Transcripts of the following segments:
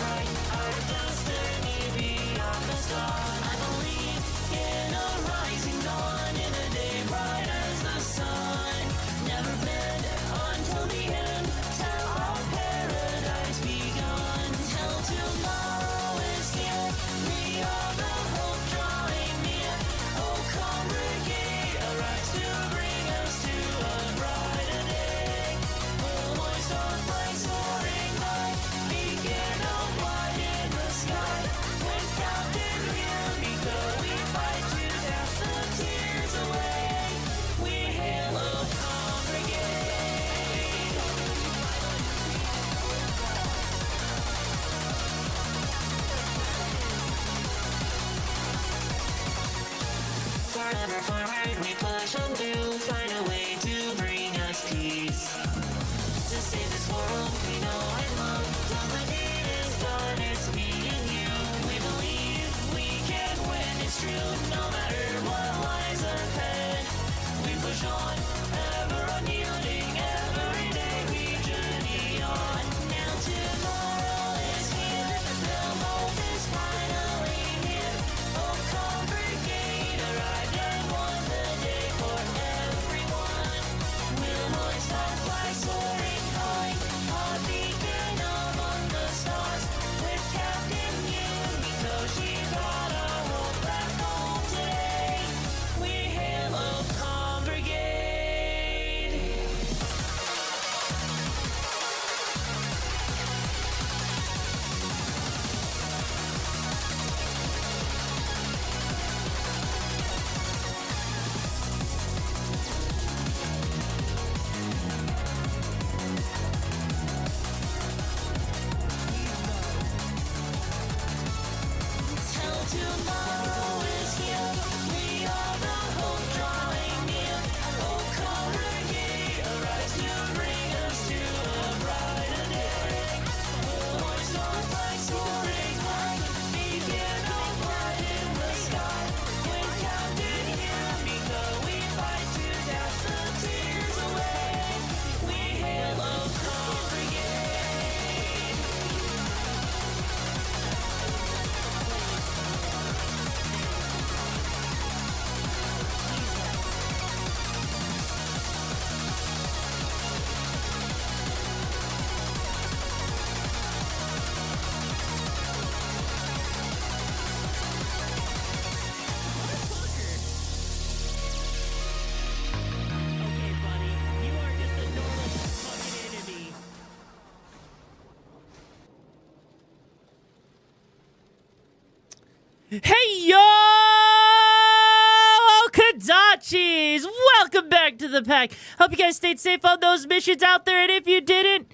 write our destiny beyond the stars. I believe in a rising dawn, in a day bright as the sun. Never bend until the end, till our paradise begun. Till tomorrow is here, we are the hope drawing near. Oh, congregate, arise to bring us to a brighter day. We'll hoist our flag soaring high, beacon of light in the sky. When Captain here, because we fight to cast the tears away, we hail a congregate. Forever forward we push on to find a way to bring us peace. To save this world we know and love, till the deed is done, it's me and you. We believe we can win, it's true, no matter what lies ahead. We push on, ever unyielding, every day we journey on. Now tomorrow is here, the hope is finally near. Oh, congregate, arrived and won the day for everyone. We'll hoist our flag soaring high, a beacon among the stars. With Captain Yumiko, she brought our hope back home today. We hail a congregate. Till tomorrow is here, we are the hope drawing near. Oh, congregate, arise to bring us to a brighter day. We'll hoist our flag soaring high, beacon of light in the sky. When Captain Yumiko, we fight to dash the tears away. We hail a congregate. Okay, buddy, you are just a normal fucking enemy. Hey yo, Kodachis! Welcome back to the pack. Hope you guys stayed safe on those missions out there, and if you didn't,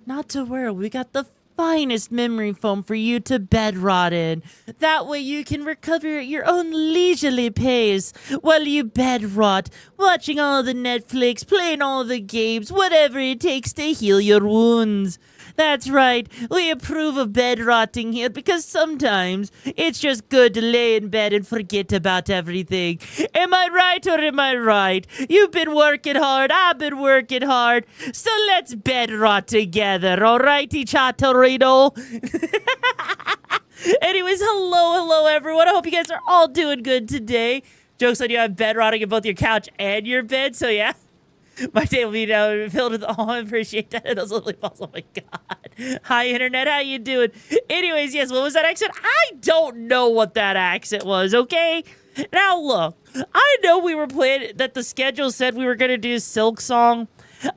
not to worry, we got the finest memory foam for you to bed rot in. That way you can recover at your own leisurely pace while you bed rot, watching all the Netflix, playing all the games, whatever it takes to heal your wounds. That's right, we approve of bed rotting here because sometimes it's just good to lay in bed and forget about everything. Am I right or am I right? You've been working hard, I've been working hard, so let's bed rot together, alrighty, Chatorino? Anyways, hello everyone, I hope you guys are all doing good today. Joke's on you, I'm bed rotting in both your couch and your bed, so yeah. My day will be now filled with I appreciate that. Those lovely balls. Oh my god. Hi internet, how you doing? Anyways, yes, what was that accent? I don't know what that accent was, okay? Now look, I know we were playing that the schedule said we were gonna do Silk Song.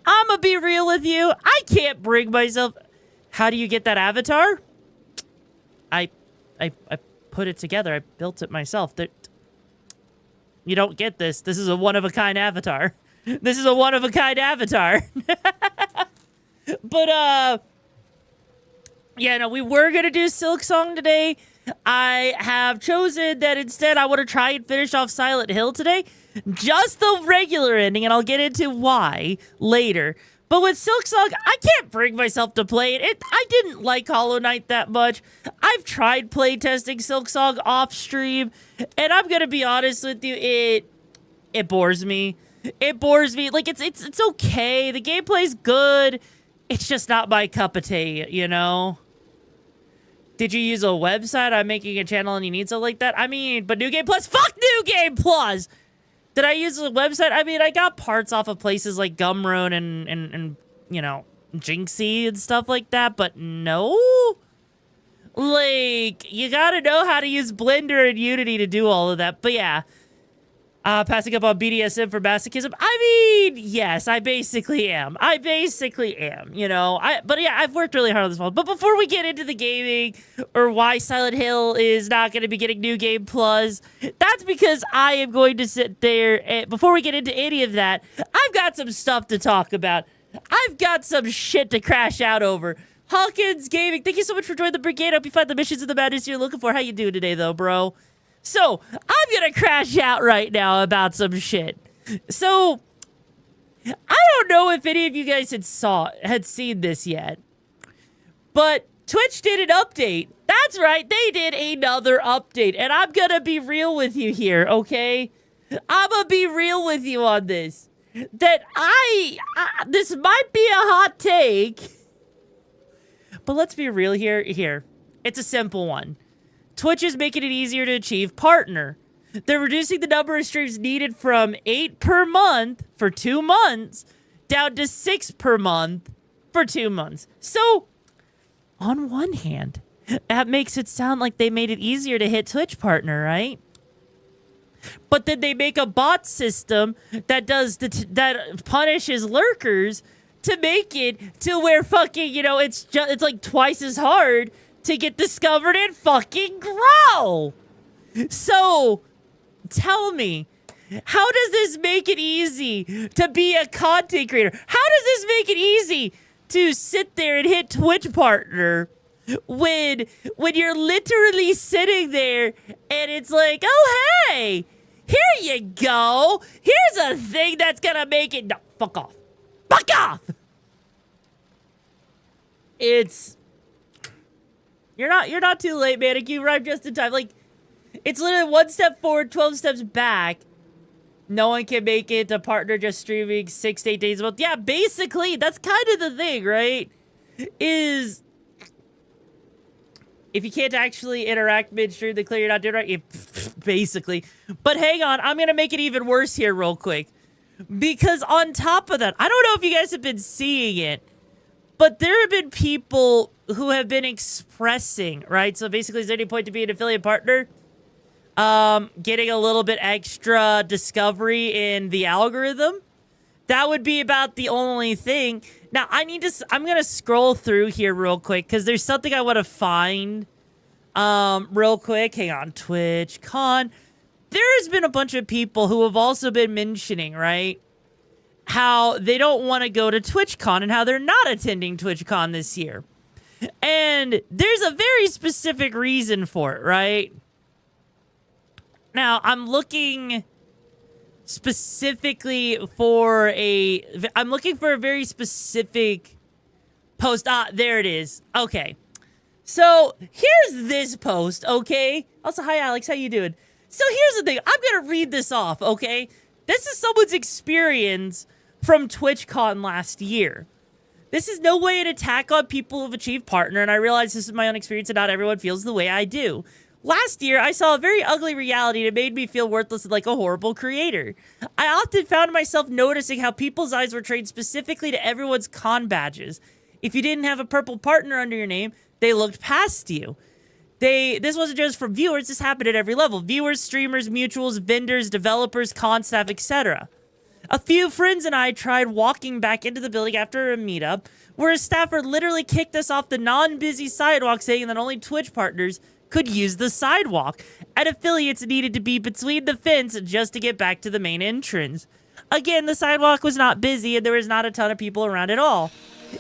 I'ma be real with you. I can't bring myself. How do you get that avatar? I put it together. I built it myself. You don't get this. This is a one-of-a-kind avatar. This is a one-of-a-kind avatar. But, yeah, no, we were going to do Silk Song today. I have chosen that instead I want to try and finish off Silent Hill today. Just the regular ending, and I'll get into why later. But with Silk Song, I can't bring myself to play it. I didn't like Hollow Knight that much. I've tried playtesting Silk Song off stream, and I'm going to be honest with you, it bores me. It bores me. Like, it's okay. The gameplay's good. It's just not my cup of tea, you know? Did you use a website? I'm making a channel and you need something like that? I mean, but New Game Plus, fuck New Game Plus! Did I use a website? I mean, I got parts off of places like Gumroad and you know, Jinxie and stuff like that, but no? Like, you gotta know how to use Blender and Unity to do all of that. But yeah, passing up on BDSM for masochism. I mean, yes, I basically am. You know. But yeah, I've worked really hard on this one. But before we get into the gaming or why Silent Hill is not going to be getting New Game Plus, that's because I am going to sit there. And before we get into any of that, I've got some stuff to talk about. I've got some shit to crash out over. Hawkins Gaming, thank you so much for joining the brigade. Hope you find the missions and the madness you're looking for. How you doing today, though, bro? So, I'm gonna crash out right now about some shit. So, I don't know if any of you guys had seen this yet, but Twitch did an update. That's right, they did another update, and I'm gonna be real with you here, okay? I'm gonna be real with you on this. That this might be a hot take, but let's be real here. It's a simple one. Twitch is making it easier to achieve partner. They're reducing the number of streams needed from 8 per month for 2 months down to 6 per month for 2 months. So, on one hand, that makes it sound like they made it easier to hit Twitch partner, right? But then they make a bot system that that punishes lurkers to make it to where fucking, you know, it's like twice as hard to get discovered and fucking grow. So, tell me, how does this make it easy to be a content creator? How does this make it easy to sit there and hit Twitch partner when you're literally sitting there and it's like, oh, hey, here you go. Here's a thing that's gonna make it. No, fuck off. Fuck off. You're not too late, man. You arrived just in time. Like, it's literally 1 step forward, 12 steps back. No one can make it to partner just streaming 6 to 8 days a month. Yeah, basically, that's kind of the thing, right? Is if you can't actually interact midstream, then clearly you're not doing right. Basically. But hang on, I'm gonna make it even worse here real quick. Because on top of that, I don't know if you guys have been seeing it, but there have been people who have been expressing, right? So basically, is there any point to be an affiliate partner? Getting a little bit extra discovery in the algorithm. That would be about the only thing. Now, I'm going to scroll through here real quick because there's something I want to find real quick. Hang on, TwitchCon. There's been a bunch of people who have also been mentioning, right, how they don't want to go to TwitchCon and how they're not attending TwitchCon this year. And there's a very specific reason for it, right? Now, I'm looking specifically for a very specific post. There it is. Okay. So, here's this post, okay? Also, hi, Alex. How you doing? So, here's the thing. I'm going to read this off, okay? This is someone's experience from TwitchCon last year. This is no way an attack on people who've achieved partner, and I realize this is my own experience and not everyone feels the way I do. Last year, I saw a very ugly reality that made me feel worthless and like a horrible creator. I often found myself noticing how people's eyes were trained specifically to everyone's con badges. If you didn't have a purple partner under your name, they looked past you. This wasn't just for viewers, this happened at every level. Viewers, streamers, mutuals, vendors, developers, con staff, etc. A few friends and I tried walking back into the building after a meetup, where a staffer literally kicked us off the non-busy sidewalk saying that only Twitch partners could use the sidewalk, and affiliates needed to be between the fence just to get back to the main entrance. Again, the sidewalk was not busy and there was not a ton of people around at all.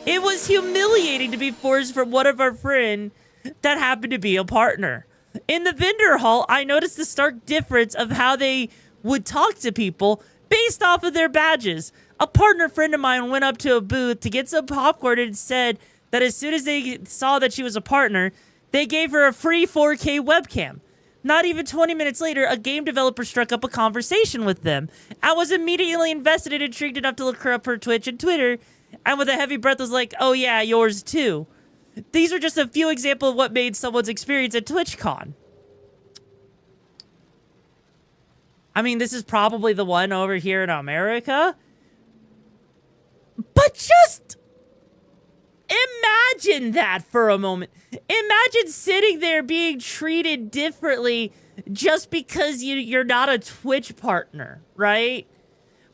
It was humiliating to be forced from one of our friends that happened to be a partner. In the vendor hall, I noticed the stark difference of how they would talk to people based off of their badges. A partner friend of mine went up to a booth to get some popcorn and said that as soon as they saw that she was a partner, they gave her a free 4K webcam. Not even 20 minutes later, a game developer struck up a conversation with them. I was immediately invested and intrigued enough to look her up her Twitch and Twitter, and with a heavy breath was like, oh yeah, yours too. These are just a few examples of what made someone's experience at TwitchCon. I mean, this is probably the one over here in America. But just imagine that for a moment. Imagine sitting there being treated differently just because you're not a Twitch partner, right?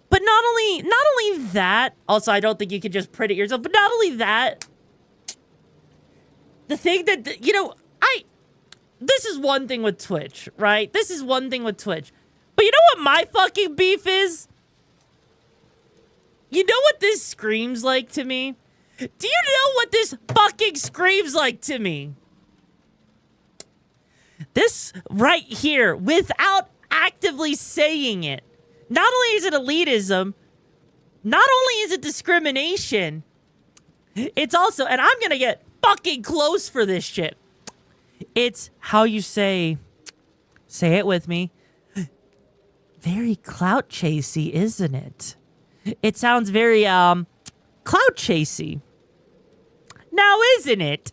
But not only that, also I don't think you can just print it yourself, but not only that, the thing that, this is one thing with Twitch, right? This is one thing with Twitch. But you know what my fucking beef is? You know what this screams like to me? Do you know what this fucking screams like to me? This right here, without actively saying it, not only is it elitism, not only is it discrimination, it's also, and I'm gonna get fucking close for this shit, it's how you say it with me, very clout chasey, isn't it? It sounds very, clout chasey. Now, isn't it?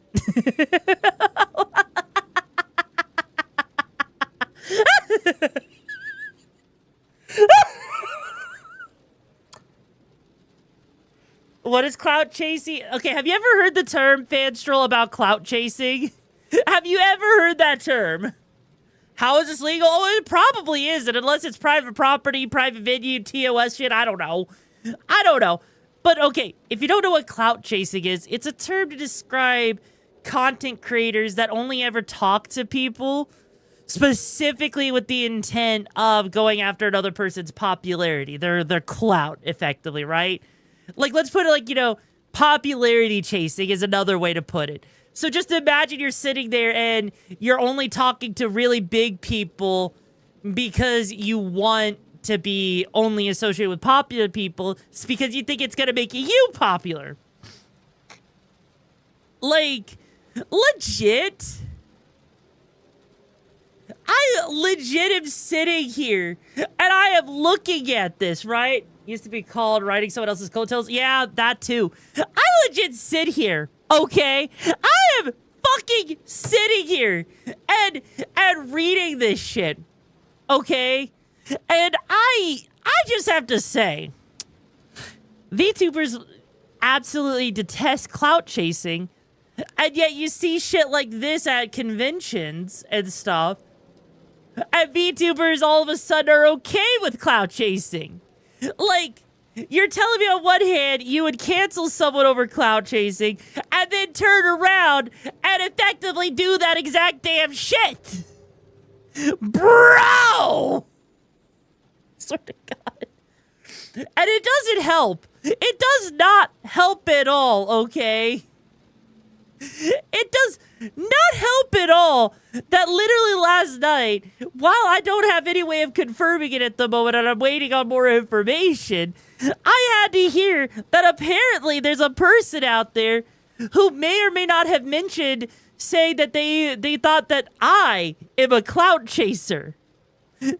What is clout chasing? Okay, have you ever heard the term, Fanstroll, about clout chasing? Have you ever heard that term? How is this legal? Oh, it probably isn't, unless it's private property, private venue, TOS shit. I don't know. But okay, if you don't know what clout chasing is, it's a term to describe content creators that only ever talk to people specifically with the intent of going after another person's popularity, their clout, effectively, right? Like, let's put it like, popularity chasing is another way to put it. So just imagine you're sitting there and you're only talking to really big people because you want to be only associated with popular people. It's because you think it's going to make you popular. Like, legit. I legit am sitting here and I am looking at this, right? Used to be called riding someone else's coattails. Yeah, that too. I legit sit here, okay? I am fucking sitting here and reading this shit, okay? And I just have to say, VTubers absolutely detest clout chasing, and yet you see shit like this at conventions and stuff, and VTubers all of a sudden are okay with clout chasing. Like, you're telling me on one hand you would cancel someone over clout chasing and then turn around and effectively do that exact damn shit. Bro! Swear to God. And it doesn't help. It does not help at all, okay? It does not help at all that literally last night, while I don't have any way of confirming it at the moment and I'm waiting on more information, I had to hear that apparently there's a person out there who may or may not have mentioned saying that they thought that I am a clout chaser.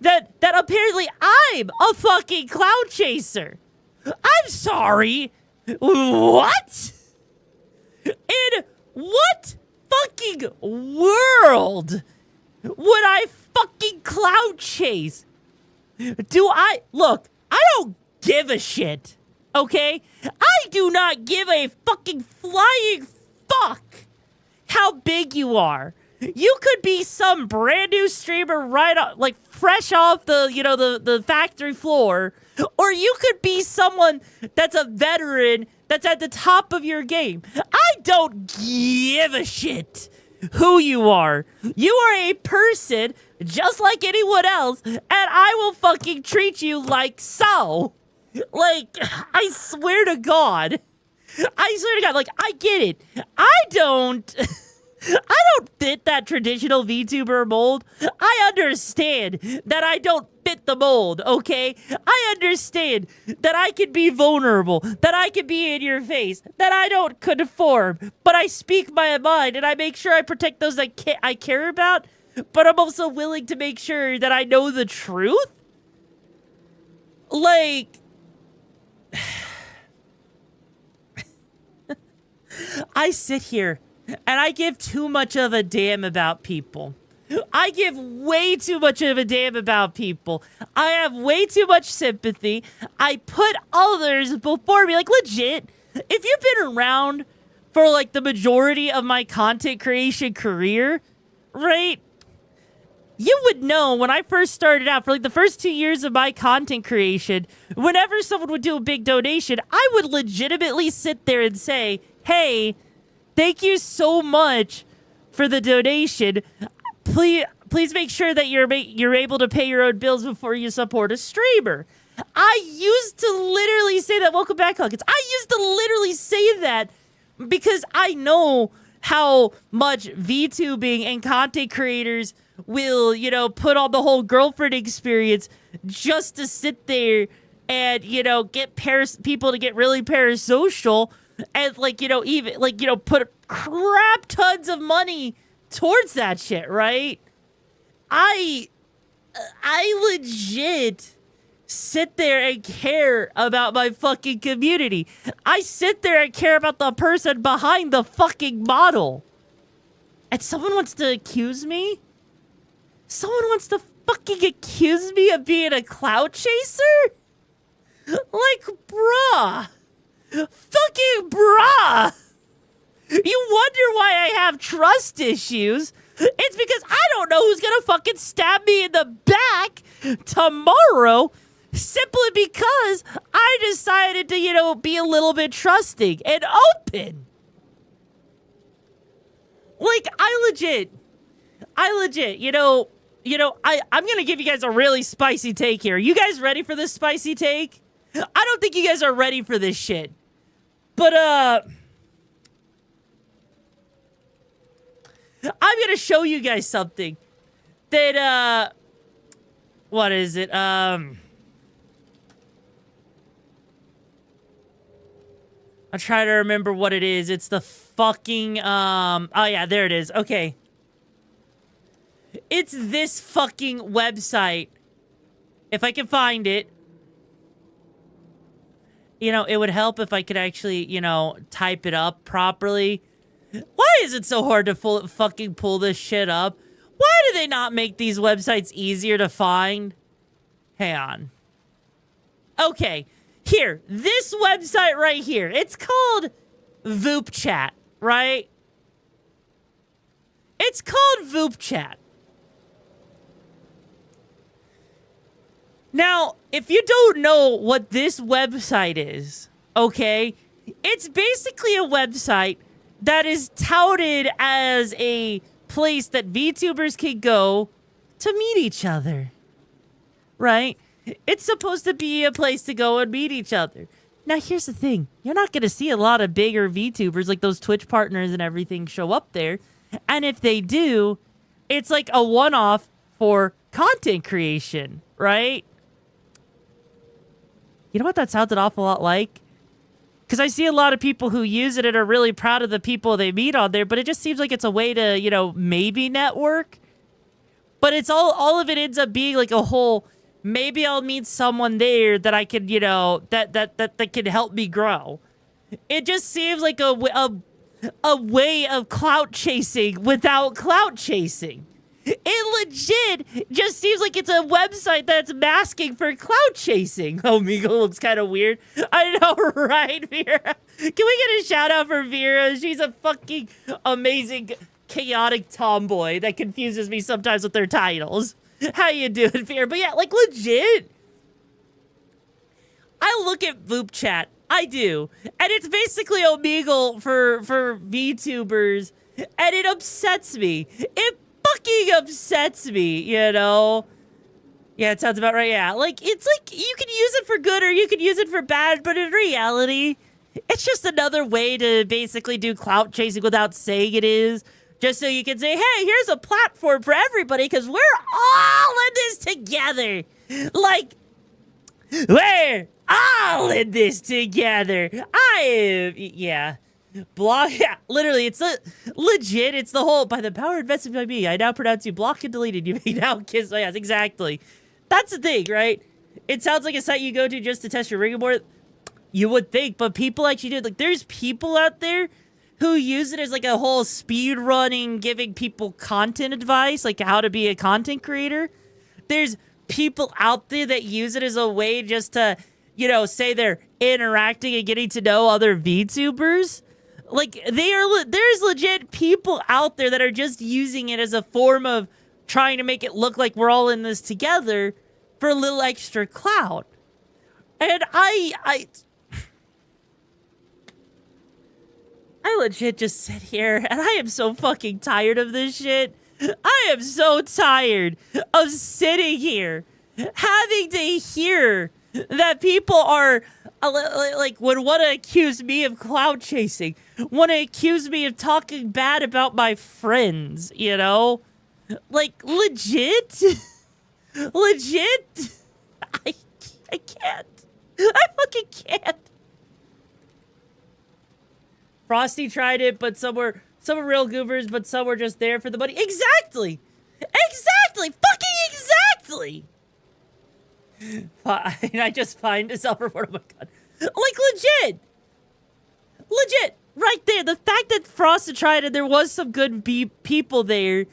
That apparently I'm a fucking clout chaser. I'm sorry. What? In what fucking world would I fucking clout chase? Look, I don't give a shit, okay? I do not give a fucking flying fuck how big you are. You could be some brand new streamer right off, like fresh off the factory floor, or you could be someone that's a veteran that's at the top of your game. I don't give a shit who you are. You are a person just like anyone else, and I will fucking treat you like so. Like, I swear to God. Like, I get it. I don't fit that traditional VTuber mold. I understand that I don't fit the mold, okay? I understand that I can be vulnerable, that I can be in your face, that I don't conform, but I speak my mind and I make sure I protect those I care about, but I'm also willing to make sure that I know the truth. Like, I sit here And I give too much of a damn about people. I give way too much of a damn about people. I have way too much sympathy. I put others before me. Like, legit, if you've been around for, like, the majority of my content creation career, right? You would know when I first started out, for, like, the first 2 years of my content creation, whenever someone would do a big donation, I would legitimately sit there and say, hey, thank you so much for the donation. Please make sure that you're able to pay your own bills before you support a streamer. I used to literally say that. Welcome back, Huckins. I used to literally say that because I know how much VTubing and content creators will, you know, put on the whole girlfriend experience just to sit there and, you know, get people to get really parasocial and, like, you know, even, like, you know, put crap tons of money towards that shit, right? I legit sit there and care about my fucking community. I sit there and care about the person behind the fucking model. And someone wants to accuse me? Someone wants to fucking accuse me of being a clout chaser? Like, bruh. Fucking bruh. You wonder why I have trust issues? It's because I don't know who's gonna fucking stab me in the back tomorrow simply because I decided to, you know, be a little bit trusting and open. Like, I legit, you know, I'm gonna give you guys a really spicy take here. You guys ready for this spicy take? I don't think you guys are ready for this shit. But, I'm gonna show you guys something that, what is it? I'm trying to remember what it is. It's the fucking, oh yeah, there it is. Okay. It's this fucking website. If I can find it. You know, it would help if I could actually, you know, type it up properly. Why is it so hard to fucking pull this shit up? Why do they not make these websites easier to find? Hang on. Okay, here. This website right here. It's called VoopChat, right? It's called VoopChat. Now, if you don't know what this website is, okay, it's basically a website that is touted as a place that VTubers can go to meet each other, right? It's supposed to be a place to go and meet each other. Now, here's the thing. You're not going to see a lot of bigger VTubers like those Twitch partners and everything show up there. And if they do, it's like a one-off for content creation, right? You know what that sounds an awful lot like? Because I see a lot of people who use it and are really proud of the people they meet on there, but it just seems like it's a way to, you know, maybe network. But it's all of it ends up being like a whole, maybe I'll meet someone there that I could, you know, that can help me grow. It just seems like a way of clout chasing without clout chasing. It legit just seems like it's a website that's masking for clout chasing. Oh, Meagle looks kind of weird. I know, right, Vera? Can we get a shout out for Vera? She's a fucking amazing, chaotic tomboy that confuses me sometimes with their titles. How you doing, Vera? But yeah, like, legit. I look at VoopChat. I do. And it's basically Omegle for VTubers. And it upsets me. It fucking upsets me, you know? Yeah, it sounds about right, yeah. Like, it's like, you can use it for good or you can use it for bad, but in reality, it's just another way to basically do clout chasing without saying it is. Just so you can say, hey, here's a platform for everybody, because we're all in this together. Like, we're all in this together. Yeah. Block, yeah, literally, it's legit. It's the whole, by the power invested by me, I now pronounce you blocked and deleted. You may now kiss my ass. Exactly. That's the thing, right? It sounds like a site you go to just to test your rigor board. You would think, but people actually do it. Like, there's people out there who use it as like a whole speed running, giving people content advice, like how to be a content creator. There's people out there that use it as a way just to, you know, say they're interacting and getting to know other VTubers. Like, there's legit people out there that are just using it as a form of trying to make it look like we're all in this together for a little extra clout. And I legit just sit here and I am so fucking tired of this shit. I am so tired of sitting here having to hear that people are like would want to accuse me of clout chasing, want to accuse me of talking bad about my friends, you know? Like, legit? Legit? I can't. I fucking can't. Frosty tried it, but some were real goobers, but some were just there for the money. Exactly! Exactly! Fucking exactly! I just find a self-report. Oh my god. Like, legit! Legit! Right there. The fact that Frosty tried it, there was some good people there,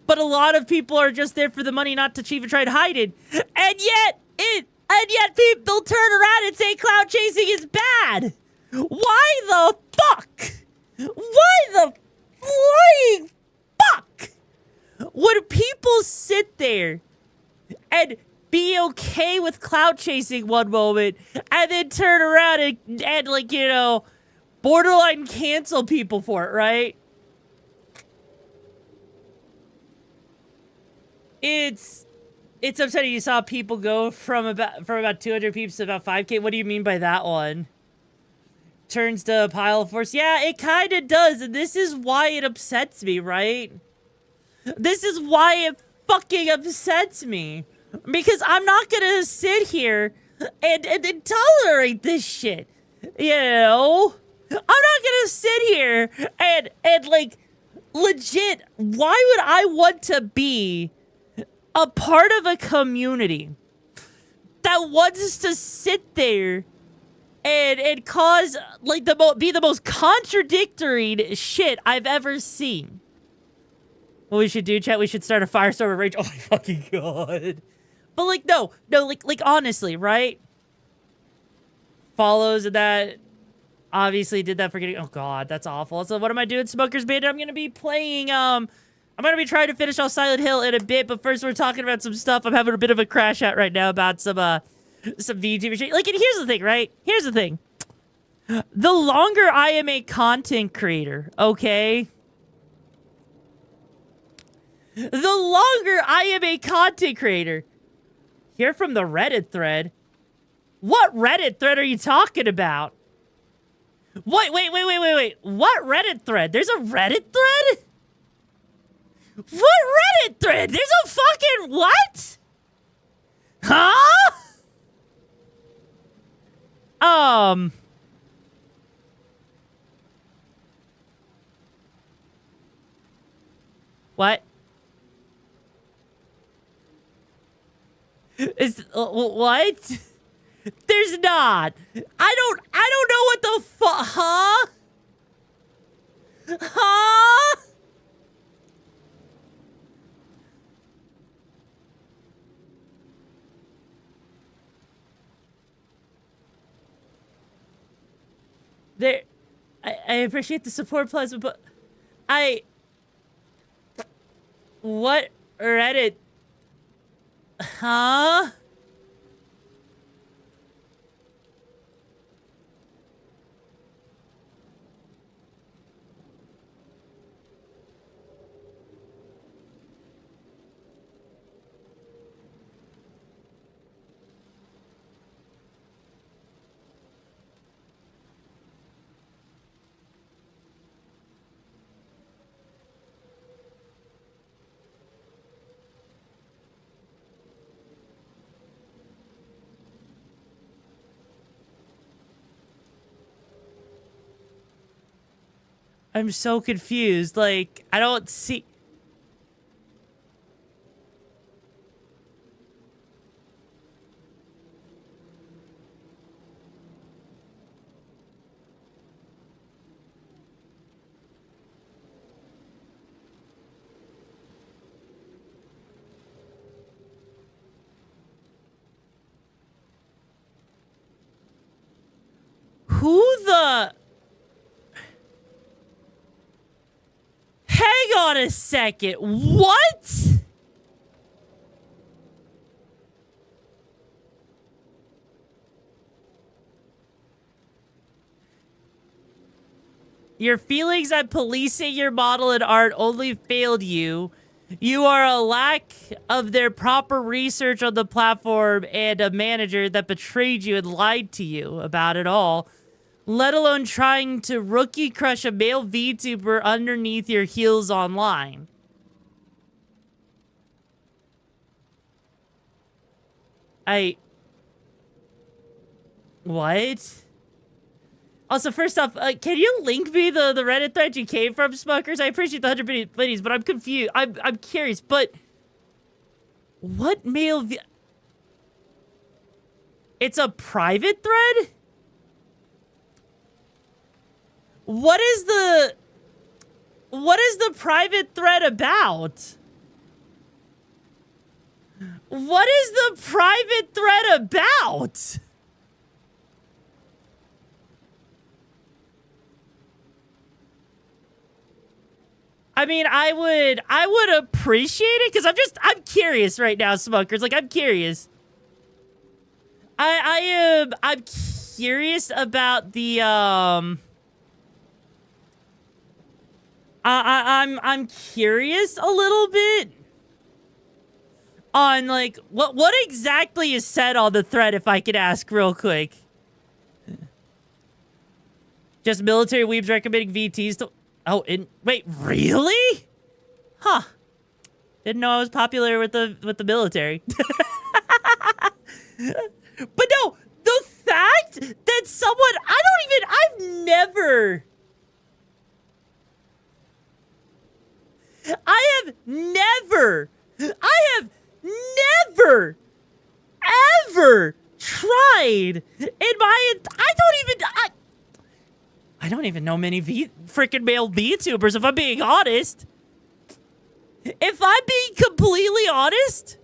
but a lot of people are just there for the money, not to even try to hide it. And yet people turn around and say clout chasing is bad. Why the fuck? Why the flying fuck would people sit there and be okay with clout chasing one moment and then turn around and like, you know, borderline cancel people for it, right? It's upsetting. You saw people go from about 200 peeps to about 5K. What do you mean by that one? Turns to a pile of force. Yeah, it kind of does, and this is why it upsets me, right? This is why it fucking upsets me. Because I'm not gonna sit here and tolerate this shit, you know? I'm not gonna sit here and like, legit, why would I want to be a part of a community that wants to sit there and cause, like, be the most contradictory shit I've ever seen? What we should do, chat, we should start a firestorm of rage. Oh my fucking god. But like, no, like honestly, right? Follows that obviously did that for getting, oh god, that's awful. So what am I doing, Smokers Bandit? I'm gonna be playing, I'm gonna be trying to finish off Silent Hill in a bit, but first we're talking about some stuff. I'm having a bit of a crash out right now about some VTuber shit. Like, and here's the thing, right? Here's the thing. The longer I am a content creator, okay? The longer I am a content creator. Hear from the Reddit thread. What Reddit thread are you talking about? Wait. What Reddit thread? There's a Reddit thread? What Reddit thread? There's a fucking what? Huh? What? Is what? There's not. I don't know what the fuck. Huh? Huh? There, I appreciate the support, Plasma, but what Reddit? Huh? I'm so confused. Like, I don't see. a second. What? Your feelings on policing your model and art only failed you. You are a lack of their proper research on the platform and a manager that betrayed you and lied to you about it all, let alone trying to rookie crush a male VTuber underneath your heels online. What? Also, first off, can you link me the Reddit thread you came from, Smuckers? I appreciate the 100 biddies, but I'm confused. I'm curious, but what male it's a private thread? What is the private thread about? What is the private thread about? I mean, I would appreciate it because I'm curious right now, Smuckers. Like, I'm curious. I'm curious about the I'm curious a little bit on like what exactly is said on the thread, if I could ask real quick. Just military weebs recommending VTs to wait, really? Huh. Didn't know I was popular with the military. But no, the fact that someone I've never ever tried in my I don't even know many freaking male VTubers, if I'm being honest. If I'm being completely honest,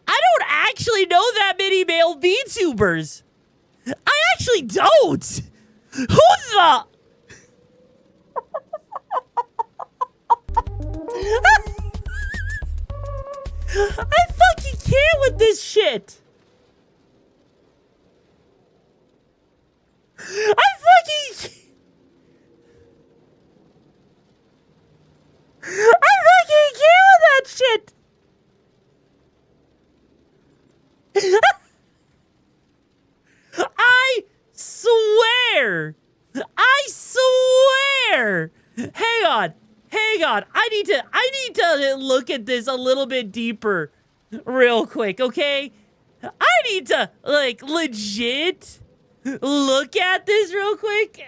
I don't actually know that many male VTubers. I actually don't. Who the? I fucking can't with this shit. I fucking can't with that shit. I swear. Hang on. I need to look at this a little bit deeper real quick, okay? I need to, like, legit look at this real quick.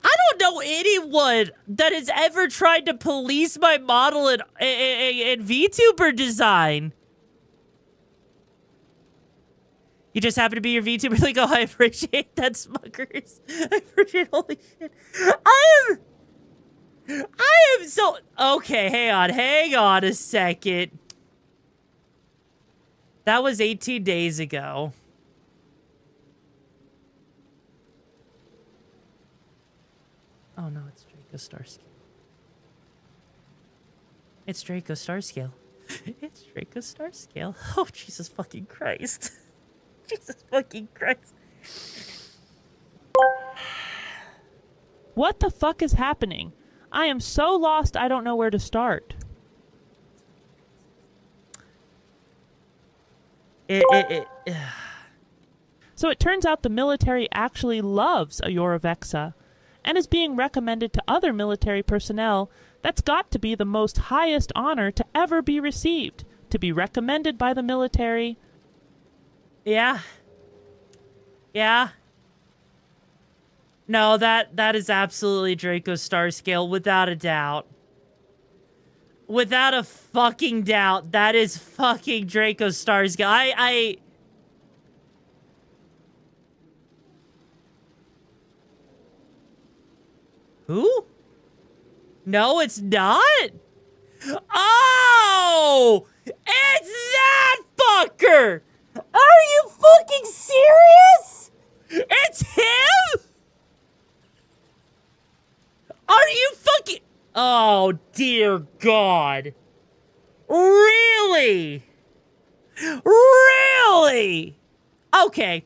I don't know anyone that has ever tried to police my model in VTuber design. You just happen to be your VTuber. Like, oh, I appreciate that, Smuckers. I appreciate holy shit. I am so okay. Hang on a second. That was 18 days ago. Oh no, it's Draco Starscale. It's Draco Starscale. It's Draco Starscale. Oh, Jesus fucking Christ. Jesus fucking Christ. What the fuck is happening? I am so lost I don't know where to start. So it turns out the military actually loves a YoruVexa and is being recommended to other military personnel. That's got to be the most highest honor to ever be received, to be recommended by the military. Yeah. No, that is absolutely Draco Starscale, without a doubt. Without a fucking doubt, that is fucking Draco Starscale. Who? No, it's not. Oh! It's that fucker! Are you fucking serious? It's him? Oh, dear God. Really? Really? Okay.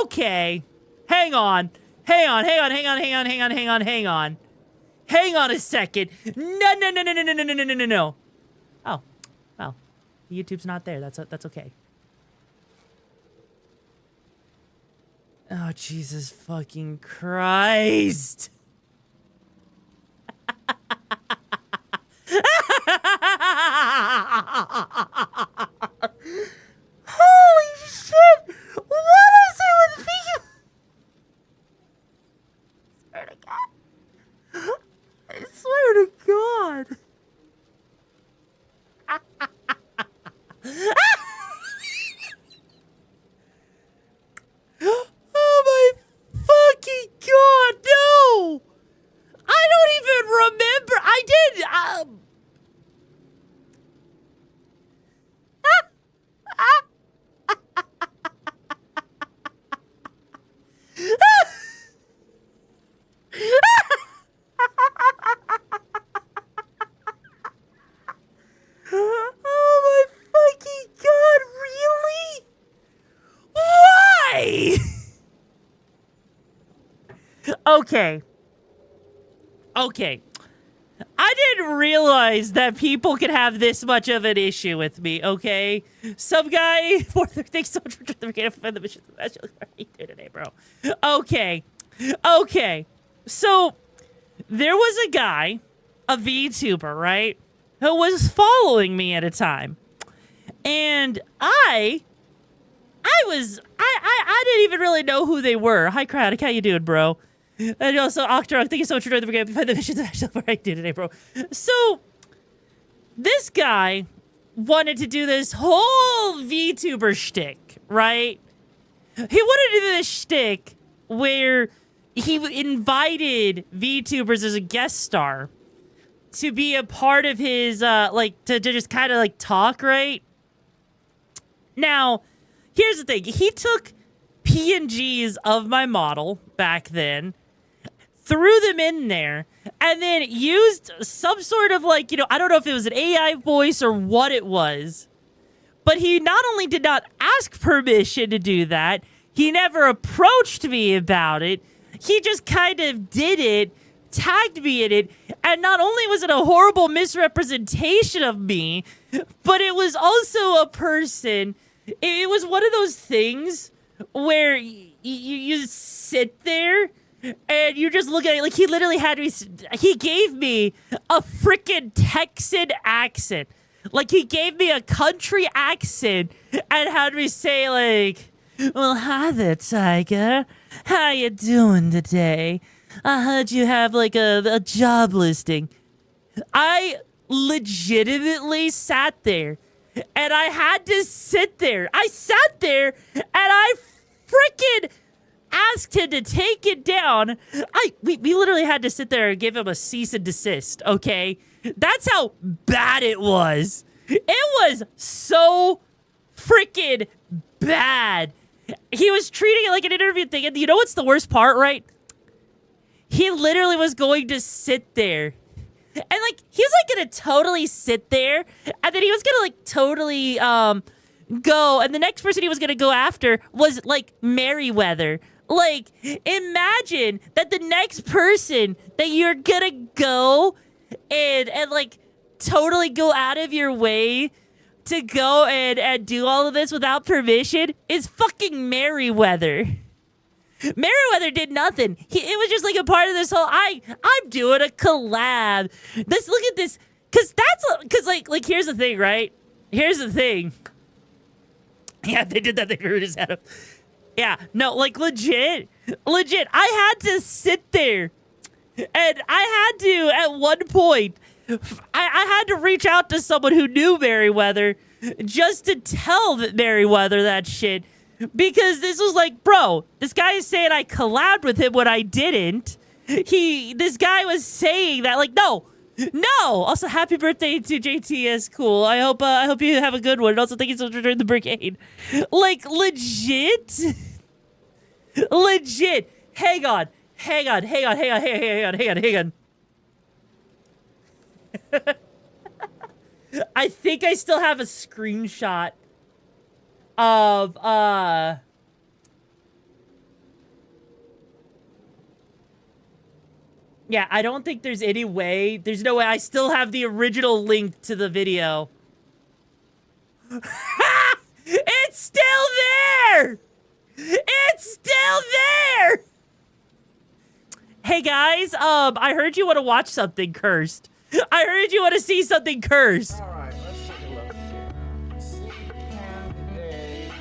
Okay. Hang on. Hang on. Hang on. Hang on. Hang on. Hang on. Hang on. Hang on. Hang on a second. No, no, no, no, no, no, no, no, no, no, no. Oh. Well. YouTube's not there. That's okay. Oh, Jesus fucking Christ. Holy shit! What is it with me? I swear to God. I swear to God. Oh my fucking God, no! I don't even remember. I did. Oh my fucking God, really? Why? Okay. Okay. I didn't realize that people could have this much of an issue with me, okay? Some guy, thanks so much for the mission. How you doing today, bro? Okay. Okay. So, there was a guy, a VTuber, right? Who was following me at a time. And I didn't even really know who they were. Hi, Kratic. How you doing, bro? And also, Octorok, thank you so much for joining the brigade. Behind the missions where I do today, bro. So, this guy wanted to do this whole VTuber shtick, right? He wanted to do this shtick where he invited VTubers as a guest star to be a part of his, to just kind of, talk, right? Now, here's the thing. He took PNGs of my model back then, threw them in there, and then used some sort of, I don't know if it was an AI voice or what it was, but he not only did not ask permission to do that, he never approached me about it. He just kind of did it, tagged me in it, and not only was it a horrible misrepresentation of me, but it was also a person. It was one of those things where you sit there and you just look at it. He literally had me. He gave me a freaking Texan accent. He gave me a country accent and had me say well, hi there, Tiger. How you doing today? I heard you have a job listing. I legitimately sat there and I had to sit there. I sat there and I freaking asked him to take it down. We literally had to sit there and give him a cease and desist, okay? That's how bad it was. It was so freaking bad. He was treating it like an interview thing, and you know what's the worst part, right? He literally was going to sit there. And, he was, gonna totally sit there, and then he was gonna, totally, go, and the next person he was gonna go after was, Merryweather. Imagine that the next person that you're gonna go and totally go out of your way to go and do all of this without permission is fucking Merryweather. Merryweather did nothing. It was just a part of this whole, I'm doing a collab. Look at this. Cause here's the thing, right? Here's the thing. Yeah, they did that thing for his head up. Yeah, no, legit, I had to sit there. And I had to, at one point, I had to reach out to someone who knew Merryweather just to tell Merryweather that shit. Because this was bro, this guy is saying I collabed with him when I didn't. This guy was saying that, no. Also, happy birthday to JTS. Cool. I hope you have a good one. And also, thank you so much for joining the brigade. Legit. Hang on. I think I still have a screenshot of, yeah, I don't think there's any way. There's no way. I still have the original link to the video. It's still there! It's still there! Hey guys, I heard you want to watch something cursed. I heard you want to see something cursed. All right, let's take a look here. See candidate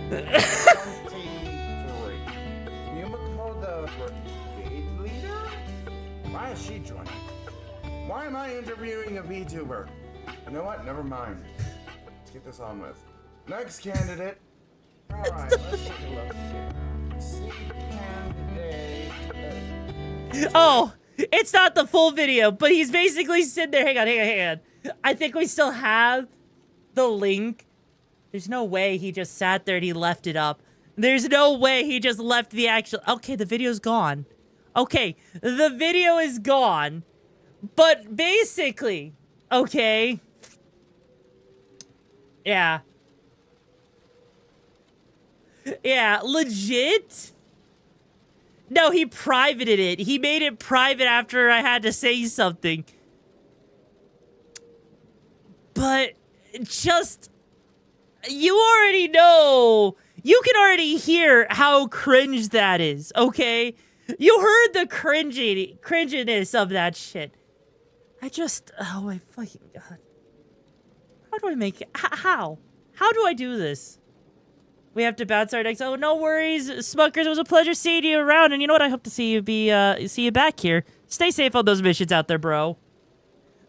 23. Yumiko, the brigade leader? Why is she joining? Why am I interviewing a VTuber? You know what? Never mind. Let's get this on with. Next candidate. All right, let's take a look here. See candidate. Oh, it's not the full video, but he's basically sitting there. Hang on. I think we still have the link. There's no way he just sat there and he left it up. There's no way he just left the actual... Okay, the video's gone. Okay, the video is gone. But basically, okay. Yeah. Yeah, legit. No, he privated it. He made it private after I had to say something. But just, you already know. You can already hear how cringe that is, okay? You heard the cringiness of that shit. Oh my fucking God. How do I make it? How? How do I do this? We have to bounce our next. Oh, no worries, Smuckers. It was a pleasure seeing you around, and you know what? I hope to see you back here. Stay safe on those missions out there, bro.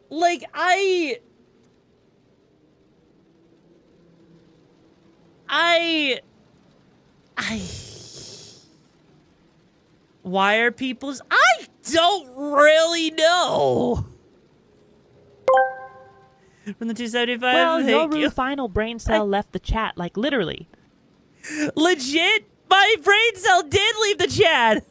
Like why are people's? I don't really know. From the 275. Well, thank you. Yoru final brain cell left the chat, like literally. Legit, my brain cell did leave the chat.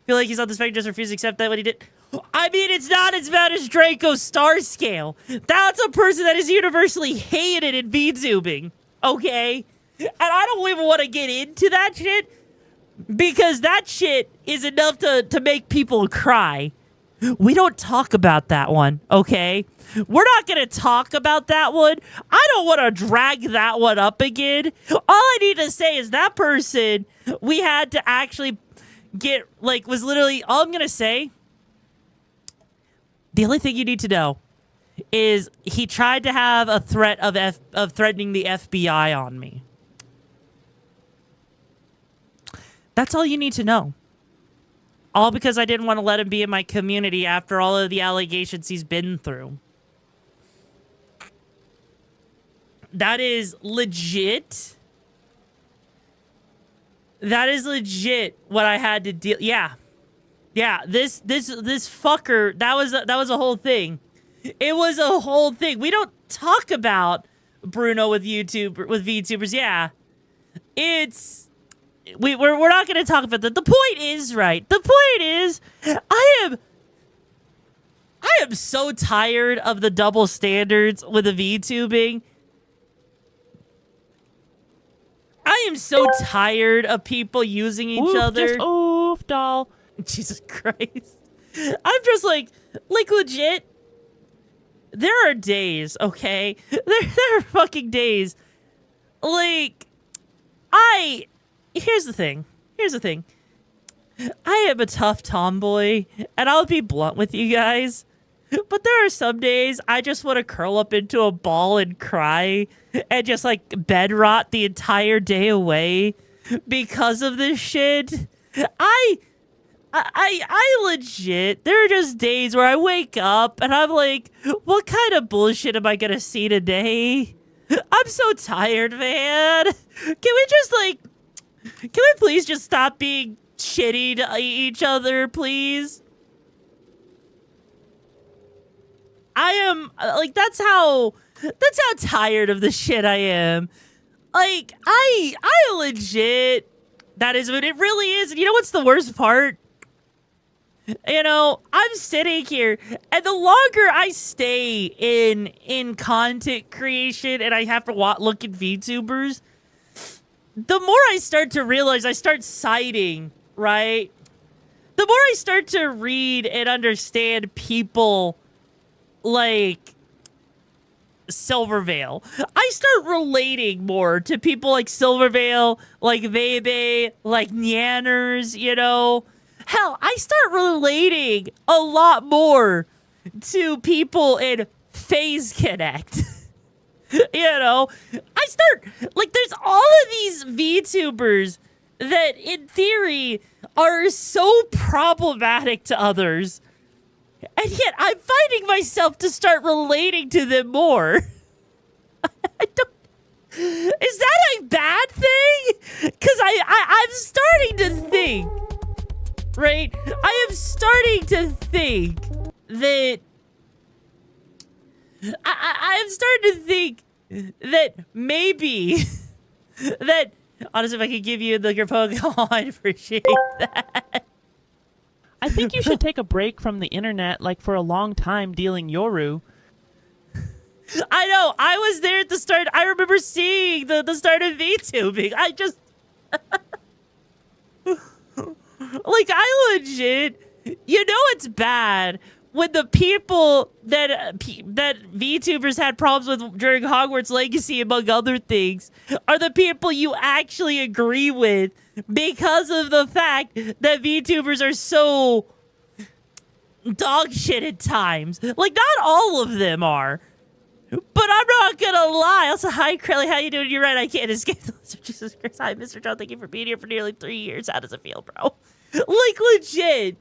Feel like he's on the spectrum, just refused to accept that what he did. I mean, it's not as bad as Draco's star scale. That's a person that is universally hated in VTubing. Okay? And I don't even want to get into that shit because that shit is enough to make people cry. We don't talk about that one, okay? We're not going to talk about that one. I don't want to drag that one up again. All I need to say is that person, we had to actually get, like, was literally, all I'm going to say, the only thing you need to know is he tried to have a threat of threatening the FBI on me. That's all you need to know. All because I didn't want to let him be in my community after all of the allegations he's been through. That is legit. That is legit what I had to deal. Yeah. Yeah, this fucker, that was a whole thing. It was a whole thing. We don't talk about Bruno with VTubers. Yeah. We're not going to talk about that. The point is, right? The point is, I am so tired of the double standards with the VTubing. I am so tired of people using each other. Just oof, doll. Jesus Christ. I'm just like legit. There are days, okay? There are fucking days. Like, here's the thing. I am a tough tomboy, and I'll be blunt with you guys. But there are some days I just want to curl up into a ball and cry and just like bed rot the entire day away because of this shit. I legit, there are just days where I wake up and I'm like, what kind of bullshit am I gonna see today? I'm so tired, man. Can we please just stop being shitty to each other, please? I am, like, that's how tired of the shit I am. Like, I legit, that is what it really is. And you know what's the worst part? You know, I'm sitting here, and the longer I stay in content creation and I have to look at VTubers, the more I start to realize, I start citing, right? The more I start to read and understand people like Silvervale, I start relating more to people like Silvervale, like Vebe, like Nyanners, you know? Hell, I start relating a lot more to people in Phase Connect. You know? I start, like, there's all of these VTubers that, in theory, are so problematic to others. And yet, I'm finding myself to start relating to them more. I don't... Is that a bad thing? Because I'm starting to think, right? I am starting to think that... I'm starting to think that maybe... that... Honestly, if I could give you the Pokemon, I'd appreciate that. I think you should take a break from the internet, like for a long time dealing Yoru. I know. I was there at the start. I remember seeing the start of VTubing. I just... like, I legit... You know it's bad when the people that VTubers had problems with during Hogwarts Legacy, among other things, are the people you actually agree with because of the fact that VTubers are so dog shit at times. Like, not all of them are. But I'm not gonna lie. Also, hi, Crelly. How you doing? You're right. I can't escape the lizard. Jesus Christ. Hi, Mr. John. Thank you for being here for nearly 3 years. How does it feel, bro? Like, legit.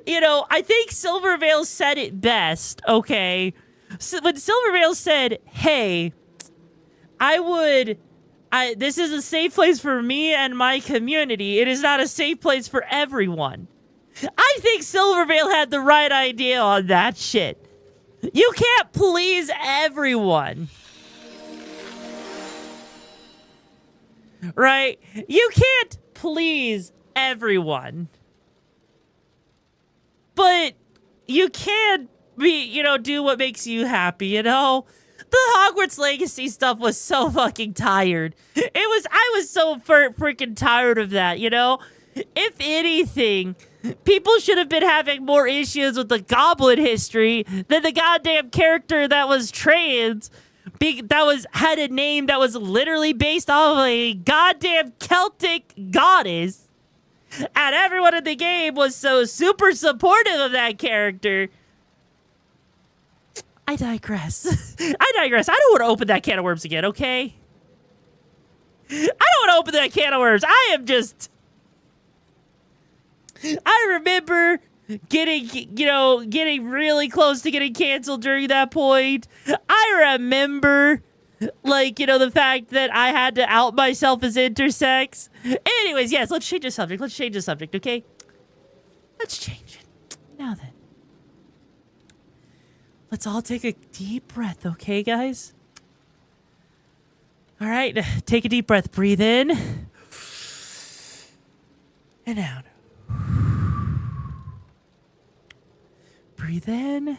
You know, I think Silvervale said it best, okay? So when Silvervale said, hey, this is a safe place for me and my community. It is not a safe place for everyone. I think Silvervale had the right idea on that shit. You can't please everyone. Right? You can't please everyone. But you can do what makes you happy, you know? The Hogwarts Legacy stuff was so fucking tired. I was so freaking tired of that, you know? If anything, people should have been having more issues with the goblin history than the goddamn character that was trans, had a name that was literally based off of a goddamn Celtic goddess. And everyone in the game was so super supportive of that character. I digress. I don't want to open that can of worms again, okay? I don't want to open that can of worms. I remember getting really close to getting canceled during that point. I remember, the fact that I had to out myself as intersex. Anyways, yes, let's change the subject. Okay? Let's change it. Now then. Let's all take a deep breath, okay, guys? All right, take a deep breath. Breathe in. And out. Breathe in.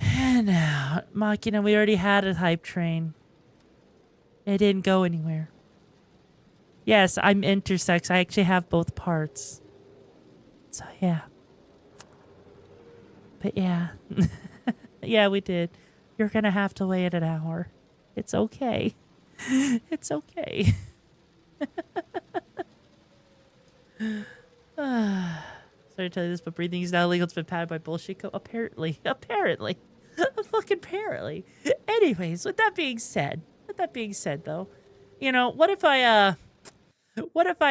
And out. Machina, we already had a hype train. It didn't go anywhere. Yes, I'm intersex. I actually have both parts. So, yeah. But, yeah. Yeah, we did. You're going to have to wait an hour. It's okay. It's okay. Sorry to tell you this, but breathing is not illegal. It's been padded by bullshit. Apparently. Fucking apparently. Anyways, with that being said, though, what if I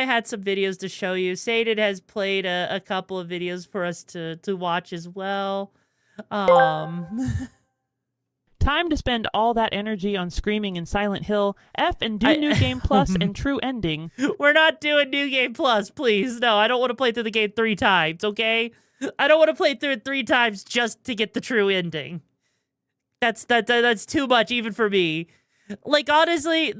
had some videos to show you? Saded has played a couple of videos for us to watch as well. Time to spend all that energy on screaming in Silent Hill, F and do New Game Plus and True Ending. We're not doing New Game Plus, please. No, I don't want to play through the game 3 times, okay? I don't want to play through it 3 times just to get the true ending. That's too much even for me. Like, honestly,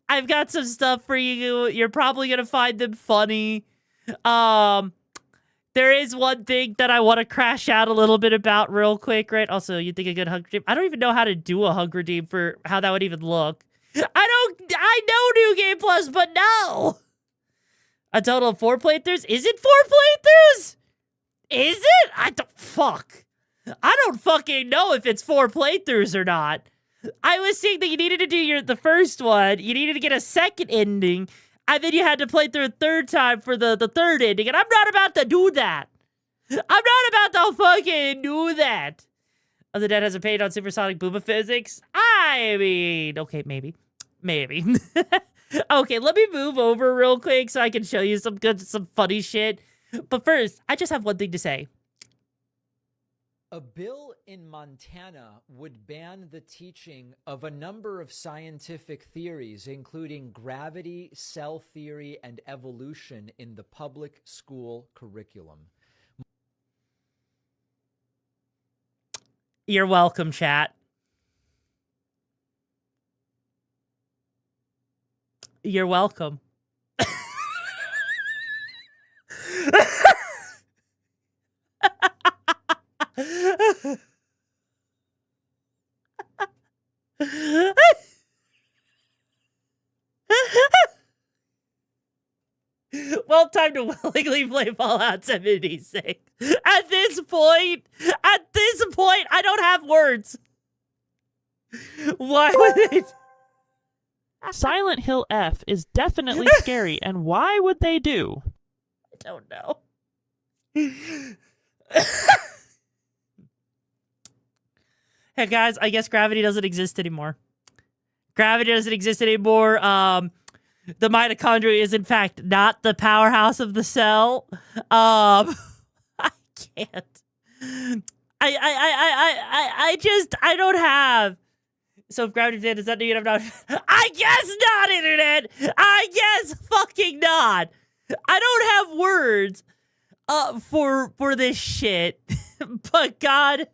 I've got some stuff for you. You're probably going to find them funny. There is one thing that I want to crash out a little bit about real quick, right? Also, you think a good hug redeem? I don't even know how to do a hug redeem for how that would even look. I know New Game Plus, but no. A total of 4 playthroughs? Is it 4 playthroughs? Is it? I don't fucking know if it's 4 playthroughs or not. I was seeing that you needed to do the first one, you needed to get a second ending, and then you had to play through a third time for the third ending, and I'm not about to do that. I'm not about to fucking do that. Oh, the dead has a paid on supersonic booba physics? I mean, okay, maybe. Okay, let me move over real quick so I can show you some funny shit. But first, I just have one thing to say. A bill in Montana would ban the teaching of a number of scientific theories, including gravity, cell theory, and evolution in the public school curriculum. You're welcome, chat. You're welcome. Well, time to willingly play Fallout 76. At this point, I don't have words. Why would they... Silent Hill F is definitely scary, and why would they do? I don't know. Hey guys, I guess gravity doesn't exist anymore. Gravity doesn't exist anymore. The mitochondria is in fact not the powerhouse of the cell. I can't. I don't have. So if gravity dead, does that mean I'm not? I guess not, internet. I guess fucking not. I don't have words for this shit. But God,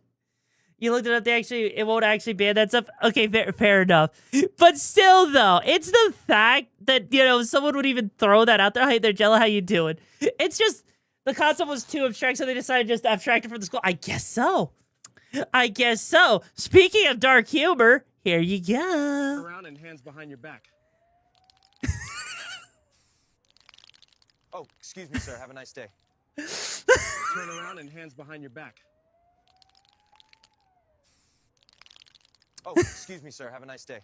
you looked it up. It won't actually ban that stuff. Okay, fair enough. But still, though, it's the fact that someone would even throw that out there. Hey there, Jello, how you doing? It's just the concept was too abstract, so they decided just to abstract it from the school. I guess so. Speaking of dark humor, here you go. Turn around and hands behind your back. Oh, excuse me, sir. Have a nice day. Turn around and hands behind your back. Oh, excuse me, sir. Have a nice day.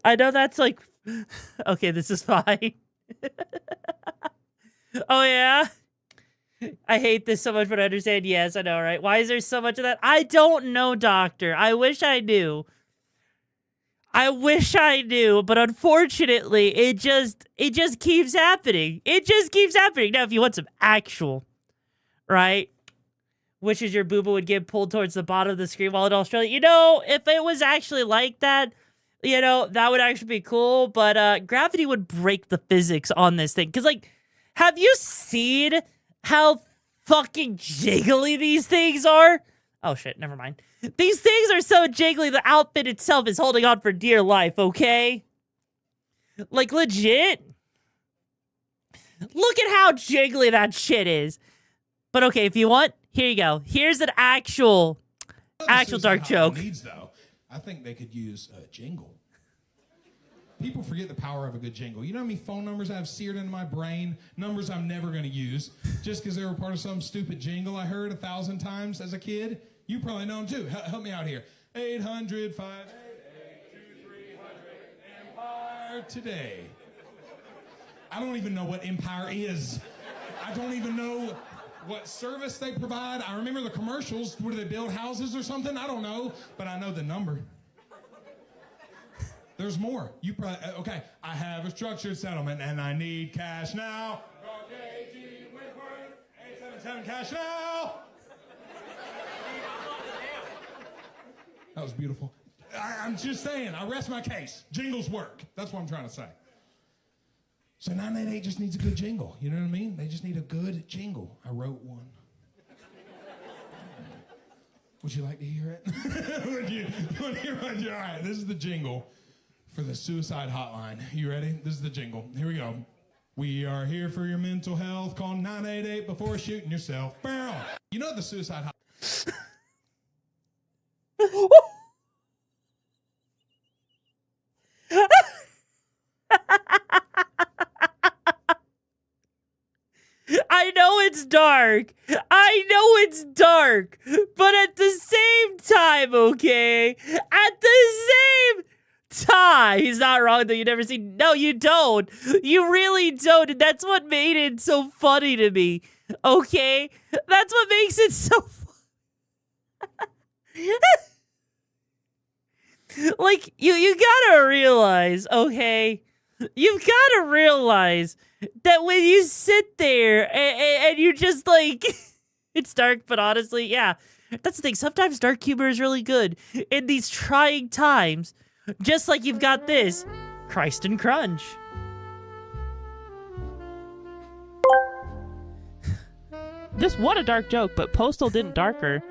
I know that's like... Okay, this is fine. Oh, yeah? I hate this so much, but I understand. Yes, I know, right? Why is there so much of that? I don't know, Doctor. I wish I knew. But unfortunately, it just keeps happening. Now, if you want some actual, right, wishes your booba would get pulled towards the bottom of the screen while in Australia, if it was actually like that, that would actually be cool. But gravity would break the physics on this thing. Because, have you seen how fucking jiggly these things are? Oh, shit, never mind. These things are so jiggly, the outfit itself is holding on for dear life, okay? Legit. Look at how jiggly that shit is. But okay, if you want, here you go. Here's an actual dark joke. I think they could use a jingle. People forget the power of a good jingle. You know how many phone numbers I've seared into my brain? Numbers I'm never going to use just because they were part of some stupid jingle I heard 1,000 times as a kid. You probably know them too. Help me out here. 800 588 2300 Empire today. I don't even know what Empire is. I don't even know what service they provide. I remember the commercials. Where do they build houses or something? I don't know, but I know the number. There's more. You probably, okay, I have a structured settlement and I need cash now. KG Wentworth, 877 cash now. That was beautiful. I'm just saying, I rest my case. Jingles work. That's what I'm trying to say. So 988 just needs a good jingle. You know what I mean? They just need a good jingle. I wrote one. Would you like to hear it? Would you hear it? All right, this is the jingle for the suicide hotline. You ready? This is the jingle. Here we go. We are here for your mental health. Call 988 before shooting yourself. Bow. You know the suicide hotline. I know it's dark. I know it's dark. But at the same time, okay? At the same time. He's not wrong, though. You never see. No, you don't. You really don't. And that's what made it so funny to me. Okay? That's what makes it so like, you gotta realize, okay? You've gotta realize that when you sit there and you just like, it's dark, but honestly, yeah, that's the thing. Sometimes dark humor is really good in these trying times, just like you've got this, Christ and Crunch. This what a dark joke, but Postal didn't darker.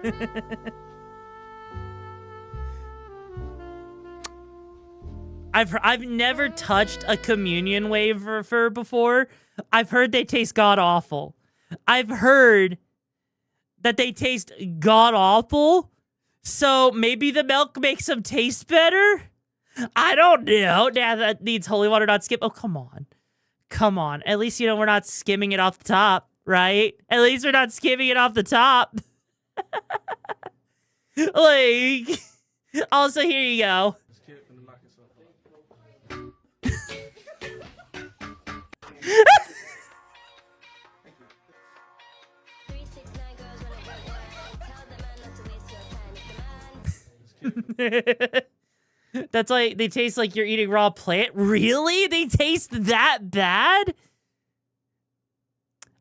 I've never touched a communion wafer before. I've heard they taste god awful. I've heard that they taste god awful. So maybe the milk makes them taste better. I don't know. Now that needs holy water, not skim. Oh, come on. Come on. At least, you know, we're not skimming it off the top, right? At least we're not skimming it off the top. Like, also, here you go. That's like, they taste like you're eating raw plant. Really? They taste that bad?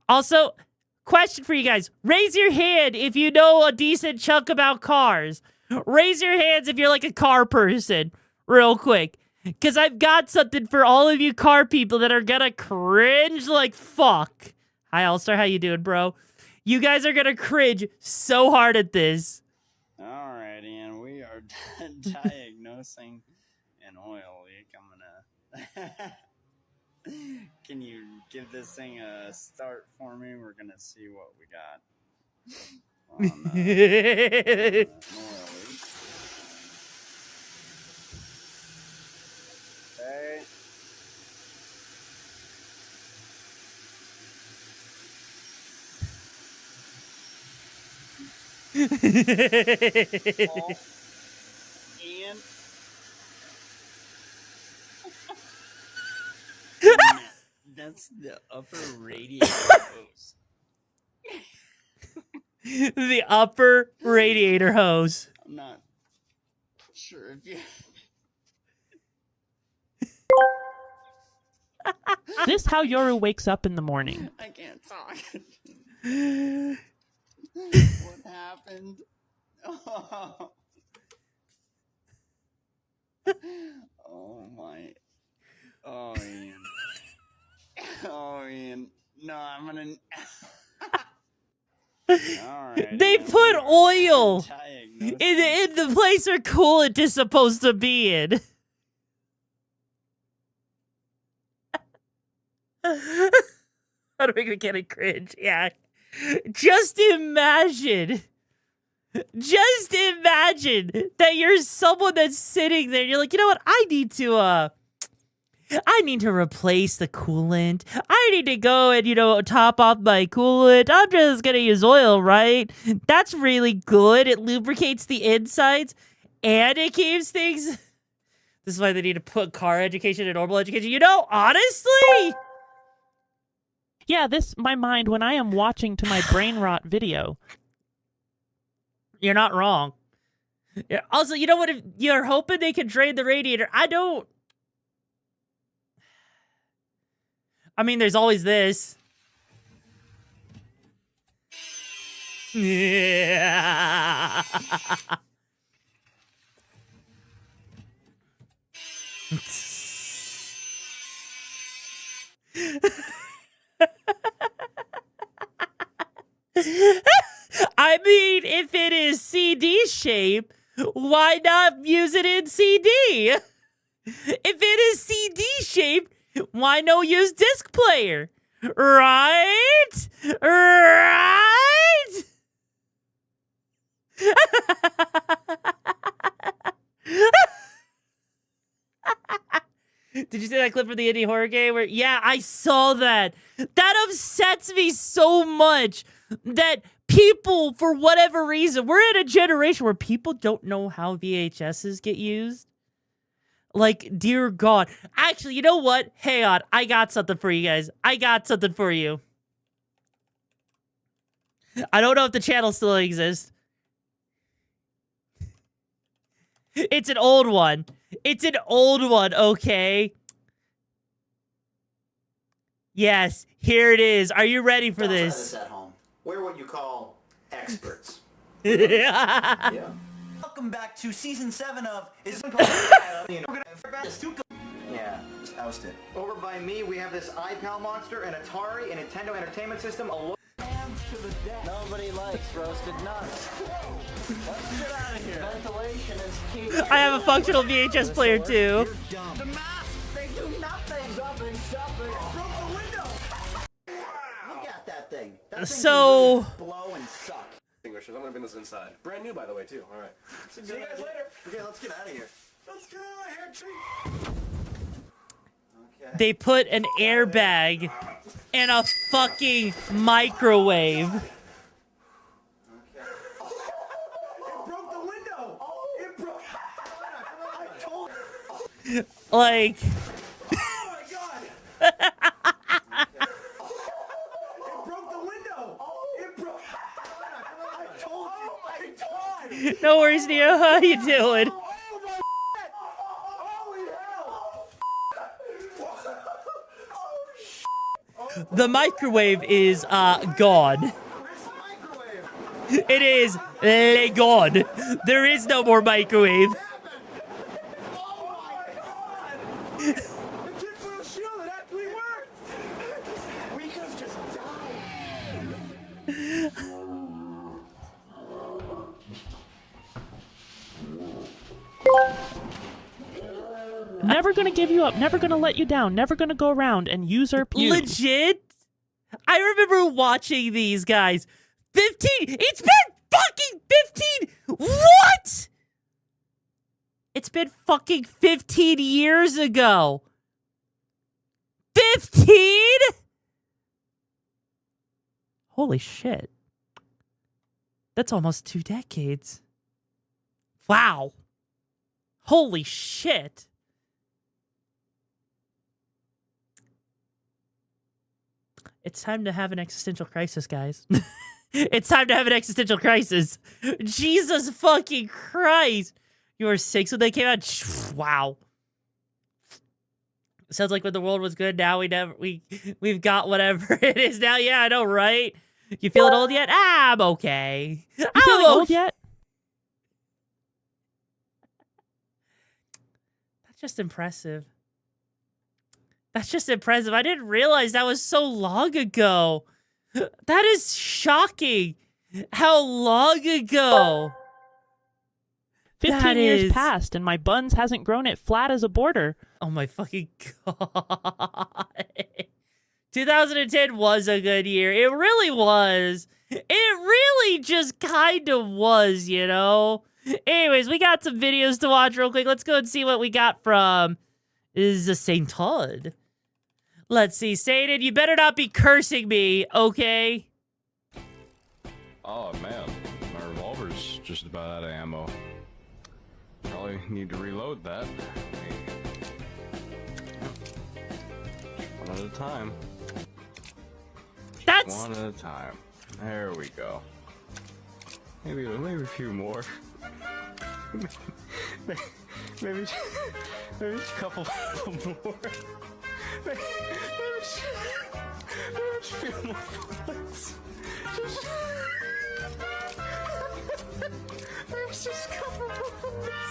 Also, question for you guys. Raise your hand if you know a decent chunk about cars. Raise your hands if you're like a car person. Real quick. Because I've got something for all of you car people that are gonna cringe like fuck. Hi, All-Star. How you doing, bro? You guys are gonna cringe so hard at this. Alrighty, and we are diagnosing an oil leak. I'm gonna... Can you give this thing a start for me? We're gonna see what we got. On, an oil leak. Okay. And that's the upper radiator hose. The upper radiator hose. I'm not sure if you... This how Yoru wakes up in the morning. I can't talk. What happened? Oh. Oh my. Oh, Ian. Oh, Ian. No, I'm gonna... Alright, They man, put oil diagnosing. in the place where coolant is supposed to be in. How to make a mechanic cringe? Yeah. Just imagine that you're someone that's sitting there and you're like, you know what? I need to replace the coolant. I need to go and, you know, top off my coolant. I'm just going to use oil, right? That's really good. It lubricates the insides and it keeps things. This is why they need to put car education and normal education. You know, honestly. Yeah, this my mind when I am watching to my brain rot video. You're not wrong. Yeah, also, you know what? If you're hoping they can drain the radiator, I mean, there's always this. Yeah. I I mean, if it is CD shape, why not use it in CD? If it is CD shaped, why no use disc player? Right? Right? Did you see that clip from the indie horror game where, yeah, I saw that. That upsets me so much that people, for whatever reason, we're in a generation where people don't know how VHSs get used. Like, dear God. Actually, you know what? Hang on. I got something for you guys. I got something for you. I don't know if the channel still exists. It's an old one. It's an old one, okay? Yes, here it is. Are you ready for this? At home. We're what you call experts. Yeah. Welcome back to season 7 of Is Yeah, just oust it. Over by me, we have this iPal monster, an Atari, a Nintendo Entertainment System, a Nobody likes roasted nuts. Let's get out of here. Ventilation is key. I have a functional VHS player too. The mask, they do nothing. Something. Broke the window. Look at that thing. That thing So can really blow and suck. Extinguishers. I'm gonna bring this inside. Brand new, by the way, too. All right. See you guys later. Okay, let's get out of here. Let's get out of here, tree. Okay. they put an airbag in a fucking microwave. Like, Oh my god! It broke the window! It broke. I told you! Oh my god! no worries, Neo. How you doing? Oh my shit! Holy hell! The microwave is gone. Where's the microwave? It is gone. There is no more microwave. Oh my god! The tinfoil shield, it actually worked! We could have just died. Never gonna give you up, never gonna let you down, never gonna go around and usurp you. Legit? I remember watching these guys. 15! It's been fucking 15! What? It's been fucking 15 years ago. 15? Holy shit. That's almost 2 decades. Wow. Holy shit. It's time to have an existential crisis, guys. It's time to have an existential crisis. Jesus fucking Christ. You were 6 when they came out? Wow. Sounds like when the world was good, now we've got whatever it is now. Yeah, I know, right? You feeling old yet? I'm okay. You feeling old yet? That's just impressive. That's just impressive. I didn't realize that was so long ago. That is shocking. How long ago? 15 years passed and my buns hasn't grown it flat as a border. Oh my fucking God. 2010 was a good year. It really was. It really just kind of was, you know? Anyways, we got some videos to watch real quick. Let's go and see what we got from St. Todd. Let's see. Satan, you better not be cursing me, okay? Oh, man. My revolver's just about out of ammo. Probably need to reload that. One at a time. That's... One at a time. There we go. Maybe a few more. maybe just a couple more. Maybe just a few more bullets. Maybe just a couple more bullets.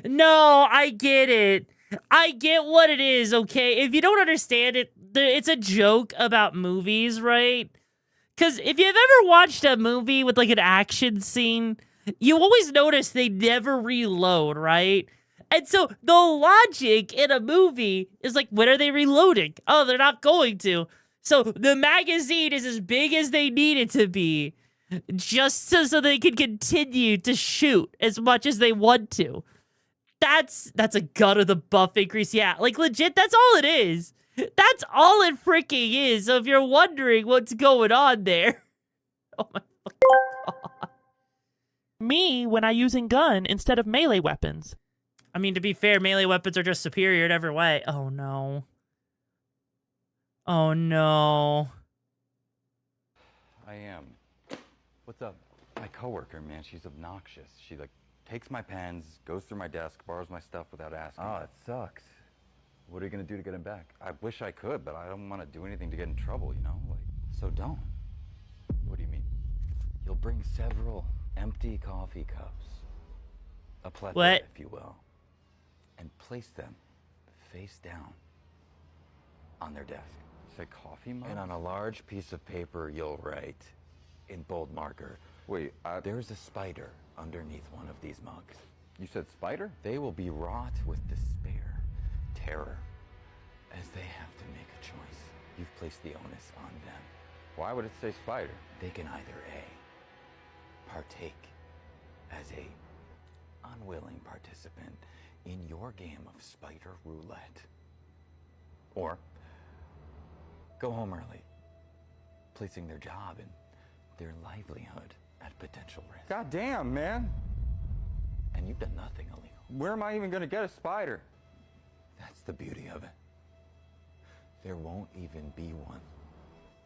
No, I get it. I get what it is, okay? If you don't understand it, it's a joke about movies, right? Because if you've ever watched a movie with like an action scene, you always notice they never reload, right? And so the logic in a movie is like, when are they reloading? Oh, they're not going to. So the magazine is as big as they need it to be, just so they can continue to shoot as much as they want to. That's a gut of the buff increase. Yeah, like legit, that's all it is. That's all it freaking is. So if you're wondering what's going on there. Oh my fucking God. Me when I using gun instead of melee weapons. I mean, to be fair, melee weapons are just superior in every way. Oh no. Oh no. I am. What's up? My coworker, man, she's obnoxious. She like takes my pens, goes through my desk, borrows my stuff without asking. Oh, it sucks. What are you gonna do to get him back? I wish I could, but I don't want to do anything to get in trouble, you know? Like, so don't. What do you mean? You'll bring several empty coffee cups, a plethora, if you will, and place them face down on their desk. Say coffee mug? And on a large piece of paper, you'll write in bold marker, wait, there's a spider underneath one of these mugs. You said spider? They will be wrought with despair, terror, as they have to make a choice. You've placed the onus on them. Why would it say spider? They can either A, partake as a unwilling participant in your game of spider roulette, or go home early, placing their job and their livelihood at potential risk. God damn, man. And you've done nothing illegal. Where am I even gonna get a spider? That's the beauty of it. There won't even be one.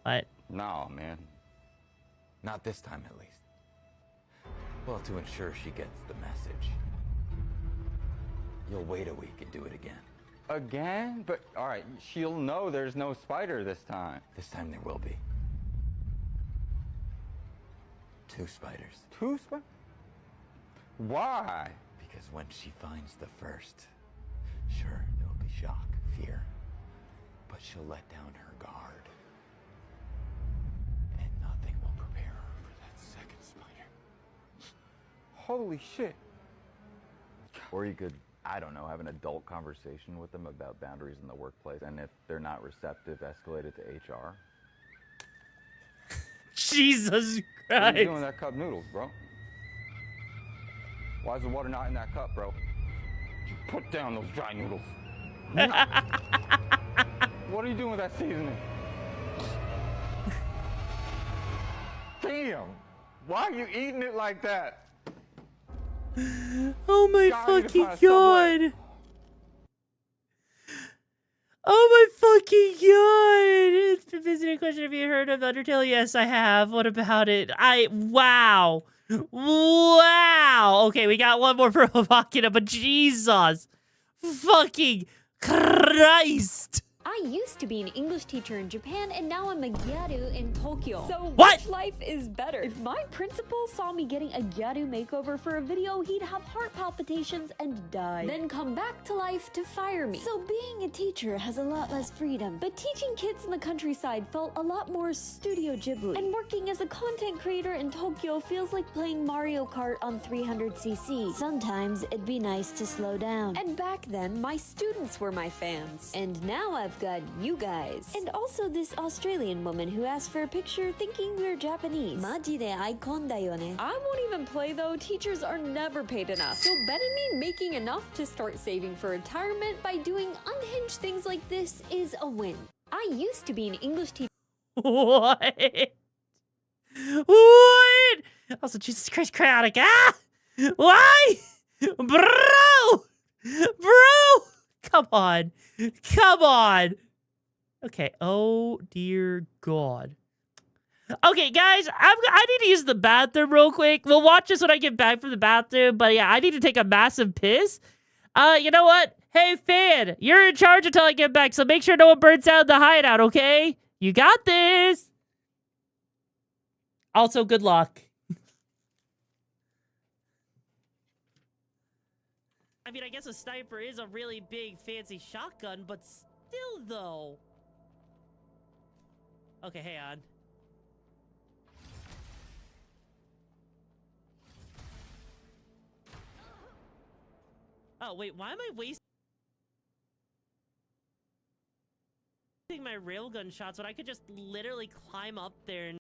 What? No, man. Not this time, at least. Well, to ensure she gets the message, you'll wait a week and do it again. Again? But, all right, she'll know there's no spider this time. This time there will be. 2 spiders. 2 spiders? Why? Because when she finds the first, sure, there'll be shock, fear, but she'll let down her guard. And nothing will prepare her for that second spider. Holy shit. Or you could, I don't know, have an adult conversation with them about boundaries in the workplace, and if they're not receptive, escalate it to HR. Jesus Christ. What are you doing with that cup noodles, bro? Why is the water not in that cup, bro? Put down those dry noodles. What are you doing with that seasoning? Damn! Why are you eating it like that? Oh my fucking God. Oh my fucking God. It's been visiting question. Have you heard of Undertale? Yes, I have. What about it? Wow. Wow. Okay, we got one more for Machina, but Jesus fucking Christ. I used to be an English teacher in Japan, and now I'm a gyaru in Tokyo. So what? Which life is better? If my principal saw me getting a gyaru makeover for a video, he'd have heart palpitations and die. Then come back to life to fire me. So being a teacher has a lot less freedom. But teaching kids in the countryside felt a lot more Studio Ghibli. And working as a content creator in Tokyo feels like playing Mario Kart on 300cc. Sometimes it'd be nice to slow down. And back then, my students were my fans. And now I've got you guys. And also this Australian woman who asked for a picture thinking we're Japanese. Majide icon da yo ne. I won't even play though. Teachers are never paid enough. So bet on me making enough to start saving for retirement by doing unhinged things like this is a win. I used to be an English teacher. What? What? Also, Jesus Christ, chaotic. Ah! Why? Bro! Come on. Come on. Okay. Oh, dear God. Okay, guys, I need to use the bathroom real quick. We'll watch this when I get back from the bathroom. But yeah, I need to take a massive piss. You know what? Hey, fan, you're in charge until I get back. So make sure no one burns out the hideout, okay? You got this. Also, good luck. I mean, I guess a sniper is a really big, fancy shotgun, but still, though. Okay, hang on. Oh, wait, why am I wasting my railgun shots when I could just literally climb up there and...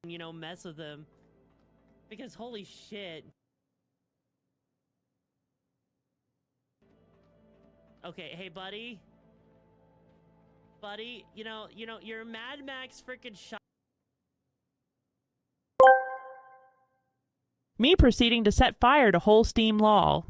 you know, mess with them? Because holy shit. Okay, hey, buddy. Buddy, you know, you're Mad Max freaking shot. Me proceeding to set fire to whole steam lol.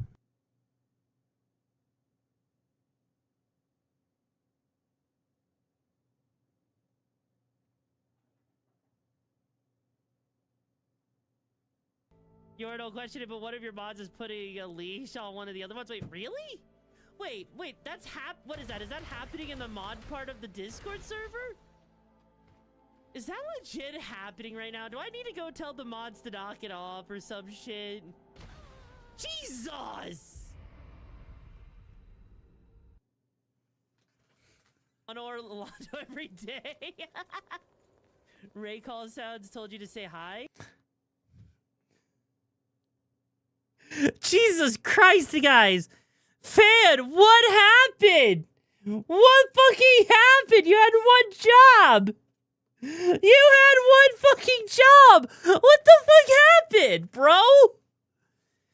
You're no question it, but one of your mods is putting a leash on one of the other ones. Wait, really? Wait, that's what is that? Is that happening in the mod part of the Discord server? Is that legit happening right now? Do I need to go tell the mods to knock it off or some shit? Jesus! On Orlando every day. Ray call sounds told you to say hi. Jesus Christ, guys! Fan, what happened? What fucking happened? You had one job! You had one fucking job! What the fuck happened, bro?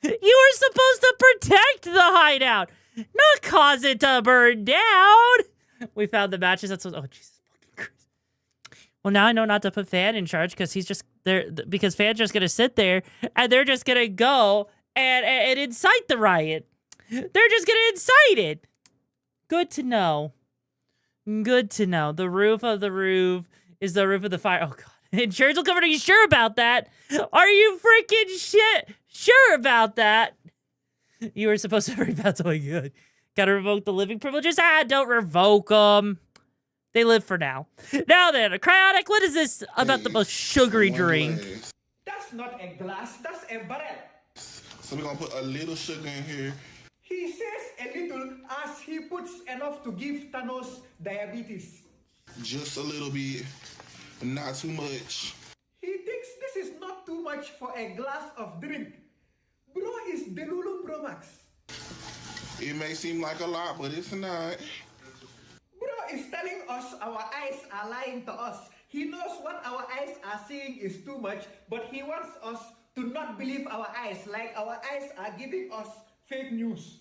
You were supposed to protect the hideout, not cause it to burn down! We found the matches, that's what- oh, Jesus fucking Christ. Well, now I know not to put Fan in charge, because he's just there, because Fan's just gonna sit there, and they're just gonna go and incite the riot. They're just gonna incite it. Good to know. Good to know. The roof of the roof is the roof of the fire. Oh, God. Insurance will cover it. Are you sure about that? Are you freaking sure about that? You were supposed to rebound. Oh, my God. Gotta revoke the living privileges? Ah, don't revoke them. They live for now. Now then, Cryotic, what is this about the most sugary drink? That's not a glass, that's a barrel. So we're gonna put a little sugar in here. He says a little as he puts enough to give Thanos diabetes. Just a little bit, not too much. He thinks this is not too much for a glass of drink. Bro is Delulu Pro Max. It may seem like a lot, but it's not. Bro is telling us our eyes are lying to us. He knows what our eyes are seeing is too much, but he wants us to not believe our eyes, like our eyes are giving us fake news.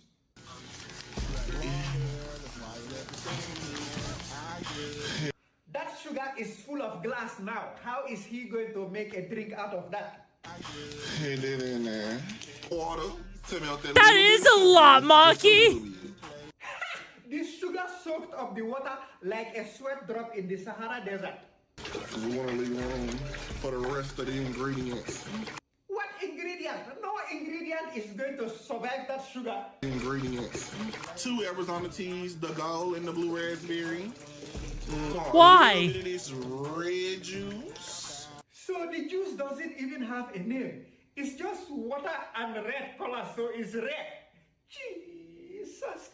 That sugar is full of glass now. How is he going to make a drink out of that? Hit it in there. Water. That is a lot, Maki. This sugar soaked up the water like a sweat drop in the Sahara Desert. We want to leave room for the rest of the ingredients. What ingredient? No ingredient is going to survive that sugar. Ingredients. 2 Arizona teas, the gold and the blue raspberry. Why? A little bit of this red juice. So the juice doesn't even have a name. It's just water and red color, so it's red. Jesus Christ.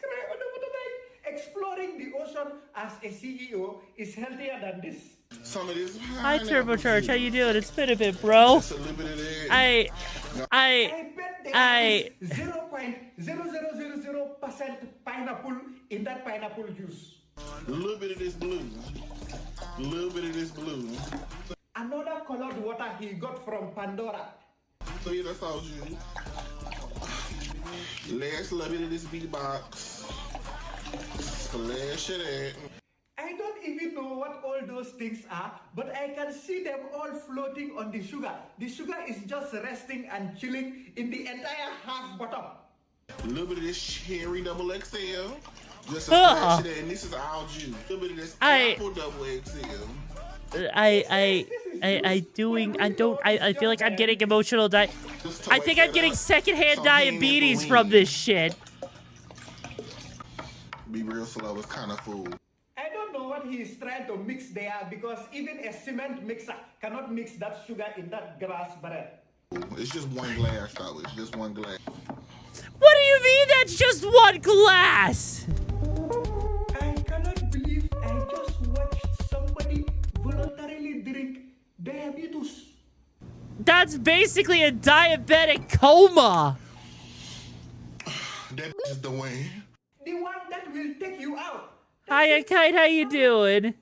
Exploring the ocean as a CEO is healthier than this. Some of this. Hi, Turbo Church. How you doing? It's been a bit, bro. Just a little bit of that. I bet there is 0.0000% pineapple in that pineapple juice. A little bit of this blue. A little bit of this blue. Another colored water he got from Pandora. So yeah, that's all you. Last little bit of this beatbox. Splash it. I don't even know what all those things are, but I can see them all floating on the sugar. The sugar is just resting and chilling in the entire half bottom. A little bit of this cherry double XL. Just a splash of that, and this is all juice. A little bit of this apple double XL. I feel like I'm getting emotional. I think I'm getting secondhand diabetes from this shit. Be real slow, it's kind of full. I don't know what what he's trying to mix there because even a cement mixer cannot mix that sugar in that glass bread. It's just one glass, though. It's just one glass. What do you mean that's just one glass? I cannot believe I just watched somebody voluntarily drink diabetes. That's basically a diabetic coma. That is the way. The one that will take you out. Hiya, Kite, how you doing?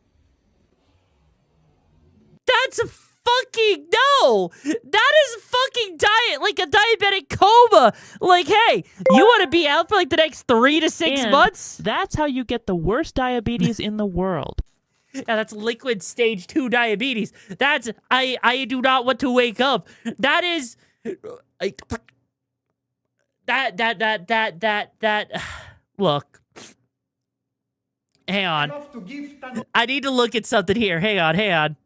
That's a fucking no. That is fucking like a diabetic coma. Like, hey, you want to be out for like the next 3 to 6 And months? that's how you get the worst diabetes in the world. Yeah, that's liquid stage 2 diabetes. That's I do not want to wake up. That is like that look. Hang on. I need to look at something here. Hang on.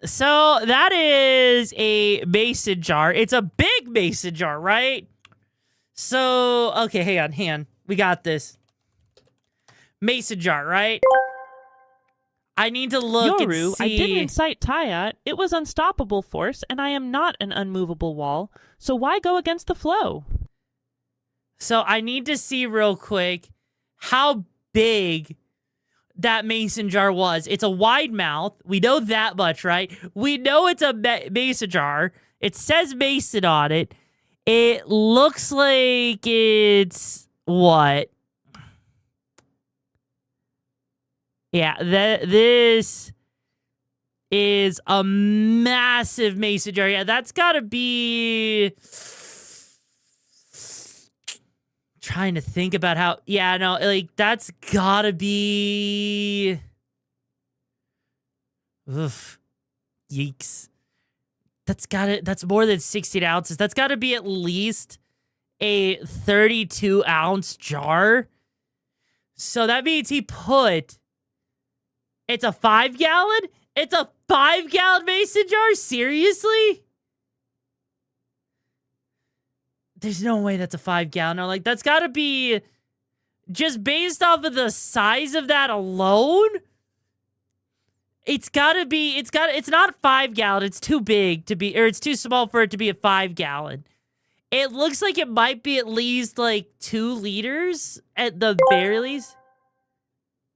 So that is a mason jar. It's a big mason jar, right? So, okay, hang on. We got this. Mason jar, right? I need to look and Yoru, see. I didn't incite Taya. It was unstoppable force, and I am not an unmovable wall. So why go against the flow? So I need to see real quick how big that mason jar was. It's a wide mouth. We know that much, right? We know it's a mason jar. It says mason on it. It looks like it's what? Yeah, this is a massive mason jar. Yeah, that's got to be... Trying to think about how... Yeah, no, like, that's got to be... Oof. Yeeks. That's more than 16 ounces. That's got to be at least a 32-ounce jar. So that means he put... It's a 5-gallon? It's a 5-gallon mason jar? Seriously? There's no way that's a 5-gallon. No, like, that's got to be... Just based off of the size of that alone... It's got to be... It's not 5-gallon. It's too big to be... Or it's too small for it to be a 5-gallon. It looks like it might be at least, like, 2 liters at the very least.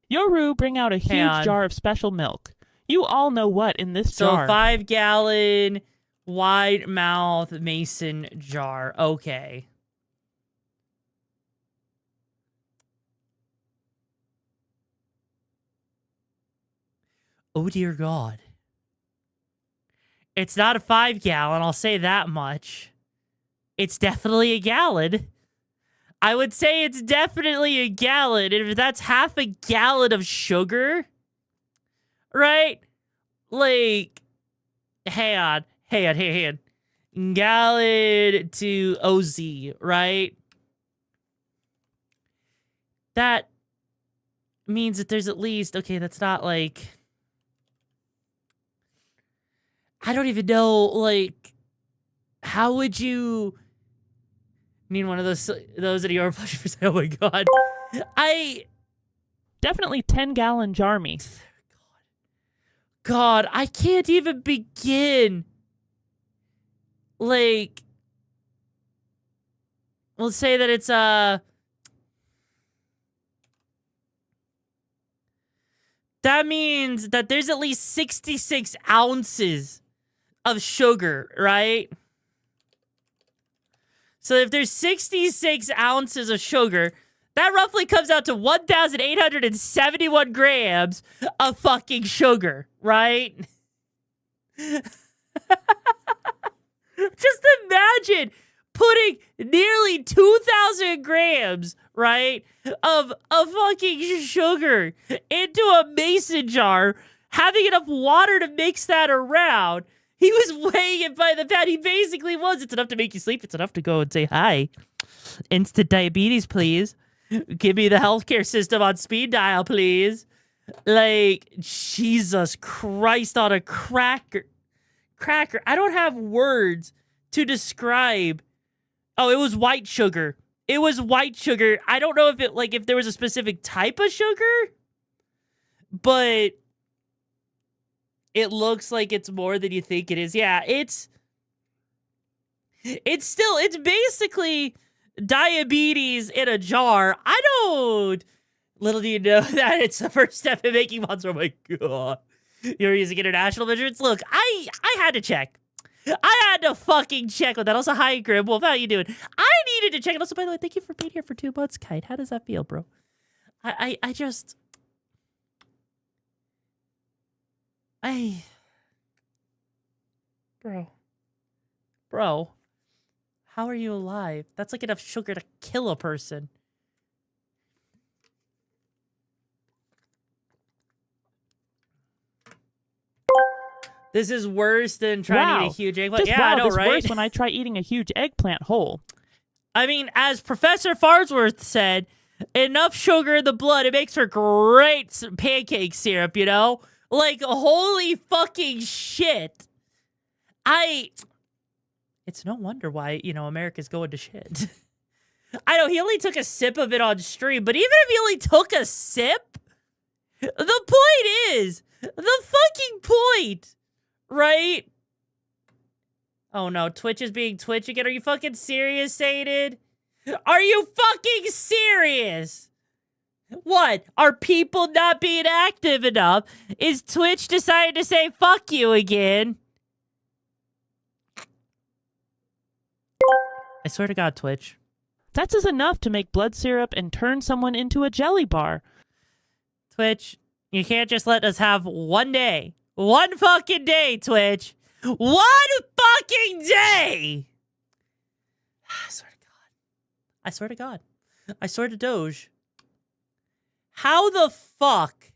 Yoru, bring out a huge jar of special milk. You all know what in this jar. So 5-gallon wide mouth mason jar. Okay. Oh dear God. It's not a 5-gallon, I'll say that much. It's definitely a gallon. I would say it's definitely a gallon. And if that's half a gallon of sugar, right? Like, hang on. Gallon to OZ, right? That means that there's at least, okay, that's not like, I don't even know, like, how would you... Need one of those at your pleasure. Oh my God. Definitely 10-gallon jar me. God, I can't even begin. Like, let's say that it's that means that there's at least 66 ounces of sugar, right? So if there's 66 ounces of sugar, that roughly comes out to 1,871 grams of fucking sugar, right? Just imagine putting nearly 2,000 grams, right, of fucking sugar into a mason jar, having enough water to mix that around. He was weighing it by the pound. He basically was. It's enough to make you sleep. It's enough to go and say, hi. Instant diabetes, please. Give me the healthcare system on speed dial, please. Like, Jesus Christ on a cracker. I don't have words to describe. Oh, it was white sugar. It was white sugar. I don't know if it, like, if there was a specific type of sugar. but it looks like it's more than you think it is. Yeah, it's basically diabetes in a jar. Little do you know that it's the first step in making monster. Oh my god. You're using international measurements? Look, I had to check. I had to fucking check with that. Also, hi, Grim Wolf. How you doing? I needed to check. And also, by the way, thank you for being here for 2 months, Kite. How does that feel, bro? I just... Bro. How are you alive? That's like enough sugar to kill a person. This is worse than trying to eat a huge eggplant. Just yeah, I know, this right? worse when I try eating a huge eggplant whole. I mean, as Professor Farnsworth said, enough sugar in the blood, it makes for great pancake syrup, you know? Like, holy fucking shit. It's no wonder why, America's going to shit. I know, he only took a sip of it on stream, but even if he only took a sip, the point is, the fucking point, right? Oh no, Twitch is being Twitch again. Are you fucking serious, Sated? Are you fucking serious? What? Are people not being active enough? Is Twitch deciding to say fuck you again? I swear to God, Twitch. That's just enough to make blood syrup and turn someone into a jelly bar. Twitch, you can't just let us have one day. One fucking day, Twitch. One fucking day! I swear to God. I swear to God. I swear to Doge. How the fuck?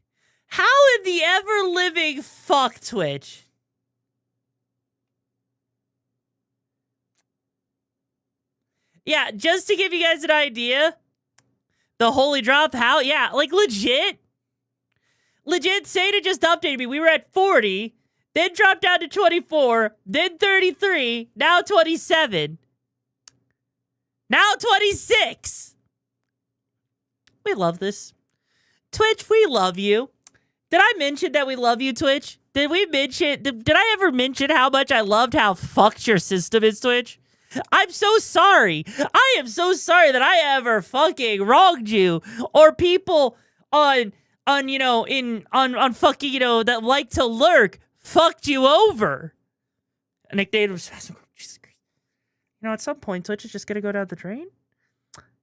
How in the ever-living fuck, Twitch? Yeah, just to give you guys an idea, the holy drop, how? Yeah, like legit. Legit, Sada just updated me. We were at 40, then dropped down to 24, then 33, now 27, now 26. We love this. Twitch, we love you. Did I mention that we love you, Twitch? Did we mention, did I ever mention how much I loved how fucked your system is, Twitch? I'm so sorry. I am so sorry that I ever fucking wronged you or people on fucking, that like to lurk fucked you over. Nickname was, Jesus Christ. At some point, Twitch is just gonna go down the drain.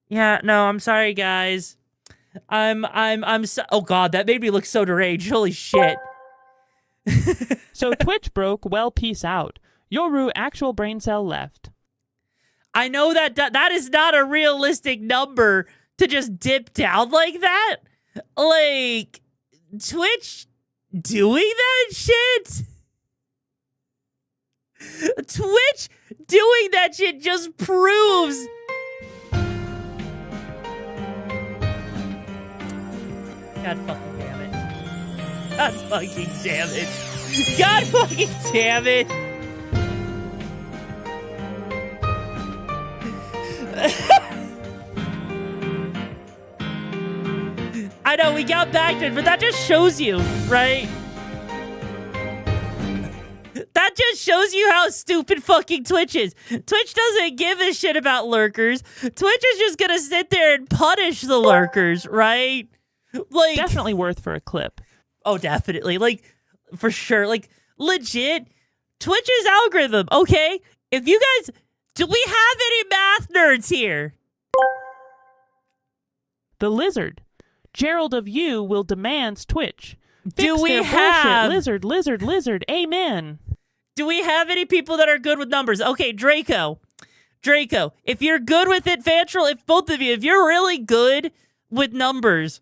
Yeah, no, I'm sorry, guys. Oh God, that made me look so deranged. Holy shit. So Twitch broke, well, peace out. Yoru actual brain cell left. I know that is not a realistic number to just dip down like that. Like, Twitch doing that shit? Twitch doing that shit just proves... God fucking damn it. God fucking damn it. God fucking damn it. I know, we got back to it, but that just shows you, right? That just shows you how stupid fucking Twitch is. Twitch doesn't give a shit about lurkers. Twitch is just gonna sit there and punish the lurkers, right? Like, definitely worth for a clip. Oh, definitely. Like, for sure. Like, legit, Twitch's algorithm, okay? If you guys... Do we have any math nerds here? The Lizard. Gerald of You will demands Twitch. Do we have... Bullshit. Lizard. Amen. Do we have any people that are good with numbers? Okay, Draco, if you're good with it, Fantril, if both of you, if you're really good with numbers,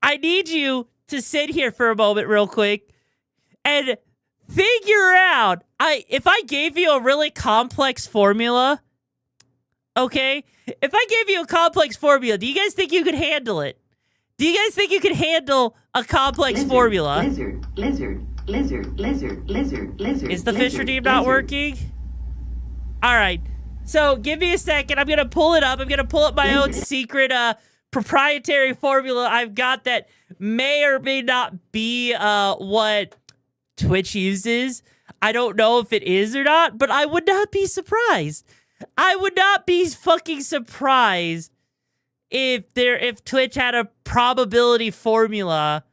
I need you to sit here for a moment real quick and figure out, if I gave you a really complex formula, okay? If I gave you a complex formula, do you guys think you could handle it? Do you guys think you could handle a complex formula? Lizard. Is the fish redeem not working? All right. So give me a second. I'm going to pull it up. I'm going to pull up my own secret proprietary formula I've got that may or may not be what Twitch uses. I don't know if it is or not, but I would not be surprised. I would not be fucking surprised if Twitch had a probability formula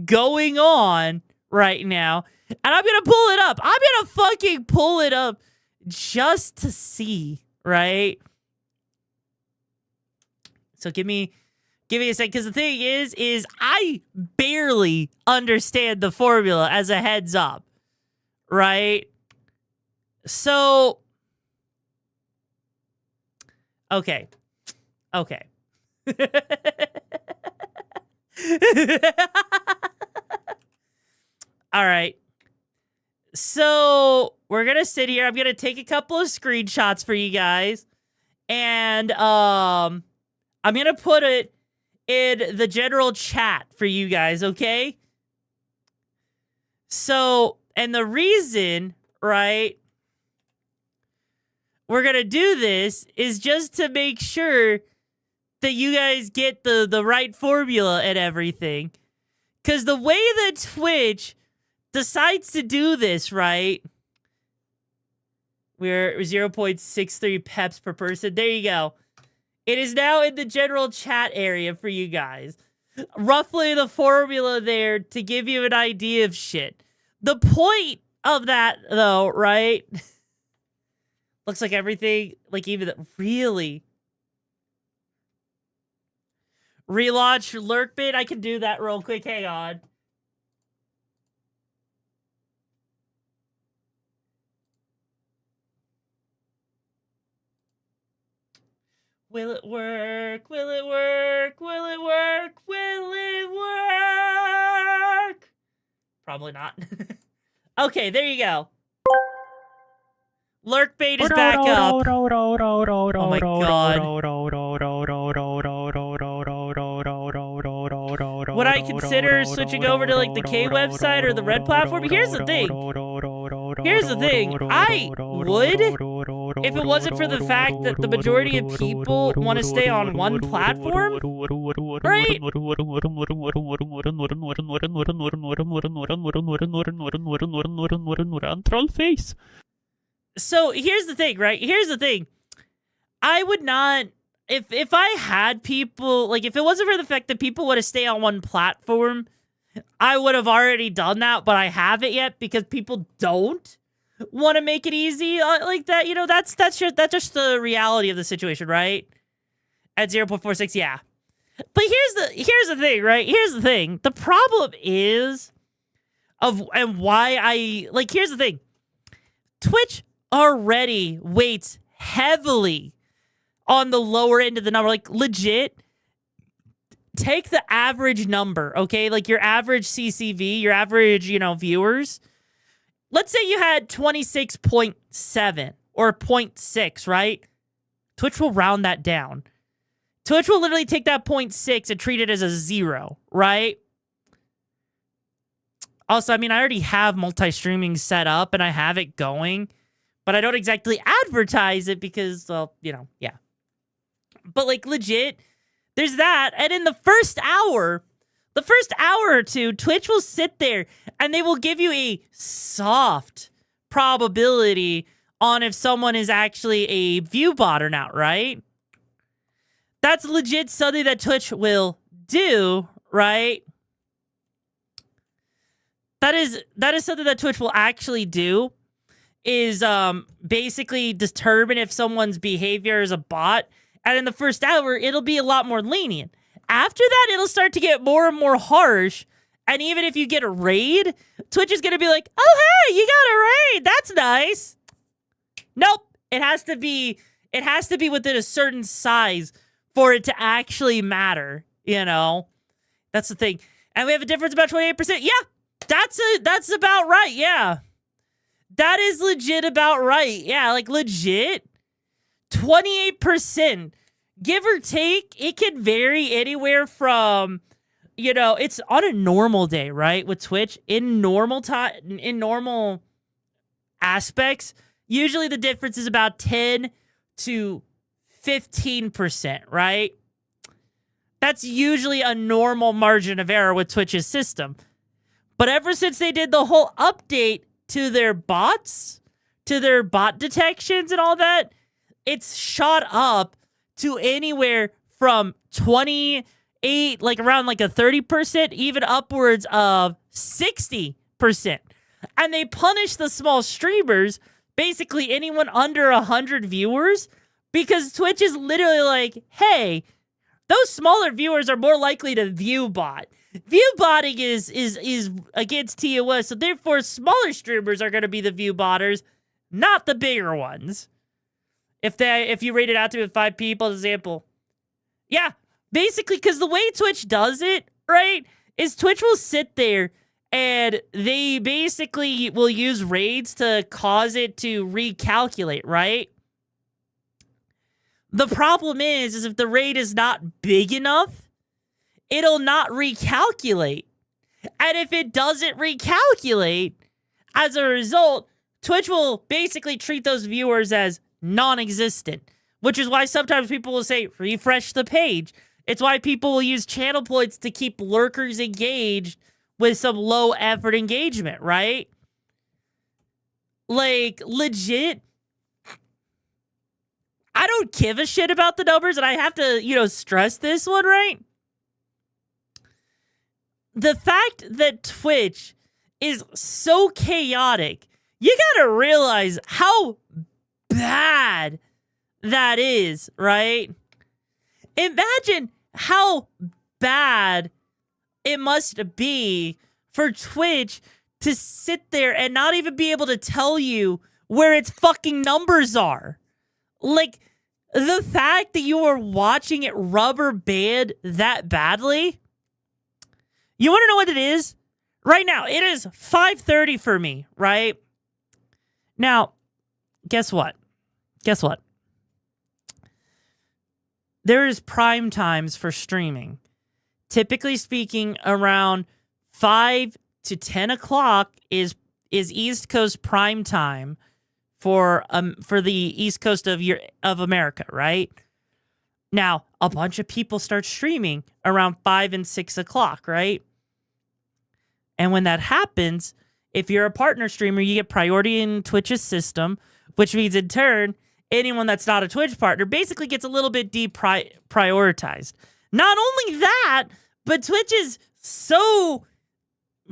going on right now. And I'm going to pull it up. I'm going to fucking pull it up just to see, right? So give me a second, because the thing is I barely understand the formula as a heads up, right? So, okay. All right. So we're going to sit here. I'm going to take a couple of screenshots for you guys. And I'm going to put it in the general chat for you guys, okay? So, and the reason, right, we're going to do this is just to make sure that you guys get the right formula and everything. Because the way that Twitch decides to do this, right, we're 0.63 peps per person. There you go. It is now in the general chat area for you guys. Roughly the formula there to give you an idea of shit. The point of that, though, right? Looks like everything, like even really. Relaunch Lurkbit. I can do that real quick. Hang on. Will it work? Will it work? Will it work? Will it work? Probably not. Okay, there you go. Lurkbait is back up. Oh my god. Would I consider switching over to like the K website or the Red platform? Here's the thing. I would if it wasn't for the fact that the majority of people want to stay on one platform, right? Troll face. So here's the thing, right? Here's the thing. I would not, if I had people, like if it wasn't for the fact that people want to stay on one platform, I would have already done that, but I haven't yet because people don't want to make it easy like that. You know, that's just the reality of the situation, right? At 0.46, yeah. But here's the thing, right? Here's the thing. The problem is and why here's the thing. Twitch already weights heavily on the lower end of the number. Like, legit, take the average number, okay? Like, your average CCV, your average, viewers. Let's say you had 26.7 or 0.6, right? Twitch will round that down. Twitch will literally take that 0.6 and treat it as a 0, right? Also, I mean, I already have multi-streaming set up and I have it going, but I don't exactly advertise it because, well, yeah. But, like, legit, there's that. And in the first hour or two, Twitch will sit there and they will give you a soft probability on if someone is actually a view bot or not, right? That's legit something that Twitch will do, right? That is something that Twitch will actually do, is basically determine if someone's behavior is a bot. And in the first hour, it'll be a lot more lenient. After that, it'll start to get more and more harsh. And even if you get a raid, Twitch is going to be like, oh, hey, you got a raid. That's nice. Nope. It has to be within a certain size for it to actually matter, That's the thing. And we have a difference about 28%. Yeah. That's about right, yeah. That is legit about right. Yeah, like legit. 28%. Give or take, it can vary anywhere from, it's on a normal day, right? With Twitch, in normal time, in normal aspects, usually the difference is about 10 to 15%, right? That's usually a normal margin of error with Twitch's system. But ever since they did the whole update to their bots, to their bot detections and all that, it's shot up to anywhere from 28, like around like a 30%, even upwards of 60%. And they punish the small streamers, basically anyone under 100 viewers, because Twitch is literally like, hey, those smaller viewers are more likely to view bot. View botting is against TOS, so therefore smaller streamers are going to be the view botters, not the bigger ones. If you rate it out to 5 people, example. Yeah, basically, because the way Twitch does it, right, is Twitch will sit there and they basically will use raids to cause it to recalculate, right? The problem is if the raid is not big enough, it'll not recalculate. And if it doesn't recalculate, as a result, Twitch will basically treat those viewers as non-existent, which is why sometimes people will say, refresh the page. It's why people will use channel points to keep lurkers engaged with some low effort engagement, right? Like, legit, I don't give a shit about the numbers, and I have to, stress this one, right? The fact that Twitch is so chaotic, you gotta realize how bad that is, right? Imagine how bad it must be for Twitch to sit there and not even be able to tell you where its fucking numbers are. Like, the fact that you are watching it rubber band that badly. You want to know what it is? Right now, it is 5:30 for me, right? Now, guess what? There is prime times for streaming. Typically speaking, around 5 to 10 o'clock is East Coast prime time for the East Coast of America, right? Now, a bunch of people start streaming around 5 and 6 o'clock, right? And when that happens, if you're a partner streamer, you get priority in Twitch's system, which means in turn, anyone that's not a Twitch partner basically gets a little bit deprioritized. Not only that, but Twitch is so